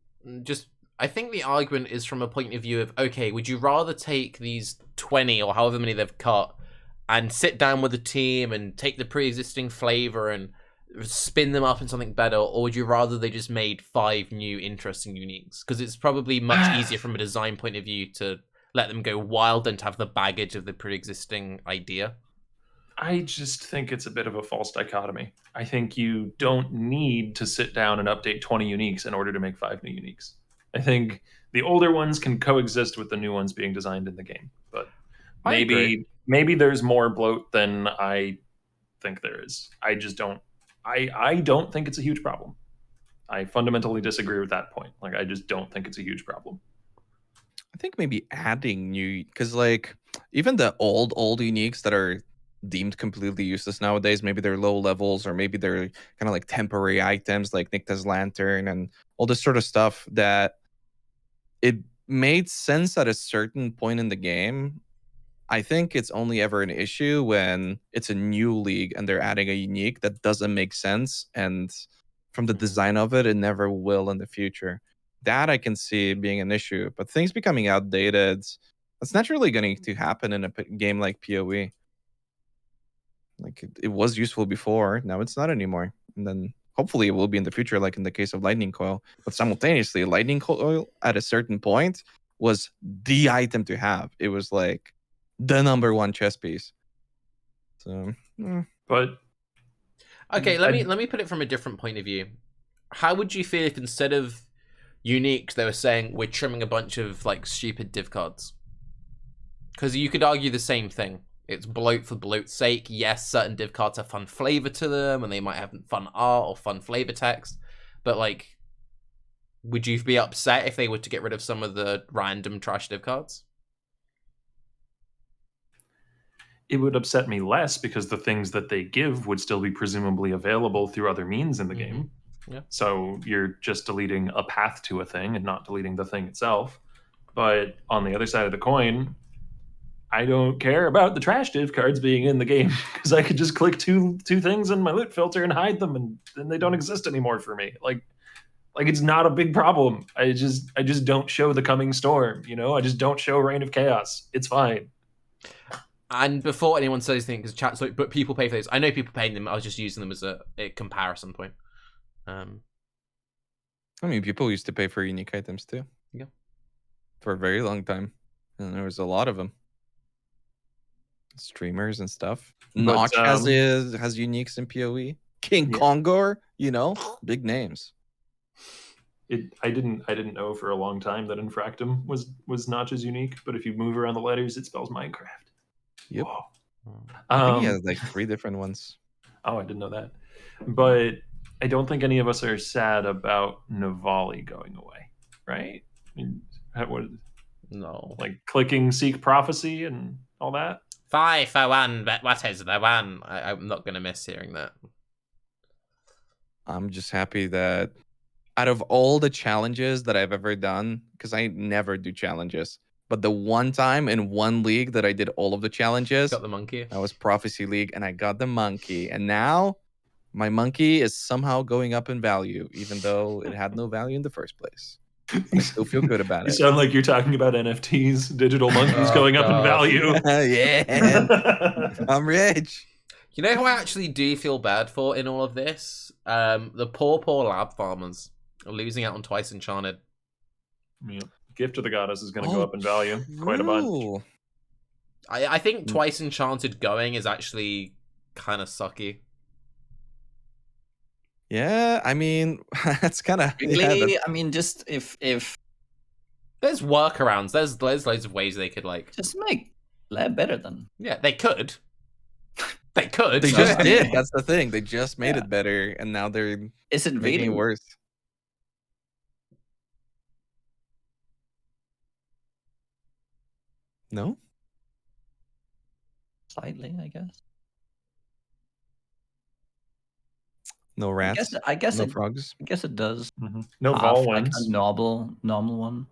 I think the argument is from a point of view of, okay, would you rather take these 20 or however many they've cut and sit down with the team and take the pre-existing flavor and spin them up in something better, or would you rather they just made 5 new interesting uniques? Because it's probably much easier from a design point of view to let them go wild and to have the baggage of the pre-existing idea? I just think it's a bit of a false dichotomy. I think you don't need to sit down and update 20 uniques in order to make 5 new uniques. I think the older ones can coexist with the new ones being designed in the game, but maybe there's more bloat than I think there is. I just don't. I don't think it's a huge problem. I fundamentally disagree with that point. Like, I just don't think it's a huge problem. I think maybe adding new, because like even the old uniques that are deemed completely useless nowadays, maybe they're low levels or maybe they're kind of like temporary items like Nycta's Lantern and all this sort of stuff that it made sense at a certain point in the game. I think it's only ever an issue when it's a new league and they're adding a unique that doesn't make sense, and from the design of it, it never will in the future. That I can see being an issue, but things becoming outdated, that's naturally going to happen in a game like PoE. Like it was useful before, now it's not anymore, and then hopefully it will be in the future, like in the case of Lightning Coil. But simultaneously, Lightning Coil at a certain point was the item to have. It was like the #1 chess piece. So, but okay, let me put it from a different point of view. How would you feel if instead of uniques they were saying we're trimming a bunch of like stupid div cards? Because you could argue the same thing. It's bloat for bloat's sake. Yes, certain div cards have fun flavor to them, and they might have fun art or fun flavor text. But like, would you be upset if they were to get rid of some of the random trash div cards? It would upset me less because the things that they give would still be presumably available through other means in the game. Yeah. So you're just deleting a path to a thing and not deleting the thing itself. But on the other side of the coin, I don't care about the trash div cards being in the game because I could just click two things in my loot filter and hide them, and then they don't exist anymore for me. Like it's not a big problem. I just don't show the coming storm. I just don't show Reign of Chaos. It's fine. And before anyone says anything, because chat's like, but people pay for those. I know people paying them. I was just using them as a comparison point. I mean, people used to pay for unique items too. Yeah. For a very long time, and there was a lot of them. Streamers and stuff. Notch has uniques in PoE. King Kongor, big names. I didn't know for a long time that Infractum was Notch's unique, but if you move around the letters, it spells Minecraft. Yep. I think he has like 3 different ones. Oh, I didn't know that. But I don't think any of us are sad about Navali going away, right? I mean, no. Like clicking Seek Prophecy and all that? 5 for 1, but what is the one? I'm not going to miss hearing that. I'm just happy that out of all the challenges that I've ever done, because I never do challenges, but the one time in one league that I did all of the challenges, got the monkey. That was Prophecy League, and I got the monkey. And now my monkey is somehow going up in value, even though it had no value in the first place. I still feel good about it. You sound like you're talking about NFTs, digital monkeys going up in value. Yeah, I'm rich. You know who I actually do feel bad for in all of this? The poor lab farmers are losing out on Twice Enchanted. Yeah. Gift of the Goddess is going to go up in value quite a bunch. I think Twice Enchanted going is actually kind of sucky. Yeah, I mean, that's kind of... Really? I mean, just if... There's workarounds. There's loads of ways they could, like... Just make lab better then. Yeah, they could. They could. They just did. That's the thing. They just made it better, and now they're making it worse. No? Slightly, I guess. No rats. I guess no frogs. I guess it does. Mm-hmm. No vol ones. Like a normal one.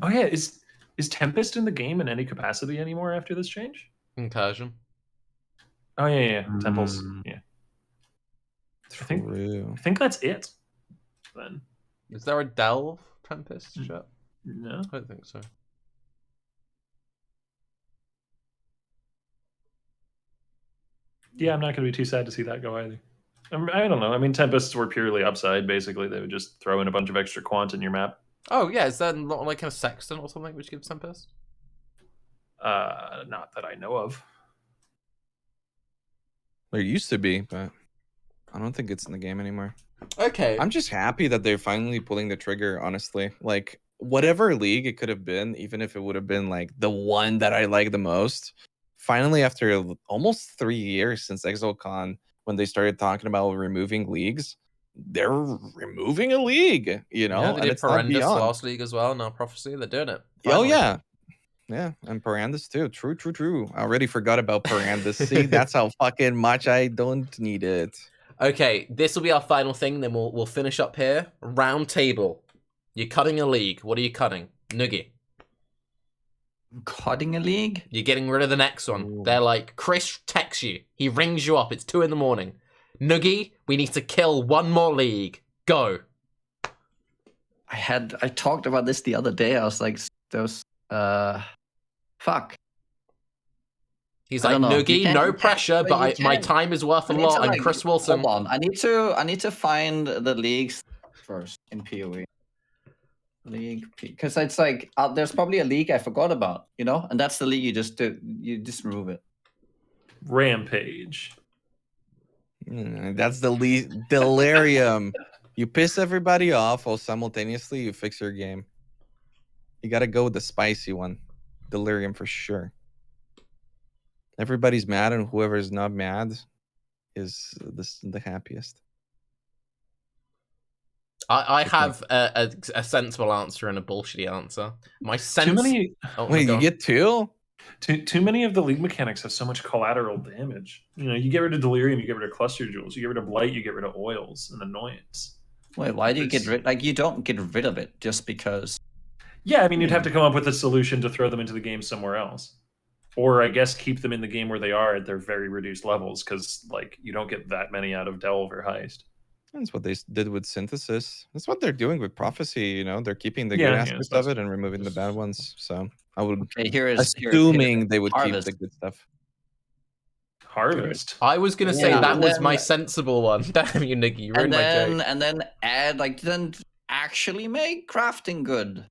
Oh yeah, is Tempest in the game in any capacity anymore after this change? Incursion. Oh yeah. Temples. Yeah. I think that's it. Then. Is there a Delve Tempest shot? No, I don't think so. Yeah, I'm not going to be too sad to see that go either. I don't know. I mean, Tempests were purely upside, basically. They would just throw in a bunch of extra quant in your map. Oh, yeah. Is there not like a Sextant or something which gives Tempest? Not that I know of. There used to be, but I don't think it's in the game anymore. Okay. I'm just happy that they're finally pulling the trigger, honestly. Like, whatever league it could have been, even if it would have been like the one that I like the most, finally, after almost 3 years since ExoCon, when they started talking about removing leagues, they're removing a league, you know, they and did it's not Horrendous beyond. last league as well. Now Prophecy, they're doing it. Oh, Finally. yeah. Yeah, and Parandus too. True. I already forgot about Parandus. See, that's how fucking much I don't need it. Okay, this will be our final thing. Then we'll finish up here. Round table. You're cutting a league. What are you cutting, Nugi? Cutting a league? You're getting rid of the next one. Ooh. They're like, Chris texts you. He rings you up. It's 2 a.m. Nugi, we need to kill one more league. Go. I talked about this the other day. I was like, fuck. He's I like, don't know. Nugi, no pressure, but my time is worth a lot. I'm Chris Wilson. Hold on. I need to find the leagues first in PoE. League, because it's like there's probably a league I forgot about, you know, and that's the league you just remove it. Rampage. That's the delirium. You piss everybody off while simultaneously you fix your game. You got to go with the spicy one. Delirium for sure. Everybody's mad, and whoever's not mad is the happiest. I have a sensible answer and a bullshitty answer. My sense. Too many. Wait, you get 2? Too many of the league mechanics have so much collateral damage. You know, you get rid of delirium, you get rid of cluster jewels, you get rid of blight, you get rid of oils and annoyance. Wait, why do you get rid? Like, you don't get rid of it just because. Yeah, I mean, you'd have to come up with a solution to throw them into the game somewhere else, or I guess keep them in the game where they are at their very reduced levels, because like you don't get that many out of Delve or Heist. That's what they did with Synthesis. That's what they're doing with Prophecy. You know, they're keeping the good aspects of it and removing the bad ones. So I would, assuming they would keep the good stuff. Harvest. I was gonna say that was my sensible one. Damn you, Niggy, you ruined my joke. And then add then actually make crafting good.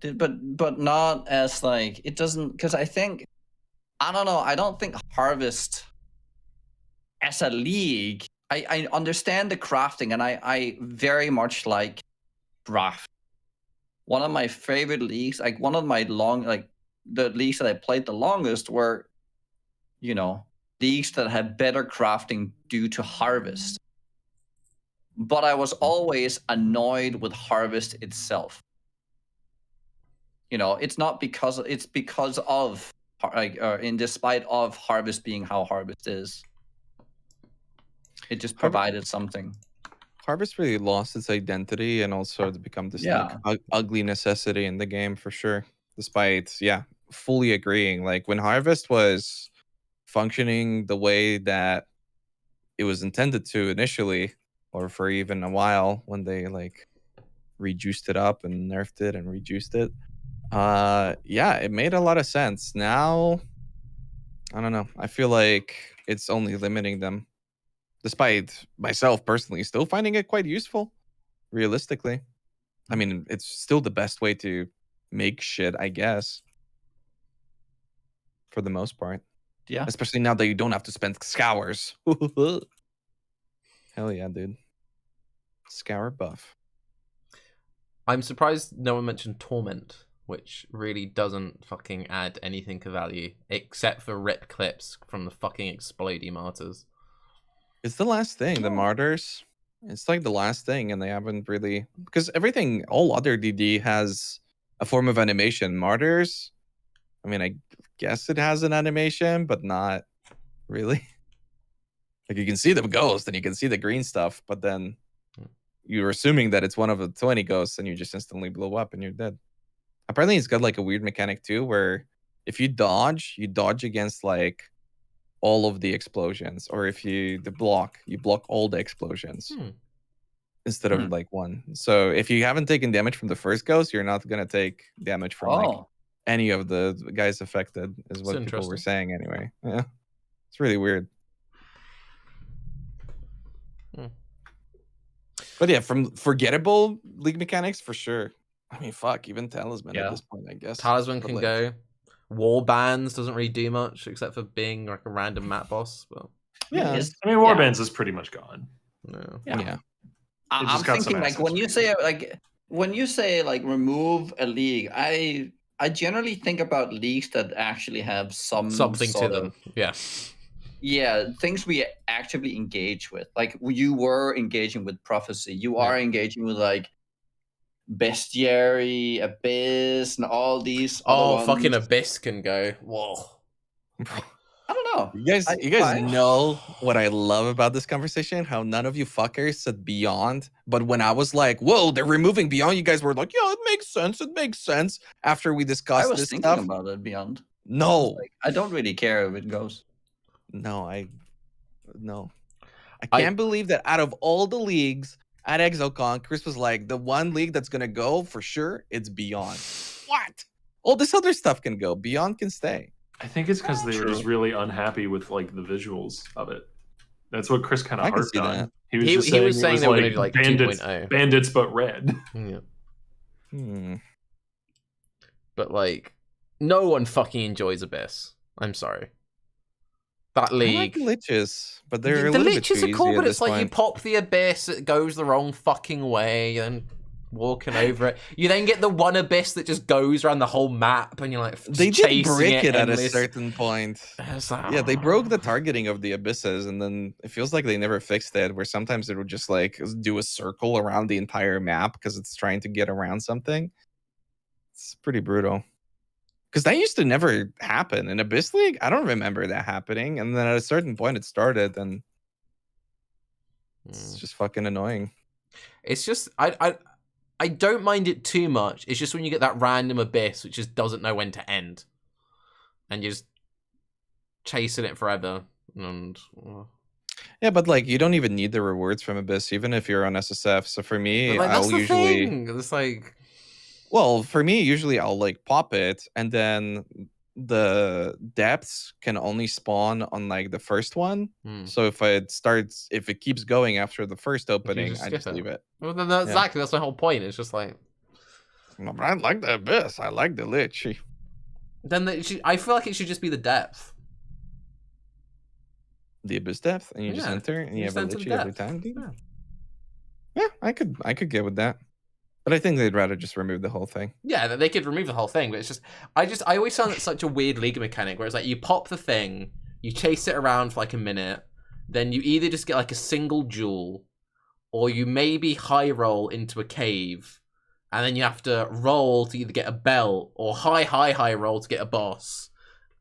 But not as like it doesn't, because I don't know. I don't think Harvest as a league. I understand the crafting, and I very much like draft. One of my favorite leagues, like one of my the leagues that I played the longest were, you know, leagues that had better crafting due to Harvest. But I was always annoyed with Harvest itself. You know, it's because of in despite of Harvest being how Harvest is. It just provided something. Harvest really lost its identity and also to become this ugly necessity in the game for sure. Despite, fully agreeing. Like when Harvest was functioning the way that it was intended to initially, or for even a while when they like rejuiced it up and nerfed it and rejuiced it. It made a lot of sense. Now, I don't know. I feel like it's only limiting them. Despite myself personally still finding it quite useful, realistically. I mean, it's still the best way to make shit, I guess. For the most part. Yeah. Especially now that you don't have to spend scours. Hell yeah, dude. Scour buff. I'm surprised no one mentioned Torment, which really doesn't fucking add anything of value, except for rip clips from the fucking explodey martyrs. It's the last thing, the martyrs. It's like the last thing, and they haven't really, because everything, all other DD has a form of animation. Martyrs, I mean, I guess it has an animation, but not really. Like you can see the ghost and you can see the green stuff, but then you're assuming that it's one of the 20 ghosts and you just instantly blow up and you're dead. Apparently it's got like a weird mechanic too, where if you dodge against like all of the explosions, or if you block all the explosions instead of like one. So if you haven't taken damage from the first ghost, you're not gonna take damage from like any of the guys affected, is what people were saying anyway. Yeah, it's really weird. But yeah, from forgettable league mechanics for sure. I mean, fuck, even Talisman at this point, I guess. Talisman can go. War Bands doesn't really do much except for being like a random map boss. But Yeah. I mean, Warbands is pretty much gone. no. Yeah. I'm thinking like when you say like remove a league, I generally think about leagues that actually have Something to them. Yeah, things we actively engage with. Like you were engaging with Prophecy. You are engaging with like Bestiary, Abyss, and all these other ones. Fucking Abyss can go. Whoa. I don't know. You guys know what I love about this conversation? How none of you fuckers said Beyond, but when I was like, "Whoa, they're removing Beyond," you guys were like, "Yeah, it makes sense. It makes sense." After we discussed this stuff, I was thinking about it Beyond. No, I don't really care if it goes. No. I can't believe that out of all the leagues at ExoCon, Chris was like, the one league that's gonna go for sure, it's Beyond. What? All this other stuff can go. Beyond can stay. I think it's because they were just really unhappy with like the visuals of it. That's what Chris kind of harped on. He was saying they were going to do like bandits, but red. Yeah. But like, no one fucking enjoys Abyss. I'm sorry. That league. I like liches, but they're the a little bit liches too are cool, easy but at it's this like point. you pop the Abyss, it goes the wrong fucking way, and walking over it. You then get the one Abyss that just goes around the whole map, and you're like, they did break it at a certain point. Like, yeah, they broke the targeting of the abysses, and then it feels like they never fixed it. Where sometimes it would just like do a circle around the entire map because it's trying to get around something. It's pretty brutal. Because that used to never happen in Abyss League. I don't remember that happening, and then at a certain point it started, and it's just fucking annoying. It's just I don't mind it too much. It's just when you get that random Abyss which just doesn't know when to end, and you're just chasing it forever. And yeah, but like you don't even need the rewards from Abyss, even if you're on SSF. So for me, like, I'll usually. It's like. Well, for me, usually I'll like pop it, and then the depths can only spawn on like the first one. So if it keeps going after the first opening, I just leave it. Well, then exactly, that's my whole point. It's just like, I like the Abyss. I like the Lich. Then I feel like it should just be the depth. The Abyss depth, and you just enter, and you have a Lich every time. Yeah, I could get with that. But I think they'd rather just remove the whole thing. Yeah, they could remove the whole thing, but it's just I always found it such a weird league mechanic where it's like you pop the thing, you chase it around for like a minute, then you either just get like a single jewel, or you maybe high roll into a cave, and then you have to roll to either get a belt or high roll to get a boss,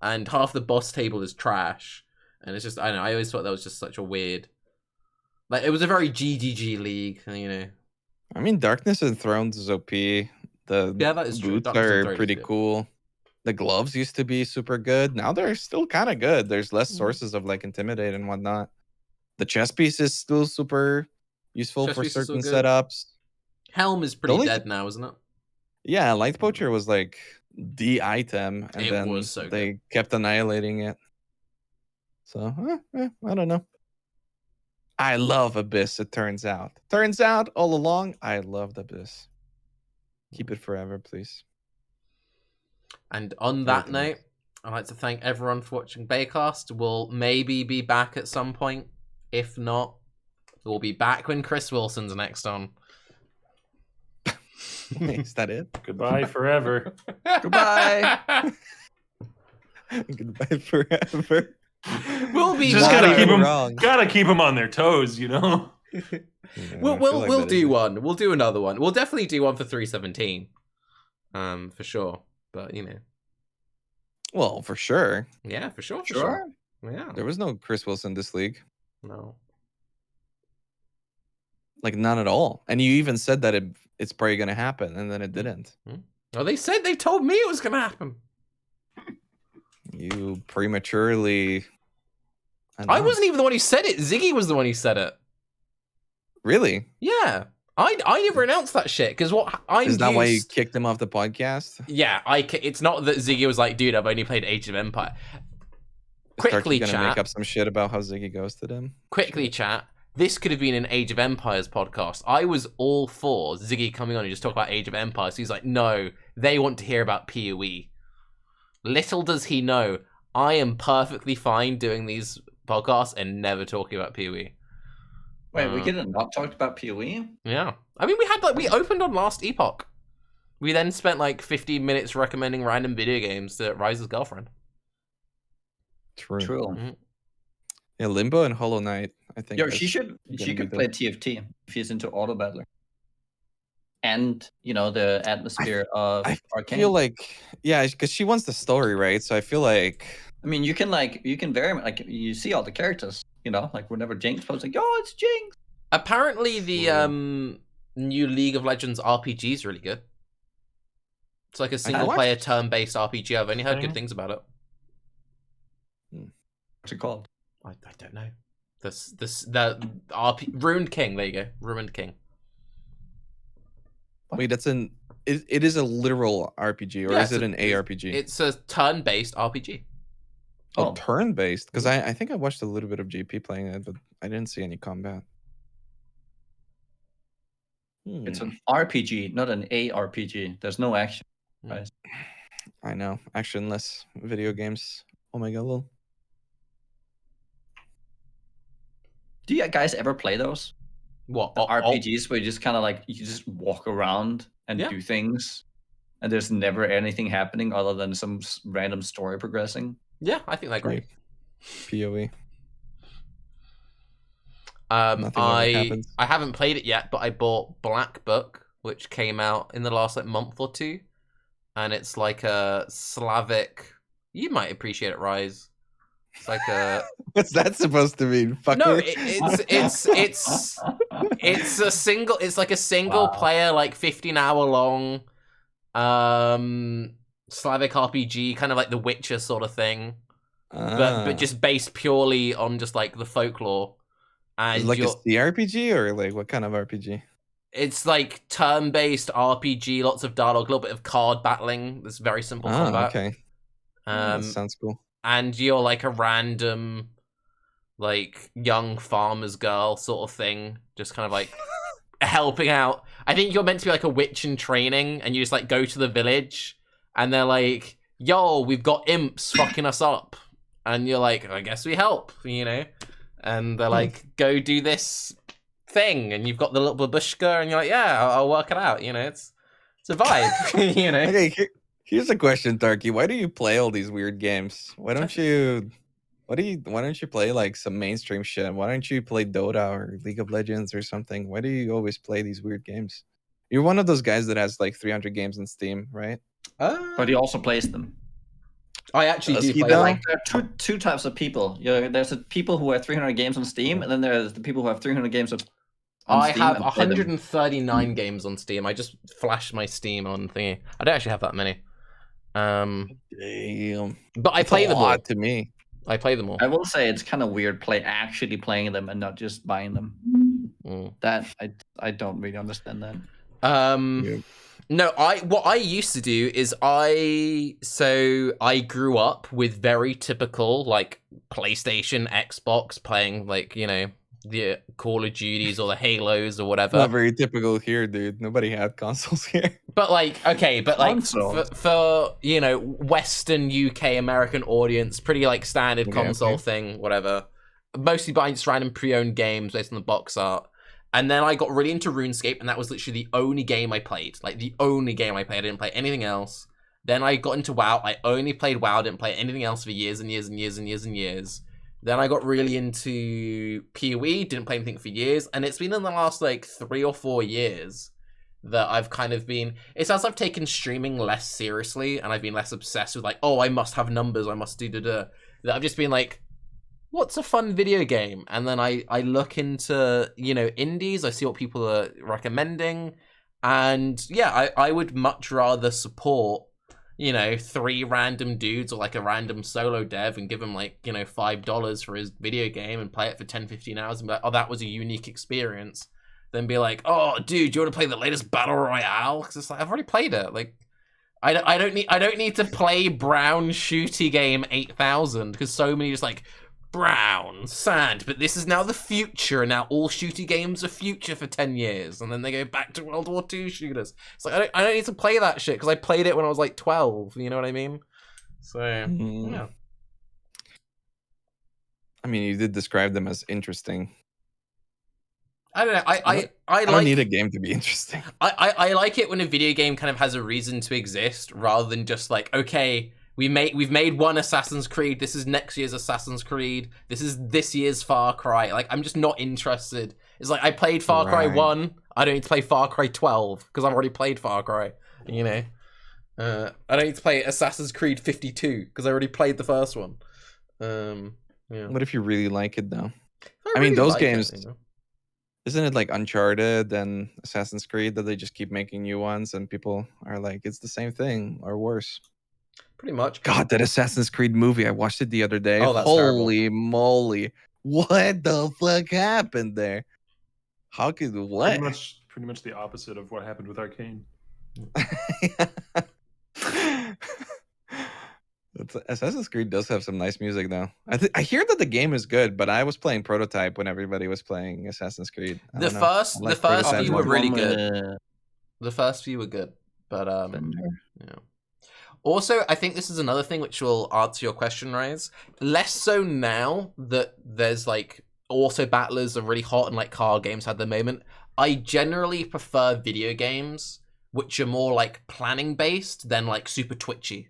and half the boss table is trash, and it's just I don't know. I always thought that was just such a weird, like it was a very GGG league, you know. I mean, Darkness and Thrones is OP. The that is boots are pretty cool. The gloves used to be super good. Now they're still kind of good. There's less sources of like Intimidate and whatnot. The chess piece is still super useful for certain setups. Helm is pretty dead now, isn't it? Yeah, Light Poacher was like the item, and then they kept annihilating it. So, I don't know. I love Abyss, it turns out. Turns out, all along, I loved Abyss. Keep it forever, please. And on that note, I'd like to thank everyone for watching Baeclast. We'll maybe be back at some point. If not, we'll be back when Chris Wilson's next on. Is that it? Goodbye forever. Goodbye. Goodbye forever. We'll be just gotta keep them on their toes, you know. We'll do one. We'll do another one. We'll definitely do one for 317, for sure. But you know, well, for sure. Yeah, for sure. Sure. Yeah. There was no Chris Wilson this league. No. Like none at all. And you even said that it's probably gonna happen, and then it didn't. Oh, they told me it was gonna happen. You prematurely. I wasn't even the one who said it. Ziggy was the one who said it. Really? Yeah. I never announced that shit because is that why you kicked him off the podcast? Yeah, it's not that Ziggy was like, dude, I've only played Age of Empire. Quickly, chat. Gonna make up some shit about how Ziggy ghosted him. Quickly, chat. This could have been an Age of Empires podcast. I was all for Ziggy coming on and just talk about Age of Empires. So he's like, no, they want to hear about PoE. Little does he know, I am perfectly fine doing these podcasts and never talking about PoE. Wait, we could have not talked about PoE? Yeah. I mean, we opened on last Epoch. We then spent like 15 minutes recommending random video games to Raiz's girlfriend. True. Mm-hmm. Yeah, Limbo and Hollow Knight, I think. Yo, she could play TFT if she's into auto battler. And, you know, the atmosphere of Arcane. I feel like, yeah, because she wants the story, right? So I feel like... I mean, you can very much, like, you see all the characters, you know? Like, whenever Jinx posts, like, oh, it's Jinx! Apparently the new League of Legends RPG is really good. It's like a single-player turn-based RPG. I've only heard good things about it. What's it called? I don't know. Ruined King. There you go. Ruined King. Wait, it is a literal RPG, or is it an ARPG? It's a turn-based RPG. Oh, turn-based? Because I think I watched a little bit of JP playing it, but I didn't see any combat. It's an RPG, not an ARPG. There's no action. Right? I know. Actionless video games. Oh my god, lol. Do you guys ever play those? What? The RPGs where you just kind of like, you just walk around and do things, and there's never anything happening other than some random story progressing? Yeah, I think they're great. PoE. I haven't played it yet, but I bought Black Book, which came out in the last like month or two, and it's like a Slavic. You might appreciate it, Raiz. It's like a. What's that supposed to mean? Fucker? No, it's a single. It's like a single player, like 15-hour long, Slavic RPG, kind of like The Witcher sort of thing, but just based purely on just like the folklore. And like a CRPG or like what kind of RPG? It's like turn-based RPG, lots of dialogue, a little bit of card battling. There's very simple combat. Okay. That sounds cool. And you're like a random, like young farmer's girl sort of thing, just kind of like helping out. I think you're meant to be like a witch in training, and you just like go to the village, and they're like, "Yo, we've got imps fucking us up," and you're like, "I guess we help," you know. And they're like, "Go do this thing," and you've got the little babushka, and you're like, "Yeah, I'll work it out." You know, it's a vibe. You know. Okay, here's a question, Tarke. Why do you play all these weird games? Why don't you play like some mainstream shit? Why don't you play Dota or League of Legends or something? Why do you always play these weird games? You're one of those guys that has like 300 games on Steam, right? But he also plays them. I actually do play. Like, there are two types of people. There's the people who have 300 games on Steam, and then there's the people who have 300 games on I Steam have 139 games on Steam. I just flashed my Steam on thingy. I don't actually have that many. Damn. But I play them all. To me. I play them all. I will say it's kind of weird actually playing them and not just buying them. That I don't really understand that. No, what I used to do is I grew up with very typical like PlayStation, Xbox playing like, you know, the Call of Duties or the Halos or whatever. Not very typical here, dude. Nobody had consoles here. But like, okay, but like for you know, Western UK American audience, pretty like standard console thing, whatever. Mostly buying just random pre-owned games based on the box art. And then I got really into RuneScape, and that was literally the only game I played. Like, the only game I played. I didn't play anything else. Then I got into WoW. I only played WoW. Didn't play anything else for years and years and years and years and years. Then I got really into PoE. Didn't play anything for years. And it's been in the last, like, 3 or 4 years that I've kind of been... It's as I've taken streaming less seriously, and I've been less obsessed with, like, oh, I must have numbers. I must do-da-da. That I've just been like... What's a fun video game? And then I look into, you know, indies. I see what people are recommending. And yeah, I would much rather support, you know, 3 random dudes or like a random solo dev and give him like, you know, $5 for his video game and play it for 10, 15 hours and be like, oh, that was a unique experience. Then be like, oh, dude, do you want to play the latest Battle Royale? Because it's like, I've already played it. Like, I don't need to play Brown Shooty Game 8000 because so many just like, brown, sand, but this is now the future, and now all shooty games are future for 10 years, and then they go back to World War II shooters. It's like, I don't need to play that shit, because I played it when I was like 12, you know what I mean? So yeah. I mean, you did describe them as interesting. I don't know. I don't need a game to be interesting. I like it when a video game kind of has a reason to exist rather than just like, okay, we've made one Assassin's Creed. This is next year's Assassin's Creed. This is this year's Far Cry. Like, I'm just not interested. It's like I played Far Cry 1. I don't need to play Far Cry 12 because I've already played Far Cry. You know, I don't need to play Assassin's Creed 52 because I already played the first one. Yeah. What if you really like it though? I mean, those games. Isn't it like Uncharted and Assassin's Creed that they just keep making new ones and people are like, it's the same thing or worse? Pretty much. God, that Assassin's Creed movie. I watched it the other day. Oh, that's Holy terrible. moly. What the fuck happened there? How could what? Pretty much the opposite of what happened with Arcane. Assassin's Creed does have some nice music though. I hear that the game is good, but I was playing Prototype when everybody was playing Assassin's Creed. The first few were really good. The first few were good, but yeah. Also, I think this is another thing which will answer your question, Raiz. Less so now that there's like auto battlers are really hot and like car games at the moment. I generally prefer video games which are more like planning based than like super twitchy.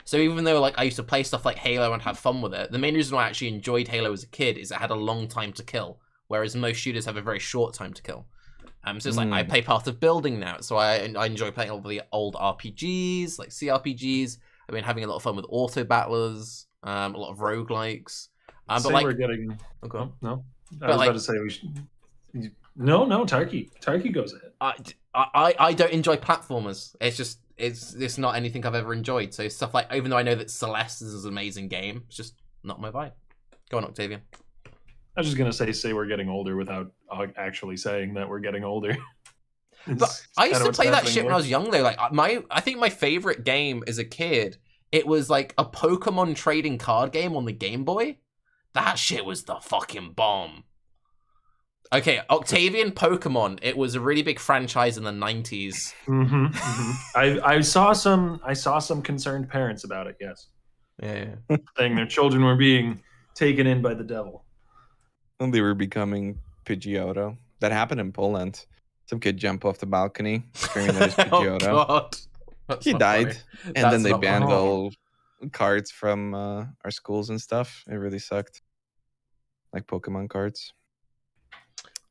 So even though like I used to play stuff like Halo and have fun with it, the main reason why I actually enjoyed Halo as a kid is it had a long time to kill, whereas most shooters have a very short time to kill. So it's like I play Path of Building now, so I enjoy playing all the old RPGs, like CRPGs. I've been having a lot of fun with auto battlers, a lot of roguelikes. But like we're getting okay. No. I was about to say we should. No, Tarke goes ahead. I don't enjoy platformers. It's just it's not anything I've ever enjoyed. So stuff like, even though I know that Celeste is an amazing game, it's just not my vibe. Go on, Octavian. I was just gonna say we're getting older without actually saying that we're getting older. But I used to play that shit when I was young though. Like I think my favorite game as a kid, it was like a Pokemon trading card game on the Game Boy. That shit was the fucking bomb. Okay, Octavian Pokemon. It was a really big franchise in the 90s. I saw some concerned parents about it. Yes. Yeah. Saying their children were being taken in by the devil. And they were becoming Pidgeotto. That happened in Poland. Some kid jumped off the balcony screaming that he's Pidgeotto. Oh God. He died. And then they banned all cards from our schools and stuff. It really sucked. Like Pokemon cards.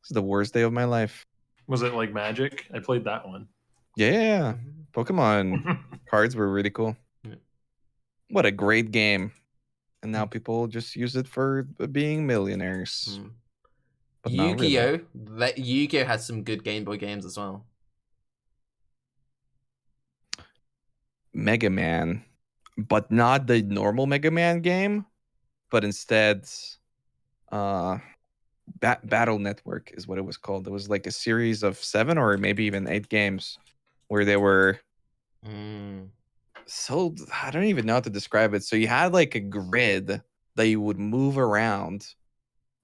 This is the worst day of my life. Was it like Magic? I played that one. Yeah. Pokemon cards were really cool. What a great game. And now people just use it for being millionaires. But Yu-Gi-Oh! Really. Yu-Gi-Oh! Had some good Game Boy games as well. Mega Man. But not the normal Mega Man game. But instead... Battle Network is what it was called. It was like a series of 7 or maybe even 8 games where they were so I don't even know how to describe it. So you had like a grid that you would move around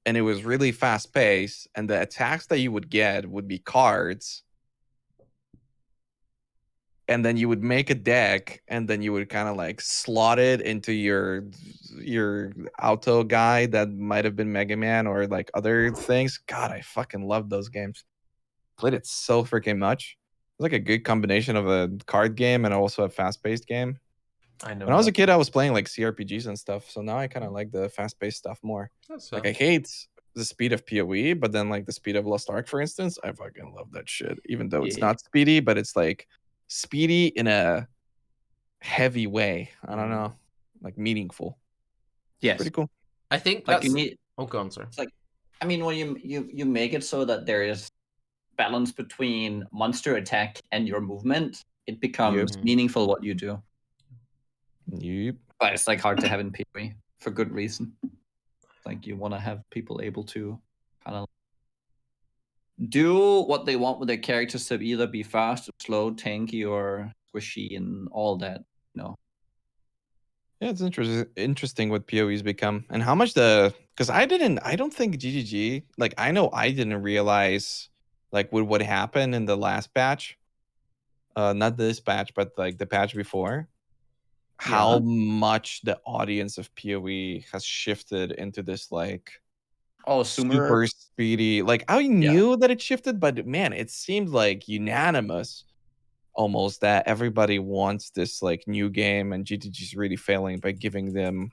and it was really fast paced, and the attacks that you would get would be cards. And then you would make a deck, and then you would kind of like slot it into your auto guy that might have been Mega Man or like other things. God, I fucking love those games. Played it so freaking much. It was like a good combination of a card game and also a fast-paced game. I know. When I was a kid, I was playing like CRPGs and stuff, so now I kind of like the fast-paced stuff more. Like I hate the speed of PoE, but then like the speed of Lost Ark, for instance, I fucking love that shit. Even though it's not speedy, but it's like speedy in a heavy way. I don't know, like meaningful. Yes, pretty cool. I think like that's... you need. Oh, go on, sorry. It's like, I mean, when you make it so that there is balance between monster attack and your movement, it becomes meaningful what you do. Yep. But it's like hard to have in PoE for good reason. Like you want to have people able to kind of do what they want with their characters to either be fast or slow, tanky or squishy, and all that. You know. Yeah, it's interesting what PoE's become and how much because I don't think GGG, like I know I didn't realize like what happened in the last patch. Not this patch, but like the patch before. how much the audience of PoE has shifted into this like super speedy. Like I knew that it shifted, but man, it seemed like unanimous almost that everybody wants this like new game, and GGG is really failing by giving them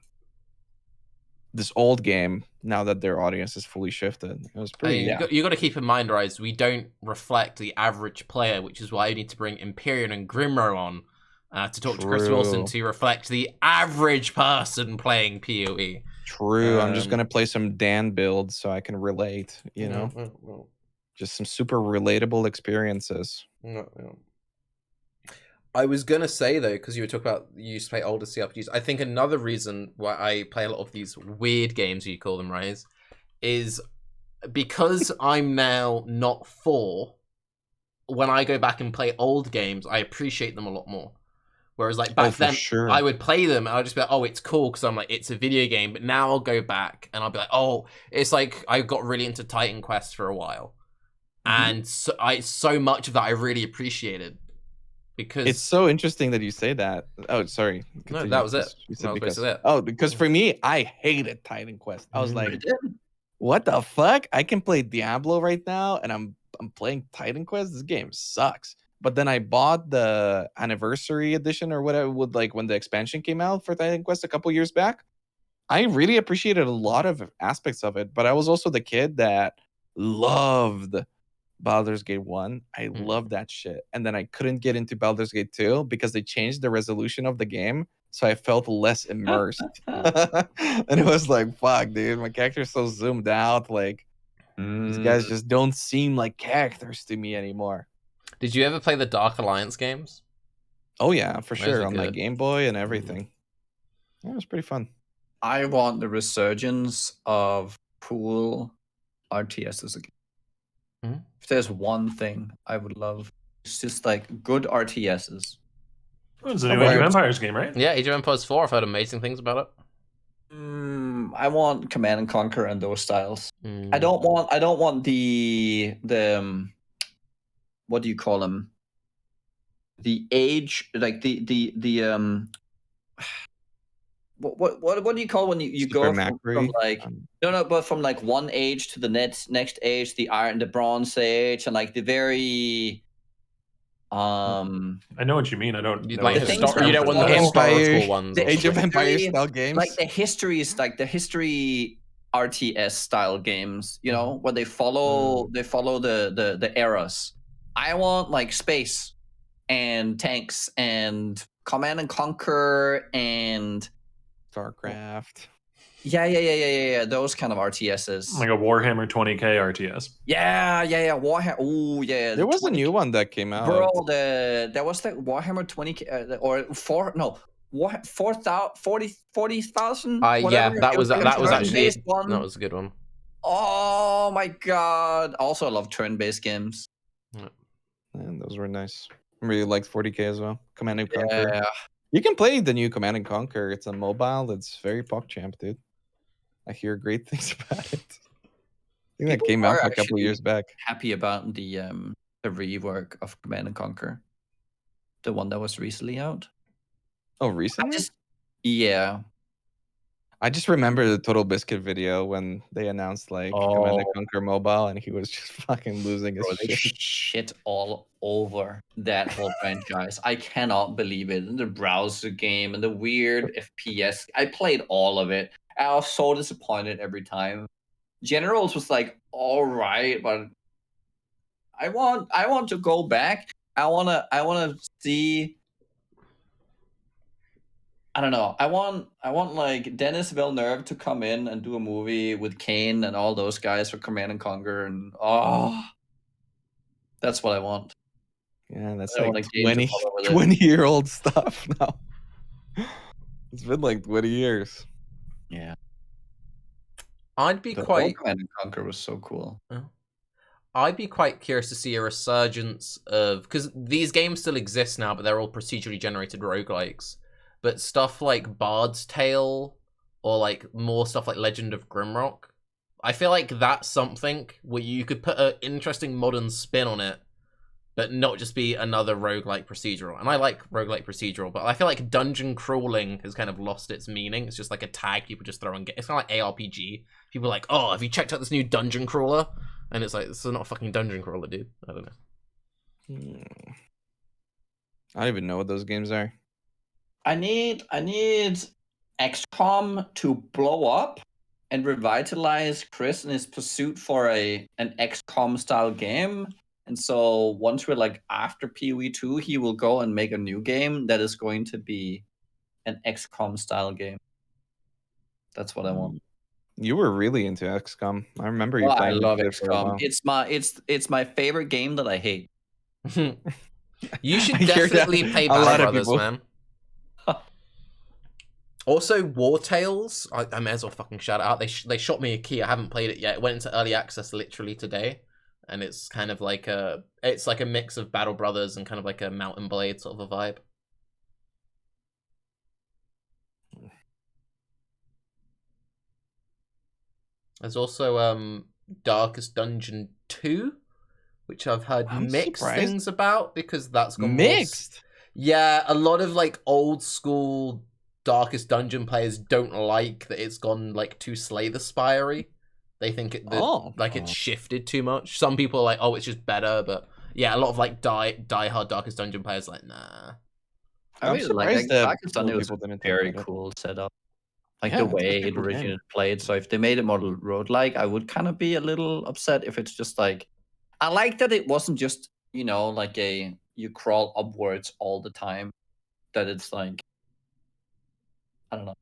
this old game now that their audience is fully shifted. It was pretty. You got to keep in mind, Raiz, we don't reflect the average player, which is why you need to bring Empyrean and Grimro on to talk to Chris Wilson to reflect the average person playing PoE. True. I'm just gonna play some Dan builds so I can relate. You know, just some super relatable experiences. I was gonna say though, because you were talking about you used to play older CRPGs. I think another reason why I play a lot of these weird games, you call them, Raiz, is because I'm now not 4. When I go back and play old games, I appreciate them a lot more. Whereas like back then, I would play them and I'd just be like, oh, it's cool because I'm like, it's a video game. But now I'll go back and I'll be like, oh, it's like I got really into Titan Quest for a while, and so much of that I really appreciated. Because it's so interesting that you say that. Oh, sorry. Continue. No, that was it. Because for me, I hated Titan Quest. I was like, what the fuck? I can play Diablo right now, and I'm playing Titan Quest. This game sucks. But then I bought the anniversary edition or whatever with like when the expansion came out for Titan Quest a couple years back. I really appreciated a lot of aspects of it, but I was also the kid that loved Baldur's Gate 1. I loved that shit. And then I couldn't get into Baldur's Gate 2 because they changed the resolution of the game, so I felt less immersed. And it was like, fuck, dude, my character's so zoomed out. Like, these guys just don't seem like characters to me anymore. Did you ever play the Dark Alliance games? Oh, yeah, for sure. On my Game Boy and everything. Yeah, it was pretty fun. I want the resurgence of pool RTSs again. If there's one thing I would love, it's just like good RTSs. It's a new Age of Empires game, right? Yeah, Age of Empires 4. I've heard amazing things about it. I want Command and Conquer and those styles. I don't want the what do you call them? The age, like the what do you call when you go from like but from like one age to the next age, the Iron, the Bronze Age, and like the very I know what you mean. I don't know. Like you don't want the historical ones. The Age of Empires style games. Like the history RTS style games, you know, where they follow the eras. I want like space and tanks and Command and Conquer and StarCraft. Yeah. Those kind of RTSs. Like a Warhammer 40K RTS. Yeah. Warhammer. Oh, yeah. There was a new one that came out. Bro, there was the Warhammer 20K or 40,000. Yeah, that was actually one. That was a good one. Oh my god! Also, I love turn-based games. And those were nice. I really liked 40K as well. Command and Conquer. Yeah. You can play the new Command and Conquer. It's a mobile. It's very PogChamp, dude. I hear great things about it. I think that came out a couple years back. Happy about the rework of Command and Conquer, the one that was recently out. Oh, recently? Yeah. I just remember the Total Biscuit video when they announced like Command and Conquer Mobile, and he was just fucking losing his shit. Shit all over that whole franchise. I cannot believe it. And the browser game and the weird FPS. I played all of it. I was so disappointed every time. Generals was like, all right, but I want to go back. I wanna see. I don't know. I want like Denis Villeneuve to come in and do a movie with Kane and all those guys for Command and Conquer, and that's what I want. Yeah, that's like 20-year-old stuff now. It's been like 20 years. Yeah. I'd be quite. Command and Conquer was so cool. I'd be quite curious to see a resurgence of, because these games still exist now, but they're all procedurally generated roguelikes. But stuff like Bard's Tale or like more stuff like Legend of Grimrock, I feel like that's something where you could put an interesting modern spin on it, but not just be another roguelike procedural. And I like roguelike procedural, but I feel like dungeon crawling has kind of lost its meaning. It's just like a tag people just throw and get. It's kind of like ARPG. People are like, oh, have you checked out this new dungeon crawler? And it's like, this is not a fucking dungeon crawler, dude. I don't know. I don't even know what those games are. I need XCOM to blow up and revitalize Chris in his pursuit for an XCOM style game. And so once we're like after PoE2, he will go and make a new game that is going to be an XCOM style game. That's what I want. You were really into XCOM. I remember you I playing love it for a while. XCOM. It's my favorite game that I hate. You should definitely play Battle Brothers, man. Also, War Tales. I may as well fucking shout it out. They shot me a key. I haven't played it yet. It went into early access literally today, and it's kind of like a mix of Battle Brothers and kind of like a Mount and Blade sort of a vibe. There's also Darkest Dungeon 2, which I've heard mixed things about because that's got mixed. Yeah, a lot of like old school Darkest Dungeon players don't like that it's gone like too Slay the Spire-y. They think it's shifted too much. Some people are like, oh, it's just better, but yeah, a lot of like die-hard Darkest Dungeon players like, nah. I really like Darkest Dungeon was a very cool setup. Like the way it originally played. So if they made it more roguelike, I would kind of be a little upset if it's just like, I like that it wasn't just, you know, like you crawl upwards all the time. That it's like, I don't know.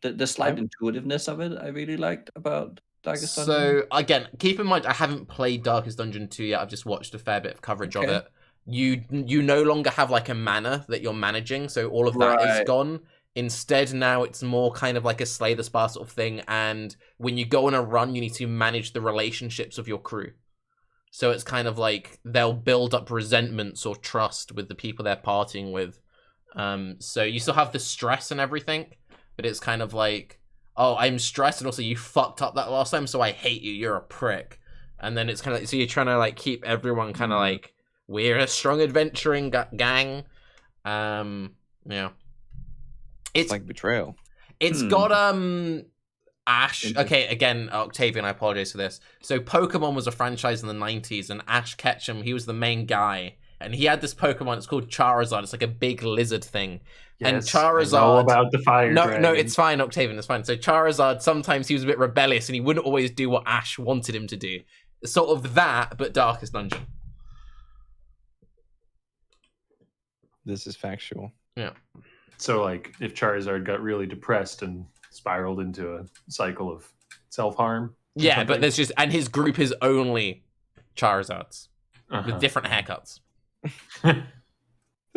The slight intuitiveness of it, I really liked about Darkest Dungeon. So again, keep in mind, I haven't played Darkest Dungeon 2 yet. I've just watched a fair bit of coverage of it. You no longer have like a mana that you're managing, so all of that is gone. Instead, now it's more kind of like a Slay the Spire sort of thing, and when you go on a run, you need to manage the relationships of your crew. So it's kind of like they'll build up resentments or trust with the people they're partying with. So you still have the stress and everything, but it's kind of like, oh, I'm stressed, and also you fucked up that last time, so I hate you, you're a prick. And then it's kind of like, so you're trying to like keep everyone kind of like, we're a strong adventuring gang. Yeah. It's like betrayal. It's got Ash. Okay, again, Octavian, I apologize for this. So Pokemon was a franchise in the 90s, and Ash Ketchum, he was the main guy, and he had this Pokemon. It's called Charizard. It's like a big lizard thing. Yes, and Charizard. I know about the fire dragon. No, it's fine, Octavian. It's fine. So Charizard, sometimes he was a bit rebellious, and he wouldn't always do what Ash wanted him to do. Sort of that, but Darkest Dungeon. This is factual. Yeah. So, like, if Charizard got really depressed and spiraled into a cycle of self-harm. Yeah, but there's just... And his group is only Charizards. With different haircuts. To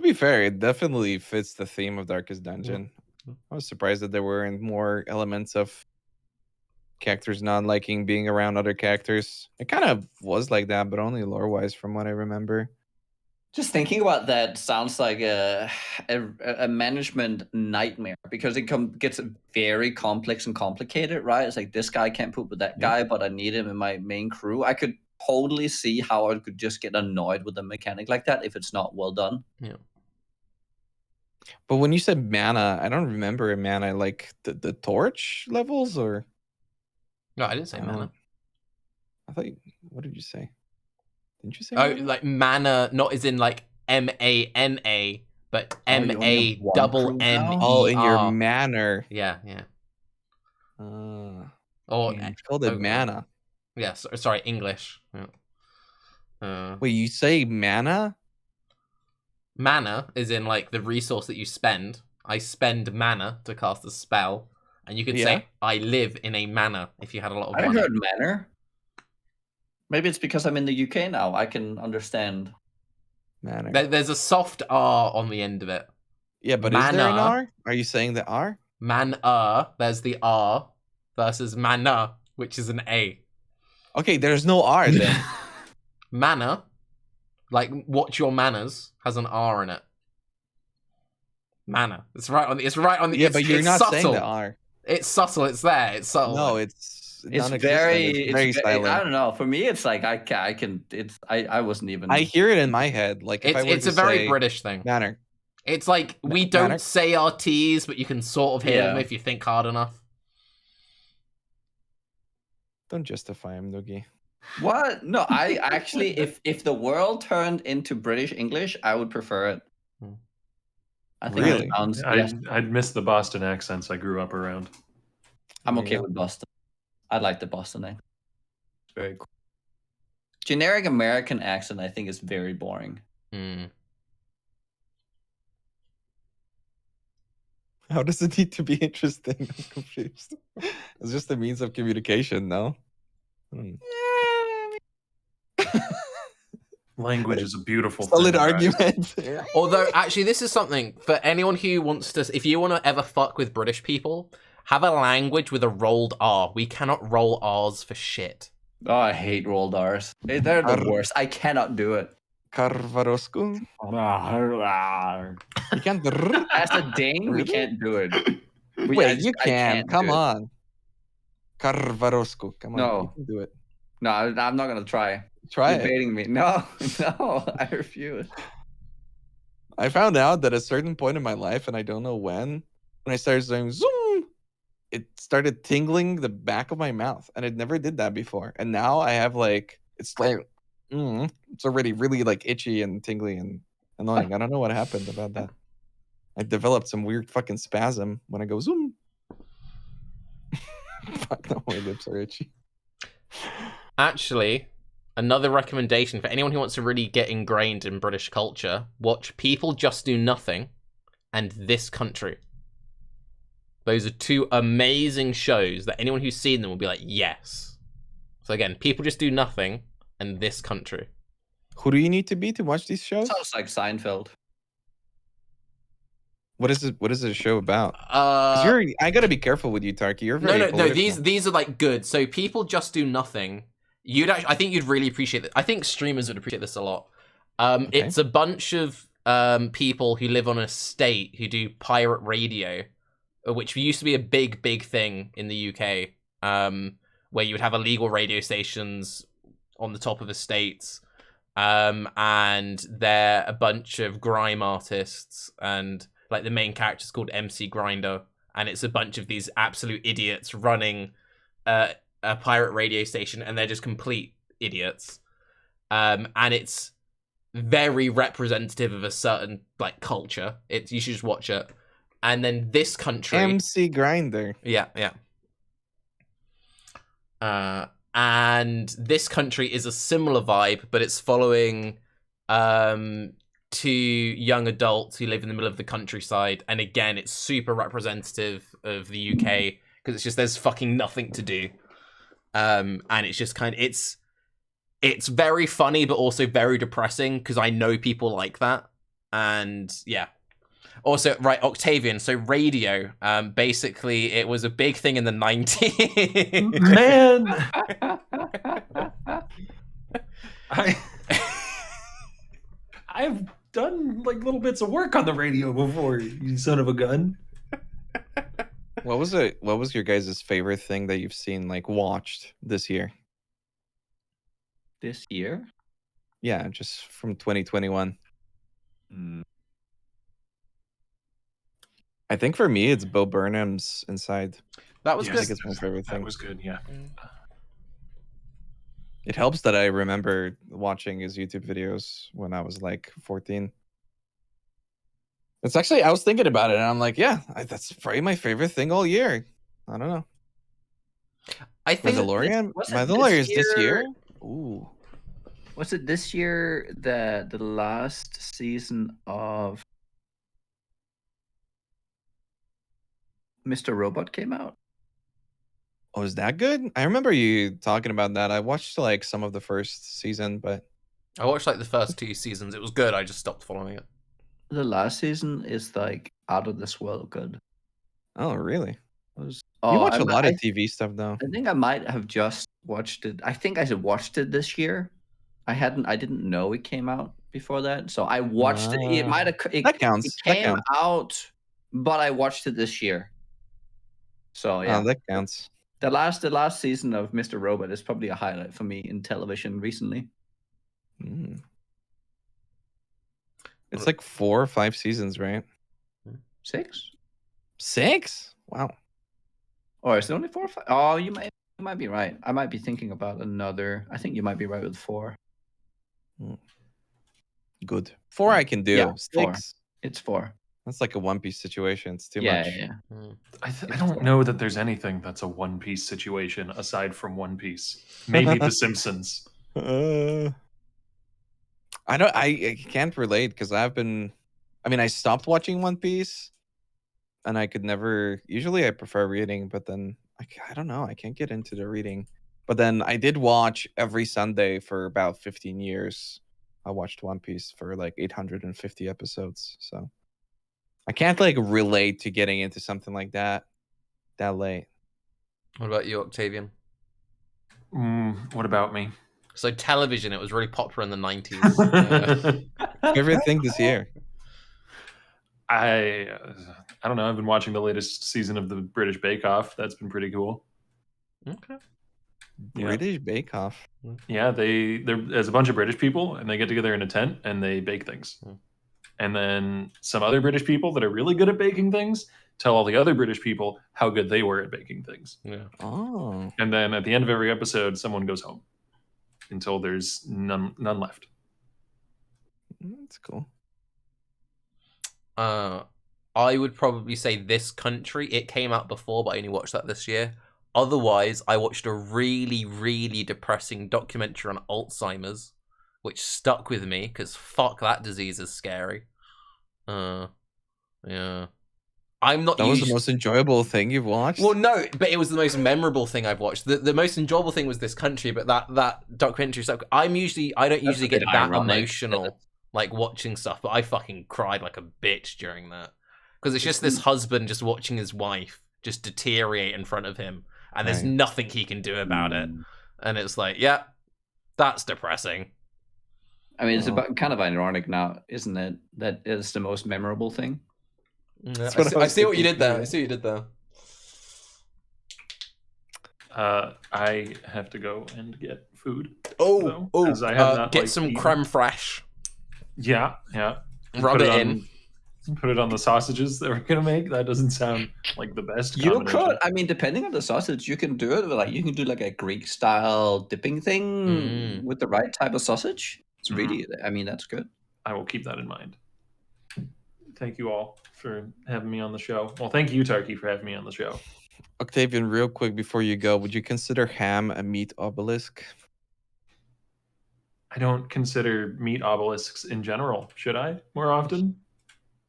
be fair, it definitely fits the theme of Darkest Dungeon. I was surprised that there weren't more elements of characters not liking being around other characters. It kind of was like that, but only lore-wise from what I remember. Just thinking about that sounds like a management nightmare because it gets very complex and complicated, right? It's like this guy can't poop with that guy, but I need him in my main crew. I could totally see how I could just get annoyed with a mechanic like that if it's not well done. Yeah. But when you said mana, I don't remember a mana like the torch levels or. No, I didn't say mana. I thought. What did you say? Didn't you say? Oh, mana? Like mana, not as in like MANA, but MANNER. Oh, in your manner. Yeah, yeah. Or it's called it mana. Yeah, sorry, English. Wait, you say mana? Mana is in like the resource that you spend. I spend mana to cast a spell, and you could say I live in a manor if you had a lot of money. I heard manor. Maybe it's because I'm in the UK now. I can understand. Manor. There's a soft R on the end of it. Yeah, but is there an R? Are you saying the R? There's the R versus mana, which is an A. Okay, there's no R then. Mana, like watch your manners, has an R in it. Mana. It's right on the. Yeah, but you're not saying the R. It's subtle. It's there. It's subtle. No, it's. non-existent. It's very silent. I don't know. For me, it's like I can. I wasn't even. I hear it in my head. Like if I were It's to a very say, British thing. Manner. It's like we don't say our T's, but you can sort of hear them if you think hard enough. Don't justify him, Nugi. What? No, I actually, if the world turned into British English, I would prefer it. I think Really? it sounds. I'd miss the Boston accents I grew up around. I'm okay with Boston. I like the Boston name. It's very cool. Generic American accent, I think, is very boring. How does it need to be interesting? I'm confused. It's just a means of communication, no? Language is a beautiful solid thing, argument. Although, actually, this is something for anyone who wants to. If you want to ever fuck with British people, have a language with a rolled R. We cannot roll R's for shit. Oh, I hate rolled R's. They're the worst. I cannot do it. Carvaroscu. You can't. As a Dane, we can't do it. Wait, you can. Come on. Carvaroscu. Come on. No. You can do it. No, I'm not gonna try. Try You're baiting me. No, I refuse. I found out that at a certain point in my life, and I don't know when I started saying zoom, it started tingling the back of my mouth, and it never did that before. And now I have like it's already really like itchy and tingly and annoying. I don't know what happened about that. I developed some weird fucking spasm when I go zoom. Fuck no, my lips are itchy. Actually, another recommendation for anyone who wants to really get ingrained in British culture, watch People Just Do Nothing and This Country. Those are two amazing shows that anyone who's seen them will be like, yes. So again, People Just Do Nothing and This Country. Who do you need to be to watch these shows? Sounds like Seinfeld. What is it? What is the show about? I gotta be careful with you, Tarke. You're very no. These are like good. So People Just Do Nothing. I think you'd really appreciate it. I think streamers would appreciate this a lot. Okay. It's a bunch of people who live on an estate who do pirate radio, which used to be a big thing in the UK, where you would have illegal radio stations on the top of estates, and they're a bunch of grime artists, and like the main character is called MC Grinder, and it's a bunch of these absolute idiots running a pirate radio station, and they're just complete idiots. And it's very representative of a certain like culture. You should just watch it. And then This Country, MC Grinder. Yeah. And This Country is a similar vibe, but it's following two young adults who live in the middle of the countryside. And again, it's super representative of the UK because it's just there's fucking nothing to do. And it's just it's very funny, but also very depressing because I know people like that. And yeah. Also, right, Octavian. So radio, basically, it was a big thing in the 90s. Man, I've done like little bits of work on the radio before. You son of a gun. What was your guys' favorite thing that you've seen, like watched this year? This year? Yeah, just from 2021. I think for me, it's Bo Burnham's Inside. That was good. I think it's my favorite thing. That was good, yeah. It helps that I remember watching his YouTube videos when I was like 14. It's actually, I was thinking about it, and I'm like, yeah, that's probably my favorite thing all year. I don't know. I think Mandalorian is this year. Ooh. Was it this year that the last season of Mr. Robot came out? Oh, is that good? I remember you talking about that. I watched like some of the first season, but I watched like the first 2 seasons. It was good. I just stopped following it. The last season is like out of this world good. Oh, really? You watch a lot of TV stuff, though. I think I might have just watched it. I think I watched it this year. I didn't know it came out before that, so I watched it. It might have. That counts. It came out, but I watched it this year. So yeah, that counts. The last season of Mr. Robot is probably a highlight for me in television recently. It's like 4 or 5 seasons, right? 6? 6? Wow. Or is it only 4 or 5? Oh, you might be right. I might be thinking about another. I think you might be right with 4. Good. 4 I can do. Yeah, 6. 4. It's 4. That's like a One Piece situation. It's too Yeah, much. yeah. I don't know that there's anything that's a One Piece situation aside from One Piece. Maybe The Simpsons. I can't relate because I stopped watching One Piece and I could never. Usually I prefer reading, but then I don't know. I can't get into the reading. But then I did watch every Sunday for about 15 years. I watched One Piece for like 850 episodes. So I can't like relate to getting into something like that late. What about you, Octavian? What about me? So television, it was really popular in the 90s. Favorite thing this year? I don't know. I've been watching the latest season of the British Bake Off. That's been pretty cool. Okay. British Bake Off. Yeah, there's a bunch of British people, and they get together in a tent and they bake things. And then some other British people that are really good at baking things tell all the other British people how good they were at baking things. Yeah. Oh. And then at the end of every episode, someone goes home until there's none left. That's cool. I would probably say This Country. It came out before, but I only watched that this year. Otherwise, I watched a really, really depressing documentary on Alzheimer's, which stuck with me because fuck, that disease is scary. Yeah. I'm not. That was the most enjoyable thing you've watched? Well, no, but it was the most memorable thing I've watched. The most enjoyable thing was This Country, but that documentary stuff. I don't usually get that emotional like watching stuff, but I fucking cried like a bitch during that because it's just this husband just watching his wife just deteriorate in front of him, and there's nothing he can do about it, and it's like, yeah, that's depressing. I mean, it's kind of ironic now, isn't it? That is the most memorable thing. Yeah, I see what you did there. I see what you did there. I have to go and get food. Get some creme fraiche. Yeah. Rub it in. Put it on the sausages that we're gonna make. That doesn't sound like the best. You could. I mean, depending on the sausage, you can do it. Like you can do like a Greek style dipping thing with the right type of sausage. It's really. I mean, that's good. I will keep that in mind. Thank you all for having me on the show. Well, thank you, Tarke, for having me on the show. Octavian, real quick before you go, would you consider ham a meat obelisk? I don't consider meat obelisks in general. Should I more often?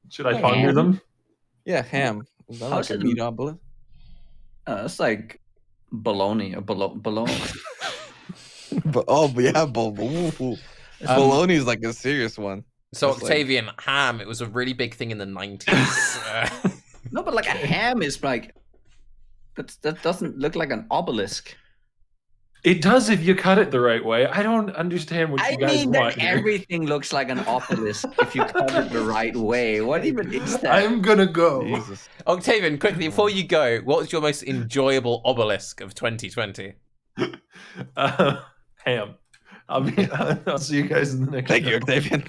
Should I ponder them? Yeah, ham. Is that like a meat obelisk? It's like bologna or bologna. Bologna is like a serious one. So Octavian, ham, it was a really big thing in the 90s. No, but like a ham is like, that doesn't look like an obelisk. It does if you cut it the right way. I don't understand what you guys want here. Everything looks like an obelisk if you cut it the right way. What even is that? I'm gonna go. Jesus. Octavian, quickly, before you go, what was your most enjoyable obelisk of 2020? Ham. I'll see you guys in the next Thank show. you, Octavian.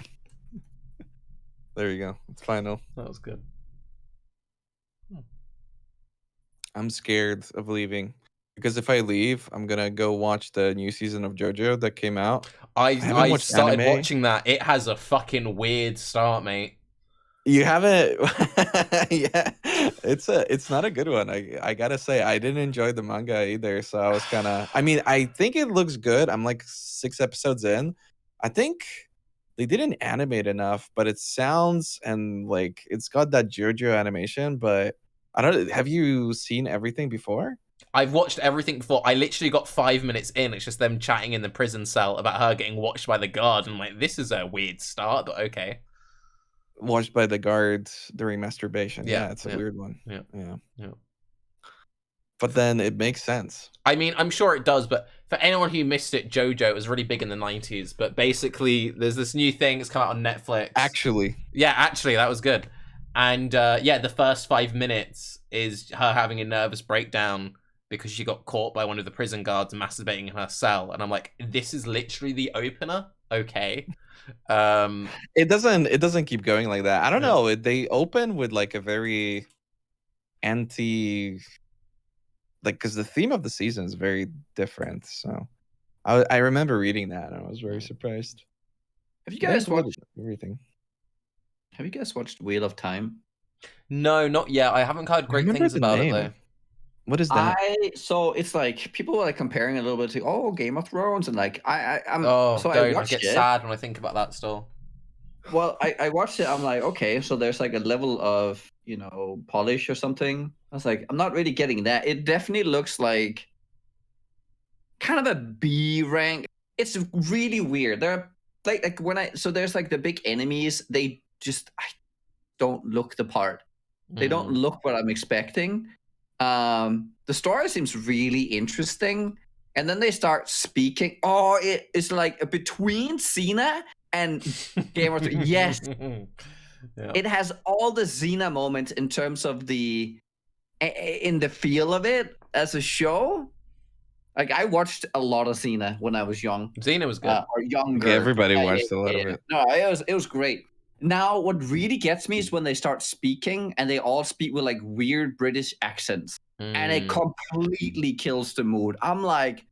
There you go. It's final. That was good. I'm scared of leaving because if I leave, I'm gonna go watch the new season of JoJo that came out. I started watching that. It has a fucking weird start, mate. You haven't? Yeah, it's not a good one. I gotta say, I didn't enjoy the manga either. So I was kind of. I mean, I think it looks good. I'm like 6 episodes in. I think they didn't animate enough, but it sounds and like it's got that JoJo animation. But I don't. Have you seen everything before? I've watched everything before. I literally got 5 minutes in. It's just them chatting in the prison cell about her getting watched by the guard. And I'm like, this is a weird start, but okay. Watched by the guard during masturbation. Yeah, It's a weird one. Yeah. But then it makes sense. I mean, I'm sure it does, but for anyone who missed it, JoJo was really big in the 90s. But basically, there's this new thing that's come out on Netflix. Actually, that was good. And the first 5 minutes is her having a nervous breakdown because she got caught by one of the prison guards masturbating in her cell, and I'm like, this is literally the opener. Okay. It doesn't keep going like that. I don't know. They open with like a very anti, like, because the theme of the season is very different. So I remember reading that and I was very surprised. Have you guys watched everything? Have you guys watched Wheel of Time? No, not yet. I haven't heard great things about it though. What is that? So it's like people are like comparing a little bit to Game of Thrones, and like I'm so I get sad when I think about that still. Well, I watched it. I'm like, okay, so there's like a level of polish or something. I was like, I'm not really getting that. It definitely looks like kind of a B rank. It's really weird. There are there's like the big enemies. They just don't look the part. They don't look what I'm expecting. The story seems really interesting, and then they start speaking. Oh, it is like between Cena and Game of Thrones. Yes, It has all the Xena moments in terms of the feel of it as a show. Like I watched a lot of Xena when I was young. Xena was good. Or younger. Yeah, everybody watched a lot of it. No, it was great. Now, what really gets me is when they start speaking and they all speak with like weird British accents, and it completely kills the mood. I'm like,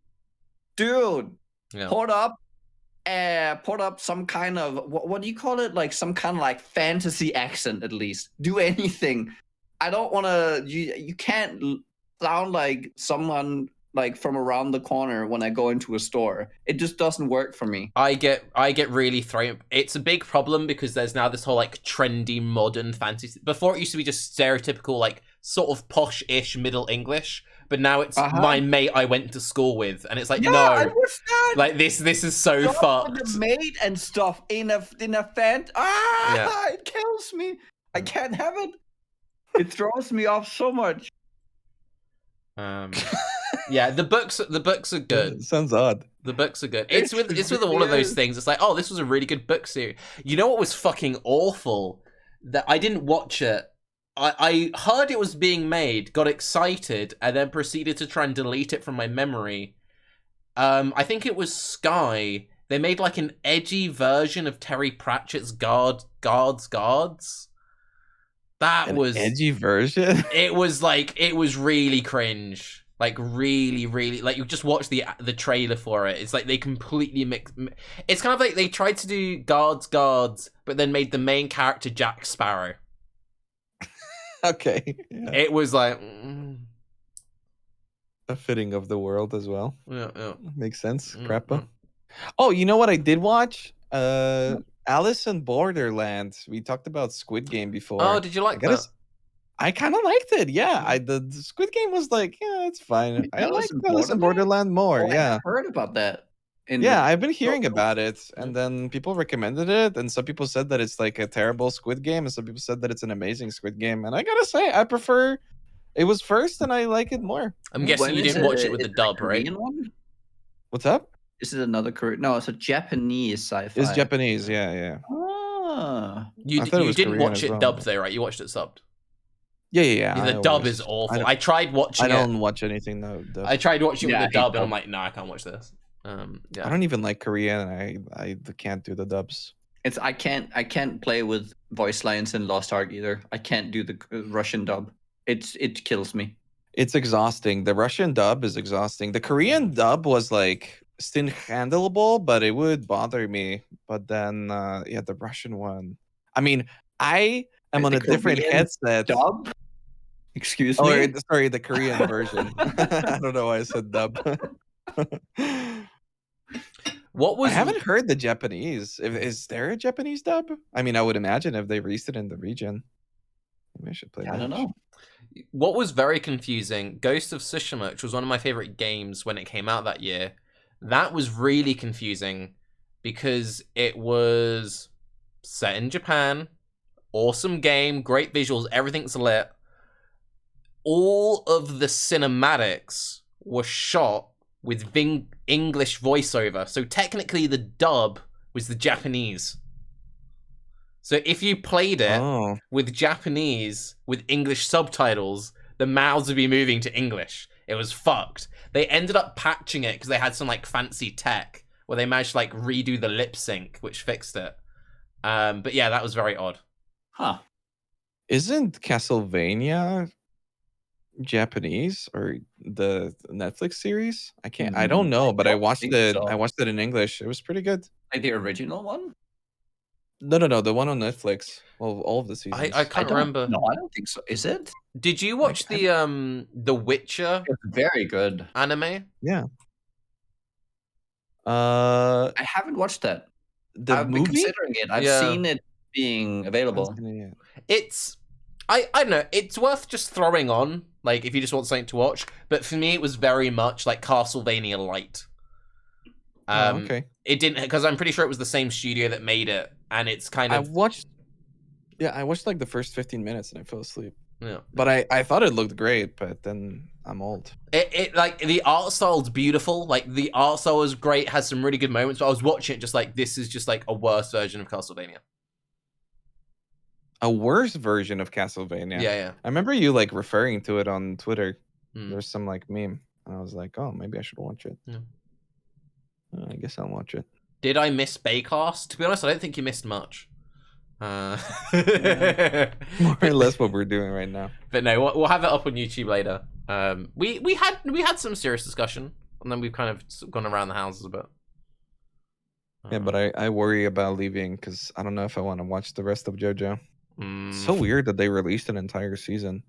dude, put up some kind of what do you call it? Like some kind of like fantasy accent at least. Do anything. I don't want to. You can't sound like someone like from around the corner when I go into a store. It just doesn't work for me. I get really thrown. It's a big problem because there's now this whole like trendy modern fantasy. Before it used to be just stereotypical like sort of posh-ish Middle English, but now it's my mate I went to school with, and it's like I wish that. Like this is so fucked. The mate and stuff in a fan. It kills me. I can't have it. It throws me off so much. Yeah, the books are good. It sounds odd. The books are good. It's with all of those things. It's like, oh, this was a really good book series. You know what was fucking awful? That I didn't watch it. I heard it was being made, got excited, and then proceeded to try and delete it from my memory. I think it was Sky. They made like an edgy version of Terry Pratchett's Guards. That was an edgy version. It was really cringe. Like really, really, like you just watch the trailer for it. It's like they completely it's kind of like they tried to do Guards, but then made the main character Jack Sparrow. Okay. Yeah. It was like a fitting of the world as well. Yeah. Makes sense. Crappa. Oh, you know what I did watch? Alice in Borderland. We talked about Squid Game before. Oh, did you like that? I kind of liked it. Yeah, the Squid Game was like, yeah, it's fine. I like Alice in Borderland more. Yeah, I heard about that. I've been hearing about it, and then people recommended it, and some people said that it's like a terrible Squid Game, and some people said that it's an amazing Squid Game. And I gotta say, I prefer it was first, and I like it more. I'm guessing you didn't watch it with the dub, right? One? What's up? Is it another Korean? No, it's a Japanese sci-fi. It's Japanese, yeah. You didn't watch it dubbed though, right? You watched it subbed. Yeah. The dub is awful. I tried watching it. I don't watch anything though. I tried watching it with the dub, and I'm like, no, I can't watch this. I don't even like Korean, and I can't do the dubs. I can't play with voice lines in Lost Ark either. I can't do the Russian dub. It kills me. It's exhausting. The Russian dub is exhausting. The Korean dub was like still handleable, but it would bother me. But then, the Russian one. I mean, I am on a different headset. Dub? Excuse me. Sorry, the Korean version. I don't know why I said dub. I haven't heard the Japanese. Is there a Japanese dub? I mean, I would imagine if they released it in the region. Maybe I should play that. I don't know. What was very confusing, Ghost of Tsushima, which was one of my favorite games when it came out that year, that was really confusing because it was set in Japan, awesome game, great visuals, everything's lit. All of the cinematics were shot with English voiceover. So technically the dub was the Japanese. So if you played it with Japanese, with English subtitles, the mouths would be moving to English. It was fucked. They ended up patching it because they had some like fancy tech where they managed to like redo the lip sync, which fixed it. But yeah, that was very odd. Huh. Isn't Castlevania Japanese or the Netflix series? I don't know, but I watched it. So. I watched it in English. It was pretty good. Like the original one? No, the one on Netflix. Well, all of the seasons. I can't remember. No, I don't think so. Is it? Did you watch the Witcher It's very good. anime? Yeah. I haven't watched that. The I've been movie. considering it. I've seen it being available. It's I don't know. It's worth just throwing on, like if you just want something to watch. But for me, it was very much like Castlevania Light. Okay. It didn't, because I'm pretty sure it was the same studio that made it, and it's kind of. I watched like the first 15 minutes and I fell asleep. Yeah. But I thought it looked great, but then I'm old. It like the art style's beautiful. Like the art style was great, has some really good moments. But I was watching it just like this is just like a worse version of Castlevania. A worse version of Castlevania. Yeah. I remember you like referring to it on Twitter. Mm. There's some like meme, and I was like, oh, maybe I should watch it. Yeah. I guess I'll watch it. Did I miss Baeclast? To be honest, I don't think you missed much. More or less what we're doing right now. But no, we'll have it up on YouTube later. We had some serious discussion, and then we've kind of gone around the houses a bit. Yeah, but I worry about leaving because I don't know if I want to watch the rest of JoJo. It's so weird that they released an entire season,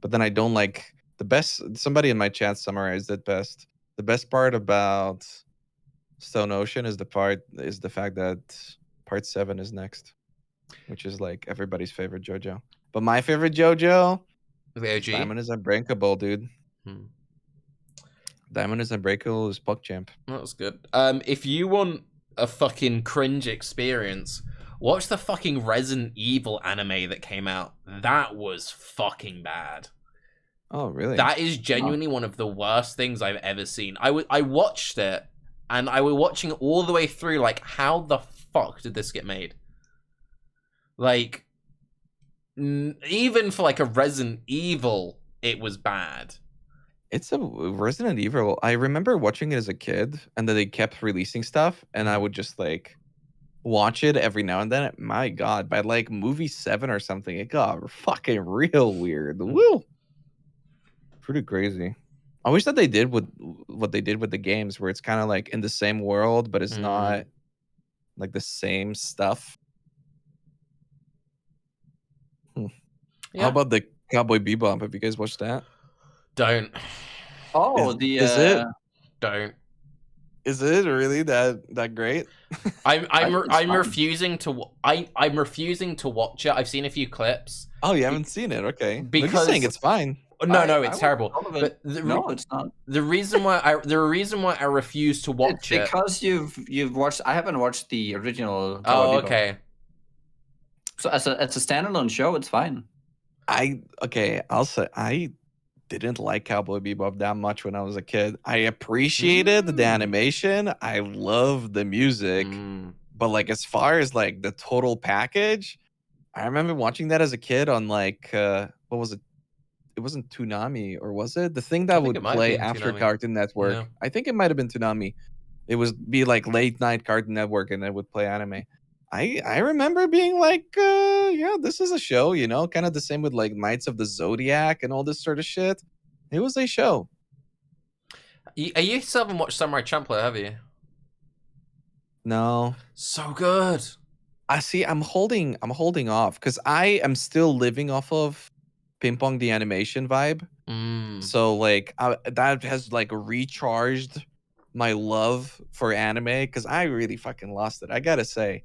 but then I don't like the best. Somebody in my chat summarized it best. The best part about Stone Ocean is the fact that part 7 is next, which is like everybody's favorite JoJo. But my favorite JoJo, the OG, Diamond is Unbreakable, dude. Diamond is Unbreakable is PogChamp. That was good. If you want a fucking cringe experience, watch the fucking Resident Evil anime that came out. That was fucking bad. Oh, really? That is genuinely one of the worst things I've ever seen. I watched it, and I was watching it all the way through, like, how the fuck did this get made? Like, even for, like, a Resident Evil, it was bad. It's a Resident Evil. I remember watching it as a kid, and then they kept releasing stuff, and I would just, like, watch it every now and then. My God, by, like, movie 7 or something, it got fucking real weird. Woo! Pretty crazy. I wish that they did what they did with the games, where it's kind of like in the same world, but it's not like the same stuff. Yeah. How about the Cowboy Bebop? Have you guys watched that? Don't. Oh, is it? Don't. Is it really that great? I'm refusing to. I'm refusing to watch it. I've seen a few clips. Oh, you haven't seen it? Okay. Because you're saying it's fine. No, it's terrible. But no, it's not. The reason why I refuse to watch it because you've watched. I haven't watched the original. Oh, okay. So as a standalone show, it's fine. I'll say I didn't like Cowboy Bebop that much when I was a kid. I appreciated the animation. I loved the music, but like as far as like the total package, I remember watching that as a kid on like what was it? It wasn't Toonami, or was it the thing that would play after Toonami. Cartoon Network? Yeah. I think it might have been Toonami. It would be like late night Cartoon Network, and it would play anime. I remember being like, yeah, this is a show, you know, kind of the same with like Knights of the Zodiac and all this sort of shit. It was a show. You still haven't watched Samurai Champloo, have you? No. So good. I see. I'm holding off because I am still living off of Ping Pong the animation vibe. So like that has like recharged my love for anime, because I really fucking lost it. I gotta say,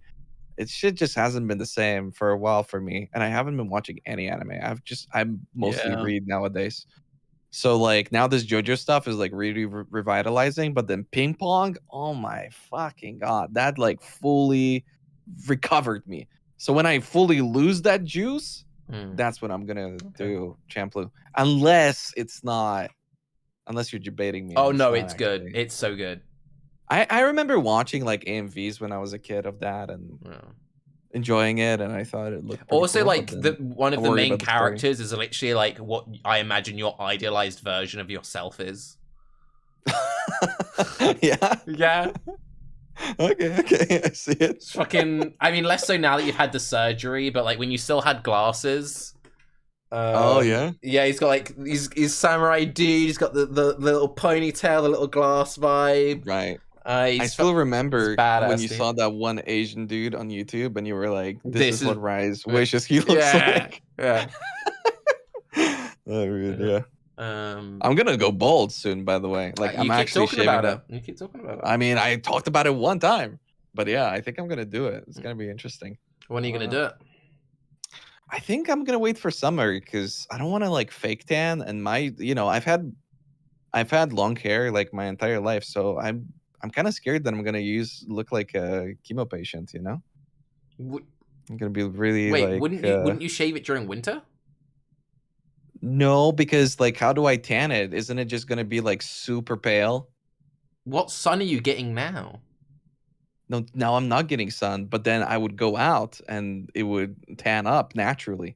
it shit just hasn't been the same for a while for me, and I haven't been watching any anime. I'm mostly read nowadays. So like now this JoJo stuff is like really revitalizing, but then Ping Pong, oh my fucking God, that like fully recovered me. So when I fully lose that juice, that's what I'm gonna do, Champloo. Unless you're debating me. Oh no, it's good. It's so good. I remember watching like AMVs when I was a kid of that, and enjoying it, and I thought it looked pretty Also, cool, like one of the main story. characters is literally like what I imagine your idealized version of yourself is. Yeah. Yeah. Okay, I see it. It's fucking. I mean, less so now that you've had the surgery, but like when you still had glasses. Oh yeah. Yeah, he's got like he's samurai dude. He's got the little ponytail, the little glass vibe. Right. I still remember when you dude. saw that one Asian dude on YouTube, and you were like, "This is what Raiz wishes he looks yeah, like." Yeah. Oh, really, yeah. I'm gonna go bald soon, by the way. Like, I'm actually shaving that. You keep talking about it. I mean, I talked about it one time, but yeah, I think I'm gonna do it. It's gonna be interesting. When are you gonna do it? I think I'm gonna wait for summer because I don't want to like fake tan, and I've had long hair like my entire life, so I'm kind of scared that I'm gonna look like a chemo patient. I'm gonna be really wait. like. Wouldn't you shave it during winter? No, because like, how do I tan it? Isn't it just gonna be like super pale? What sun are you getting now? No, now I'm not getting sun, but then I would go out and it would tan up naturally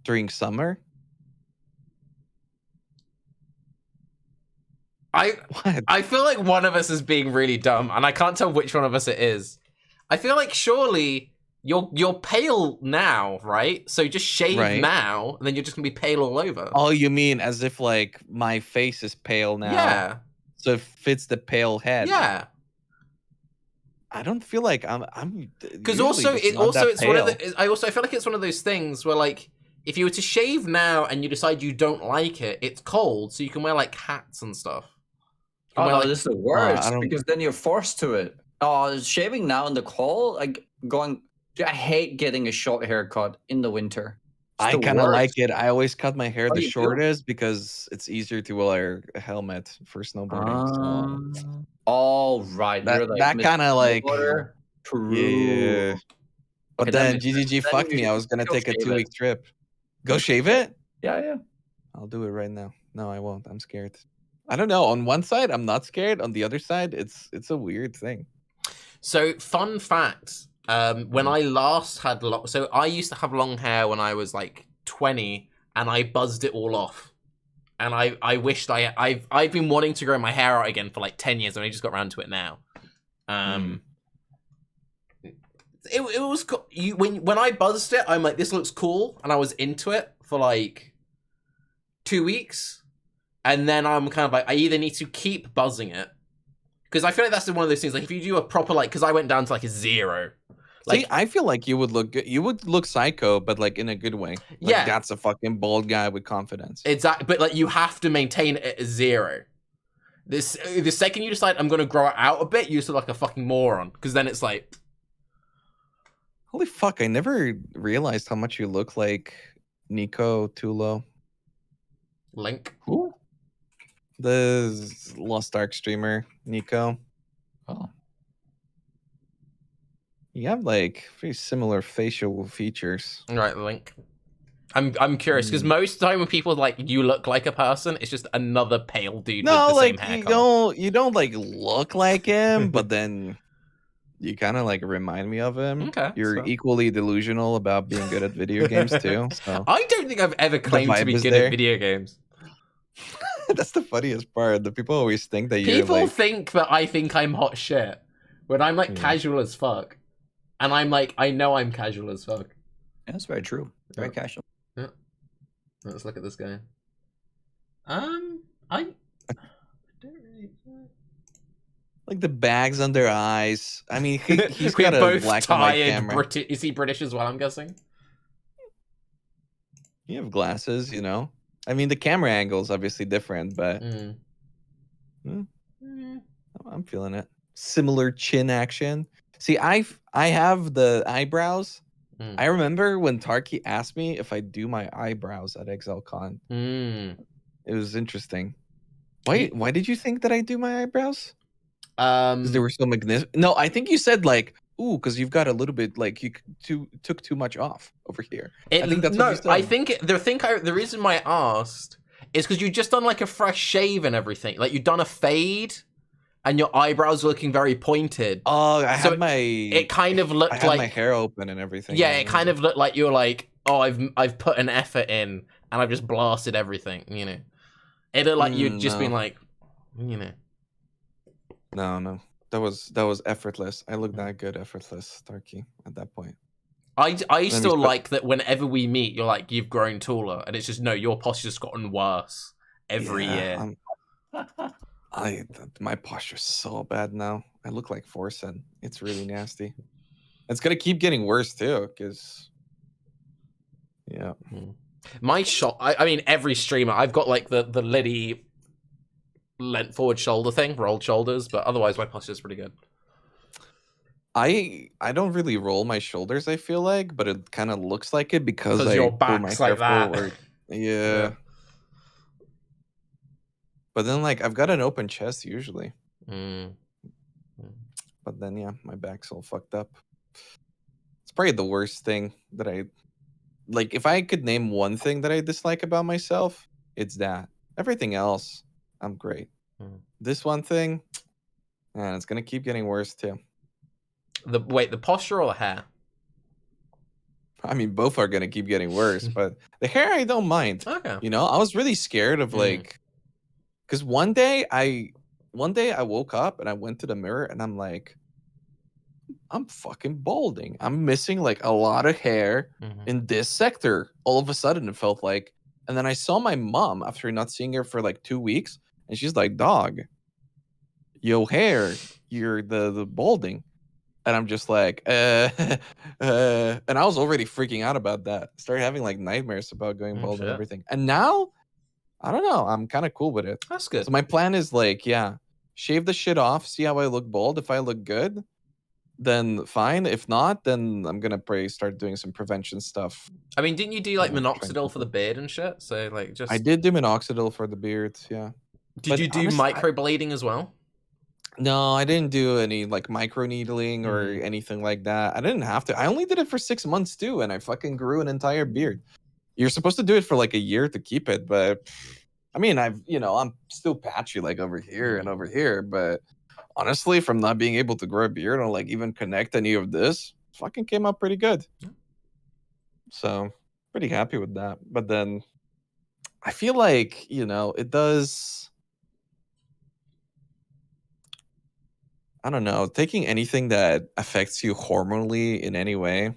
during summer. I feel like one of us is being really dumb, and I can't tell which one of us it is. I feel like surely you're pale now, right? So just shave now, and then you're just gonna be pale all over. Oh, you mean as if like my face is pale now? Yeah. So it fits the pale head. Yeah. I don't feel like I'm because also it's one of the. I feel like it's one of those things where like if you were to shave now and you decide you don't like it, it's cold, so you can wear like hats and stuff. Oh, no, this is the worst because then you're forced to it. Oh, shaving now in the cold, like going. I hate getting a short haircut in the winter. I kind of like it. I always cut my hair the shortest because it's easier to wear a helmet for snowboarding. So. Oh, right. That kind of like. True. Yeah. But then GGG fucked me. I was going to take a 2-week trip. Go shave it? Yeah. I'll do it right now. No, I won't. I'm scared. I don't know. On one side, I'm not scared. On the other side, it's a weird thing. So, fun fact. When I last had so I used to have long hair when I was like 20, and I buzzed it all off. And I wished I've been wanting to grow my hair out again for like 10 years, and I just got around to it now. It was cool. When I buzzed it, I'm like, this looks cool, and I was into it for like 2 weeks, and then I'm kind of like, I either need to keep buzzing it, because I feel like that's one of those things. Like if you do a proper because I went down to like a 0. Like, see, I feel like you would look good. You would look psycho, but like in a good way. Like, that's a fucking bald guy with confidence. Exactly, but like you have to maintain it at a 0. The second you decide I'm gonna grow it out a bit, you look like a fucking moron. Because then it's like, holy fuck! I never realized how much you look like Nico Tulo. Link. Who? The Lost Ark streamer Nico. Oh. You have like very similar facial features. Right, Link. I'm curious because most of the time when people like you look like a person, it's just another pale dude with the same haircut. You don't like look like him, but then you kind of like remind me of him. Okay, you're equally delusional about being good at video games too. So. I don't think I've ever claimed to be good at video games. That's the funniest part. The people always think that people think that I think I'm hot shit when I'm like casual as fuck. And I'm like, I know I'm casual as fuck. Yeah, that's very true. Very casual. Yeah. Let's look at this guy. I don't really like the bags under eyes. I mean, he's got a black and white camera. Is he British as well? I'm guessing. You have glasses, I mean, the camera angle is obviously different, but I'm feeling it. Similar chin action. See, I have the eyebrows. I remember when Tarke asked me if I do my eyebrows at ExileCon. It was interesting. Why did you think that I do my eyebrows? Because they were so magnificent. No, I think you said like, ooh, because you've got a little bit like you took too much off over here. I think that's what you said. I think the reason why I asked is because you just done like a fresh shave and everything. Like you've done a fade. and your eyebrows were looking very pointed. Oh, I So had my. It kind of I looked had like my hair open and everything. Yeah, it kind of looked like you were like, oh, I've put an effort in and I've just blasted everything, you know. It looked like you'd just been like, you know. No. That was effortless. I looked that good effortless, Tarke, at that point. I still like that whenever we meet, you're like, you've grown taller, and it's just no, your posture's gotten worse every year. My posture's so bad now. I look like Forsen. It's really nasty. It's gonna keep getting worse too, because My shot. I mean, every streamer, I've got like the Liddy leant forward shoulder thing, rolled shoulders, but otherwise my posture's pretty good. I don't really roll my shoulders, I feel like, but it kind of looks like it because I your pull my back's hair like that. forward. Yeah. But then like I've got an open chest usually. But then yeah, my back's all fucked up. It's probably the worst thing that I like. If I could name one thing that I dislike about myself, it's that. Everything else, I'm great. This one thing, and it's gonna keep getting worse too. The posture or the hair? I mean, both are gonna keep getting worse, but the hair I don't mind. Okay. You know, I was really scared of like, because one day I woke up and I went to the mirror and I'm like, I'm fucking balding. I'm missing like a lot of hair in this sector. All of a sudden, it felt like, and then I saw my mom after not seeing her for like 2 weeks, and she's like, "Dog, yo hair, you're the balding." And I'm just like, and I was already freaking out about that. Started having like nightmares about going bald and everything. And now, I don't know. I'm kind of cool with it. That's good. So my plan is like, shave the shit off, see how I look bald. If I look good, then fine. If not, then I'm gonna probably start doing some prevention stuff. I mean, didn't you do like minoxidil for the beard and shit? So like, just I did do minoxidil for the beard. Yeah. Did you do microblading as well? No, I didn't do any like micro needling or anything like that. I didn't have to. I only did it for 6 months too, and I fucking grew an entire beard. You're supposed to do it for like a year to keep it, but I mean, I'm still patchy like over here and over here, but honestly, from not being able to grow a beard or like even connect any of this, fucking came out pretty good. So pretty happy with that. But then I feel like, it does. I don't know, taking anything that affects you hormonally in any way,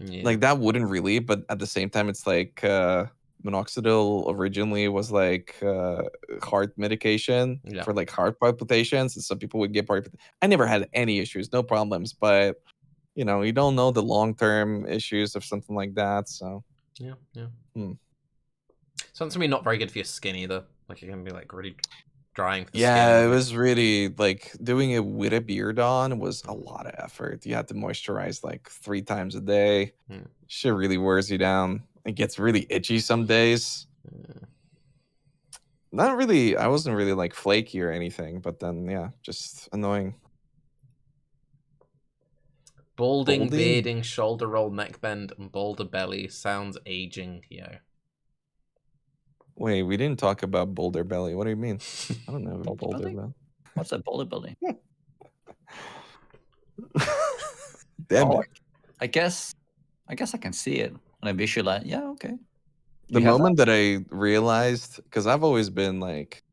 like that wouldn't really, but at the same time, it's like minoxidil originally was like heart medication for like heart palpitations, and some people would get I never had any issues, no problems, but you don't know the long-term issues of something like that, so Sounds to me not very good for your skin either. Like you're gonna be like really drying for the yeah, skin. it was really like doing it with a beard on was a lot of effort. You had to moisturize like 3 times a day. Shit really wears you down. It gets really itchy some days. Not really, I wasn't really like flaky or anything, but then just annoying. Balding, bearding, shoulder roll, neck bend, and boulder belly sounds aging, yo. Wait, we didn't talk about boulder belly. What do you mean? I don't know about boulder belly. What's that boulder belly? Damn it. I guess I can see it when I visualize. Yeah, okay. The moment that I realized, because I've always been like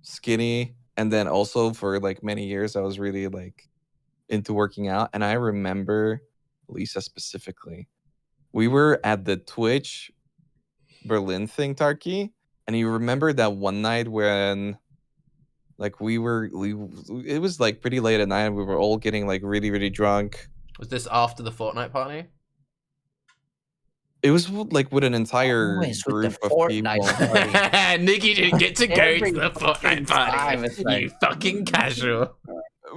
skinny, and then also for like many years I was really like into working out, and I remember Lisa specifically. We were at the Twitch Berlin thing, Tarke, and you remember that one night when like it was like pretty late at night and we were all getting like really, really drunk. Was this after the Fortnite party? It was like with an entire group of people. Nikki didn't get to go to the Fortnite party. You fucking casual.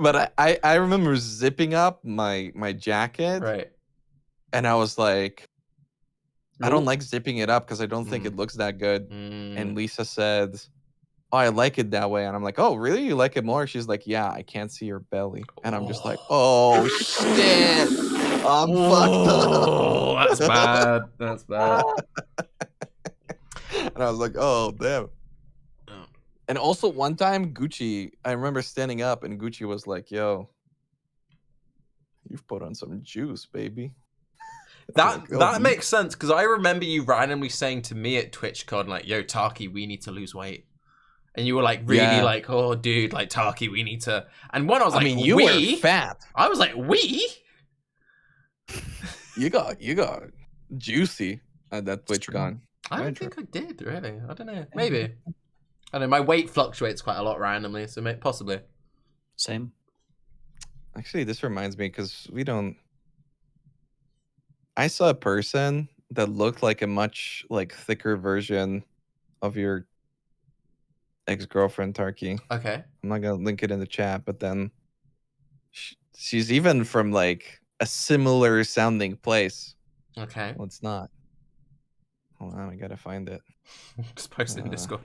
But I remember zipping up my jacket. Right. And I was like, I don't like zipping it up because I don't think it looks that good. And Lisa said, oh, I like it that way. And I'm like, oh, really? You like it more? She's like, yeah, I can't see your belly. And I'm just like, oh, shit. I'm fucked up. That's bad. That's bad. And I was like, oh, damn. And also one time, Gucci, I remember standing up and Gucci was like, yo, you've put on some juice, baby. That Like, oh, that makes sense, because I remember you randomly saying to me at TwitchCon, like, yo, Tarke, we need to lose weight. And you were like, really like, oh, dude, like, Tarke, we need to. And when I was like, mean, you were fat. I was like, we? You got juicy at that TwitchCon. I don't think I did, really. I don't know. Maybe. I don't know. My weight fluctuates quite a lot randomly, so possibly. Same. Actually, this reminds me, because we don't... I saw a person that looked like a much like thicker version of your ex-girlfriend, Tarke. Okay. I'm not gonna link it in the chat, but then she's even from like a similar sounding place. Okay. Well, it's not. Hold on, I gotta find it. Just post it in Discord.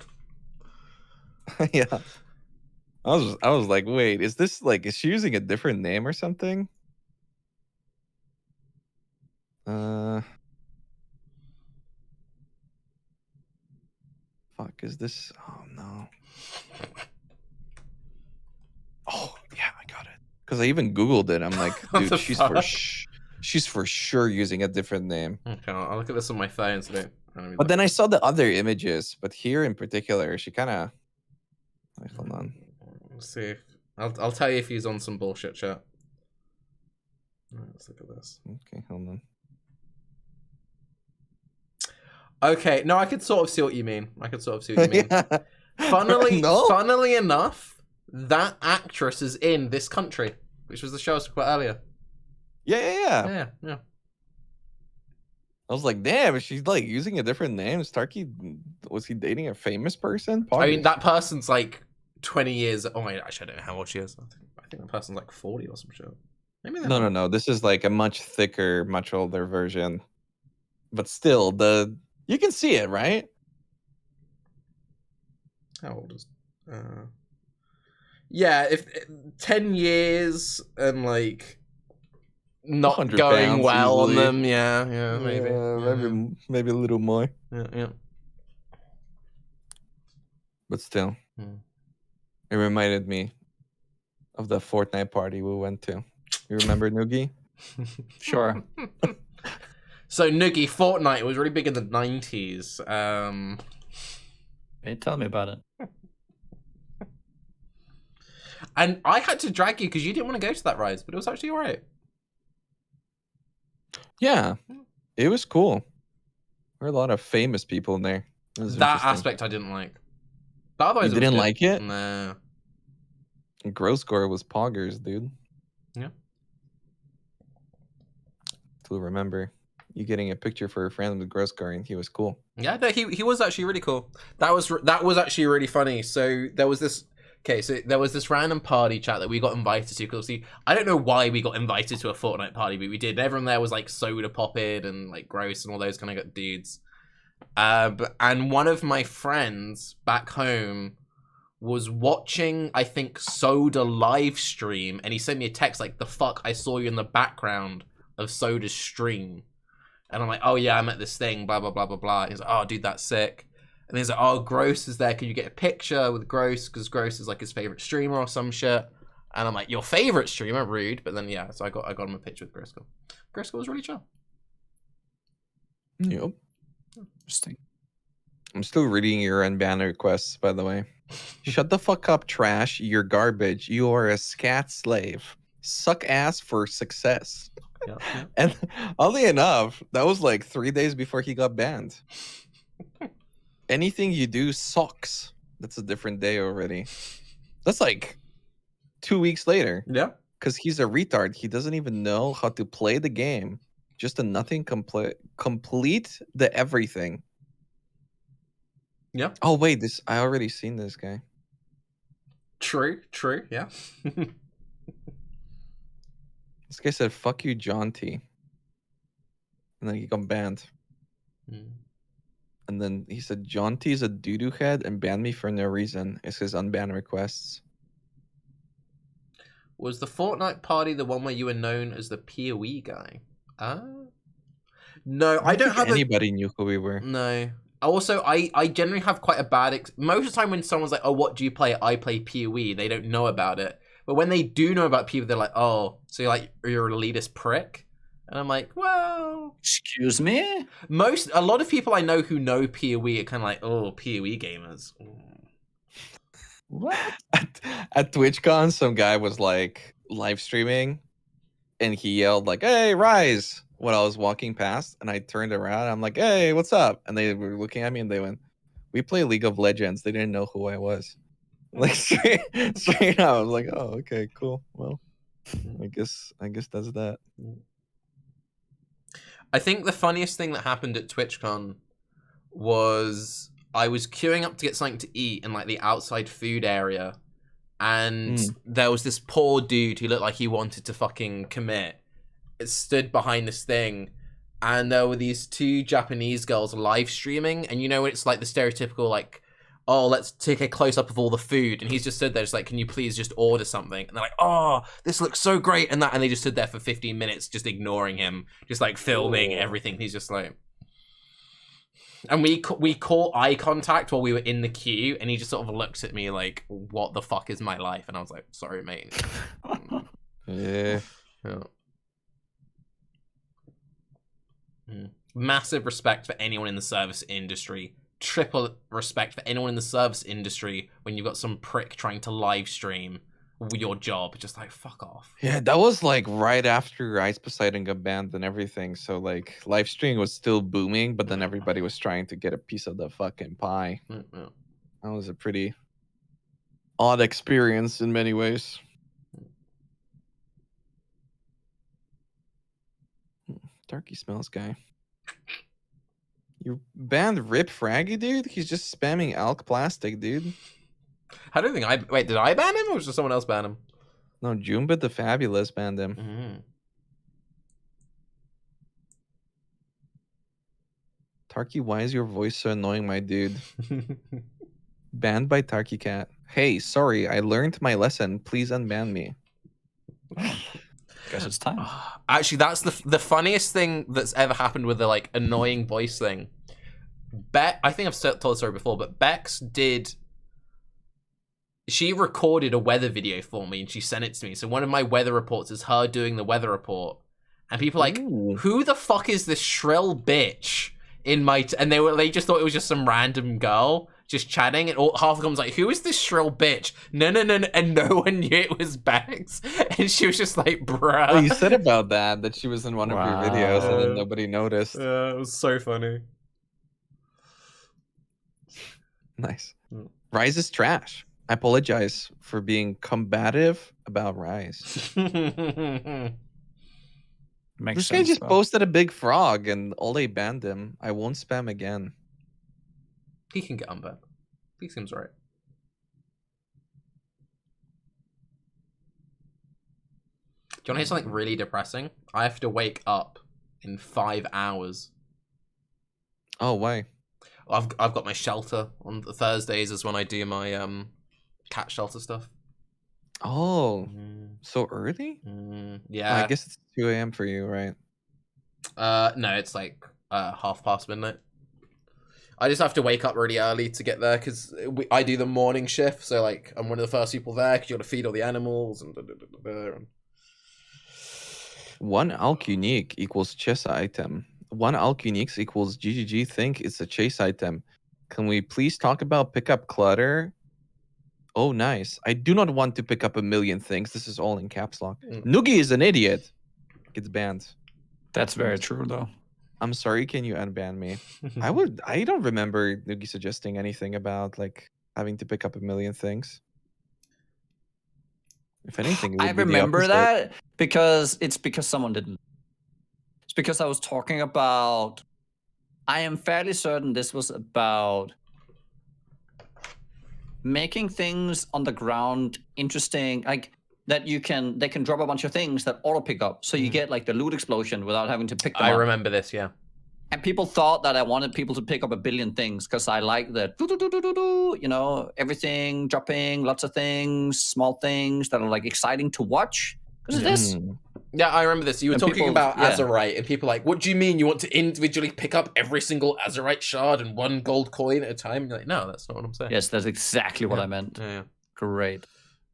Yeah. I was like, wait, is she using a different name or something? Fuck, is this? Oh no. Oh yeah, I got it. Because I even Googled it. I'm like, dude, she's for sure using a different name. Okay, I'll look at this on my phone. So but then I saw the other images. But here in particular, she kind of. Like, hold on. Let's see. I'll tell you if he's on some bullshit chat. Let's look at this. Okay, hold on. Okay, no, I could sort of see what you mean. Yeah. Funnily enough, that actress is in This Country, which was the show I spoke about earlier. Yeah. Yeah. I was like, damn, is she like using a different name? Was he dating a famous person? I mean, that person's like 20 years. Oh my, actually, I don't know how old she is. I think the person's like 40 or some shit. Maybe no. This is like a much thicker, much older version. But still, you can see it, right? How old is? Yeah, if 10 years and like not going well easily. On them, yeah, maybe a little more. Yeah. But still, it reminded me of the Fortnite party we went to. You remember Nugi? Sure. So Nugi, Fortnite was really big in the 90s. Hey, tell me about it. And I had to drag you because you didn't want to go to that Raiz, but it was actually alright. Yeah, it was cool. There were a lot of famous people in there. That aspect I didn't like. But otherwise, you didn't like it? Nah. Gross score was poggers, dude. Yeah. To remember you getting a picture for a friend with gross score, and he was cool. Yeah, no, he was actually really cool. That was actually really funny. So there was this. Okay, so there was this random party chat that we got invited to. Because I don't know why we got invited to a Fortnite party, but we did. Everyone there was like soda popping and like gross and all those kind of dudes. And one of my friends back home was watching, I think, Soda live stream, and he sent me a text like, "The fuck, I saw you in the background of Soda's stream." And I'm like, "Oh yeah, I'm at this thing, blah blah blah blah blah." He's like, "Oh dude, that's sick." And he's like, "Oh, Gross is there. Can you get a picture with Gross? Because Gross is like his favorite streamer or some shit." And I'm like, "Your favorite streamer? Rude." But then yeah, so I got him a picture with Grisco. Grisco was really chill. Yep. Interesting. I'm still reading your unbanned requests, by the way. Shut the fuck up, trash. You're garbage. You are a scat slave. Suck ass for success. Yeah. And oddly enough, that was like 3 days before he got banned. Anything you do sucks. That's a different day already. That's like 2 weeks later. Yeah. Because he's a retard. He doesn't even know how to play the game. Just a nothing complete the everything. Yeah. Oh wait, I already seen this guy. True, yeah. This guy said, "Fuck you, John T." And then he got banned. And then he said, "John T is a doo-doo head and banned me for no reason." It's his unbanned requests. Was the Fortnite party the one where you were known as the PoE guy? No, I don't have anybody knew who we were. No. Also, I generally have quite a bad... Most of the time when someone's like, oh, what do you play? I play PoE. They don't know about it. But when they do know about PoE, they're like, oh, so you're an elitist prick? And I'm like, well... Excuse me? A lot of people I know who know PoE are kind of like, oh, PoE gamers. What? At TwitchCon, some guy was like live streaming and he yelled like, hey, Raiz, when I was walking past, and I turned around. I'm like, hey, what's up? And they were looking at me and they went, we play League of Legends. They didn't know who I was. Like straight out. I was like, oh, okay, cool. Well, I guess that's that. I think the funniest thing that happened at TwitchCon was I was queuing up to get something to eat in like the outside food area, and there was this poor dude who looked like he wanted to fucking commit. It stood behind this thing, and there were these two Japanese girls live streaming, and you know it's like the stereotypical like, oh, let's take a close up of all the food, and he's just stood there just like, can you please just order something? And they're like, oh, this looks so great, and they just stood there for 15 minutes just ignoring him, just like filming everything. He's just like, and we caught eye contact while we were in the queue, and he just sort of looks at me like, what the fuck is my life? And I was like, sorry, mate. Yeah. Massive respect for anyone in the service industry. Triple respect for anyone in the service industry when you've got some prick trying to live stream your job. Just like, fuck off. Yeah, that was like right after Ice Poseidon got banned and everything. So like live streaming was still booming, but then everybody was trying to get a piece of the fucking pie. That was a pretty odd experience in many ways. Tarke smells guy. You banned Rip Fraggy, dude? He's just spamming Alk Plastic, dude. I don't think Wait, did I ban him or was someone else ban him? No, Jumba the Fabulous banned him. Tarke, why is your voice so annoying, my dude? Banned by Tarke Cat. Hey, sorry, I learned my lesson. Please unban me. Guess it's time. Actually, that's the funniest thing that's ever happened with the like annoying voice thing. I think I've told the story before, but Bex she recorded a weather video for me and she sent it to me. So one of my weather reports is her doing the weather report, and people are like, who the fuck is this shrill bitch in my? And they just thought it was just some random girl just chatting, and half of them was like, who is this shrill bitch? No, and no one knew it was Bex, and she was just like, bruh. Oh, you said about that she was in one of your videos and then nobody noticed. Yeah, it was so funny. Nice. Raiz is trash. I apologize for being combative about Raiz. This guy just posted a big frog and all they banned him. I won't spam again. He can get unbanned. He seems right. Do you want to hear something really depressing? I have to wake up in 5 hours. Oh, why? I've got my shelter on the Thursdays is when I do my cat shelter stuff. Oh, so early? Yeah. I guess it's 2 a.m. for you, right? No, it's like midnight. I just have to wake up really early to get there because I do the morning shift, so like I'm one of the first people there because you got to feed all the animals and. One Alk unique equals chess item. One Alk uniques equals GGG think it's a chase item. Can we please talk about pickup clutter? Oh, nice. I do not want to pick up a million things. This is all in caps lock. Nugi is an idiot. Gets banned. That's very true, though. I'm sorry, can you unban me? I don't remember Nugi suggesting anything about like having to pick up a million things. If anything, I remember that because someone didn't. It's because I was talking about. I am fairly certain this was about making things on the ground interesting, like that they can drop a bunch of things that auto pick up, so you get like the loot explosion without having to pick them up. I remember this, yeah. And people thought that I wanted people to pick up a billion things because I like the you know, everything dropping, lots of things, small things that are like exciting to watch. Because it is. Yeah, I remember this. You were And talking people- about yeah. Azurite, and people are like, what do you mean you want to individually pick up every single Azurite shard and 1 gold coin at a time? You're like, no, that's not what I'm saying. Yes, that's exactly what Yeah. I meant. Yeah. Great.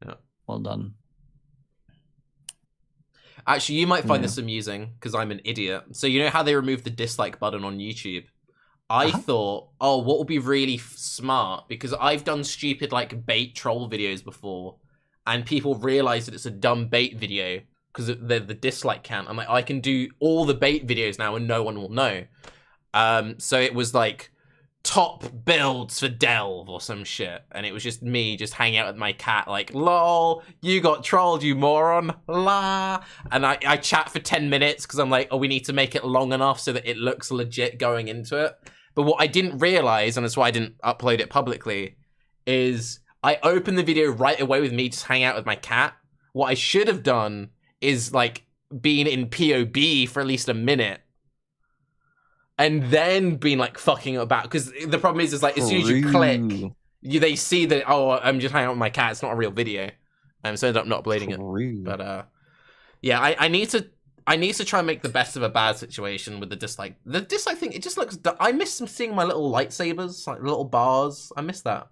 Yeah. Well done. Actually, you might find this amusing because I'm an idiot. So you know how they removed the dislike button on YouTube? I thought, oh, what would be really smart? Because I've done stupid like bait troll videos before, and people realize that it's a dumb bait video because the dislike count. I'm like, I can do all the bait videos now and no one will know. So it was like top builds for Delve or some shit, and it was just me just hanging out with my cat like, lol, you got trolled, you moron, la. And I chat for 10 minutes because I'm like, oh, we need to make it long enough so that it looks legit going into it. But what I didn't realize, and that's why I didn't upload it publicly, is I opened the video right away with me just hanging out with my cat. What I should have done is like being in POB for at least a minute and then being like fucking about, because the problem is like as soon as you click, they see that, oh, I'm just hanging out with my cat. It's not a real video. So I ended up not uploading it. But yeah, I need to try and make the best of a bad situation with the dislike. The dislike thing, it just looks. I miss seeing my little lightsabers, like little bars. I miss that.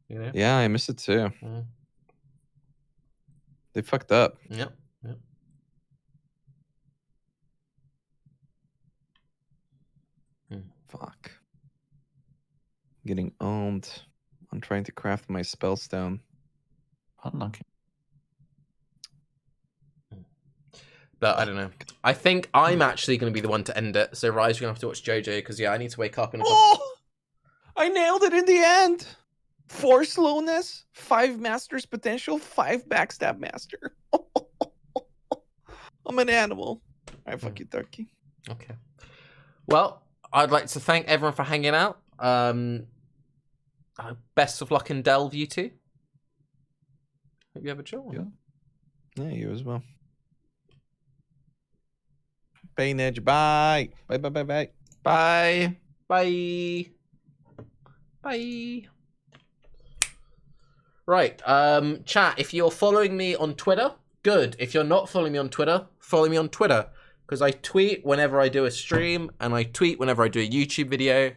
You know? Yeah, I miss it too. They fucked up. Yep. Fuck. Getting owned. I'm trying to craft my spellstone. Unlucky. But I don't know. I think I'm actually going to be the one to end it. So Raiz, you're going to have to watch JoJo because yeah, I need to wake up in a couple. Oh! I nailed it in the end. 4 slowness, 5 master's potential, 5 backstab master. I'm an animal. All right, fuck you, Tarke. Okay. Well, I'd like to thank everyone for hanging out. Best of luck in Delve, you two. Hope you have a chill. Yeah, you as well. Bye, Nedge. Bye. Bye, bye, bye, bye. Bye. Bye. Bye. Right, chat, if you're following me on Twitter, good. If you're not following me on Twitter, follow me on Twitter. Because I tweet whenever I do a stream, and I tweet whenever I do a YouTube video.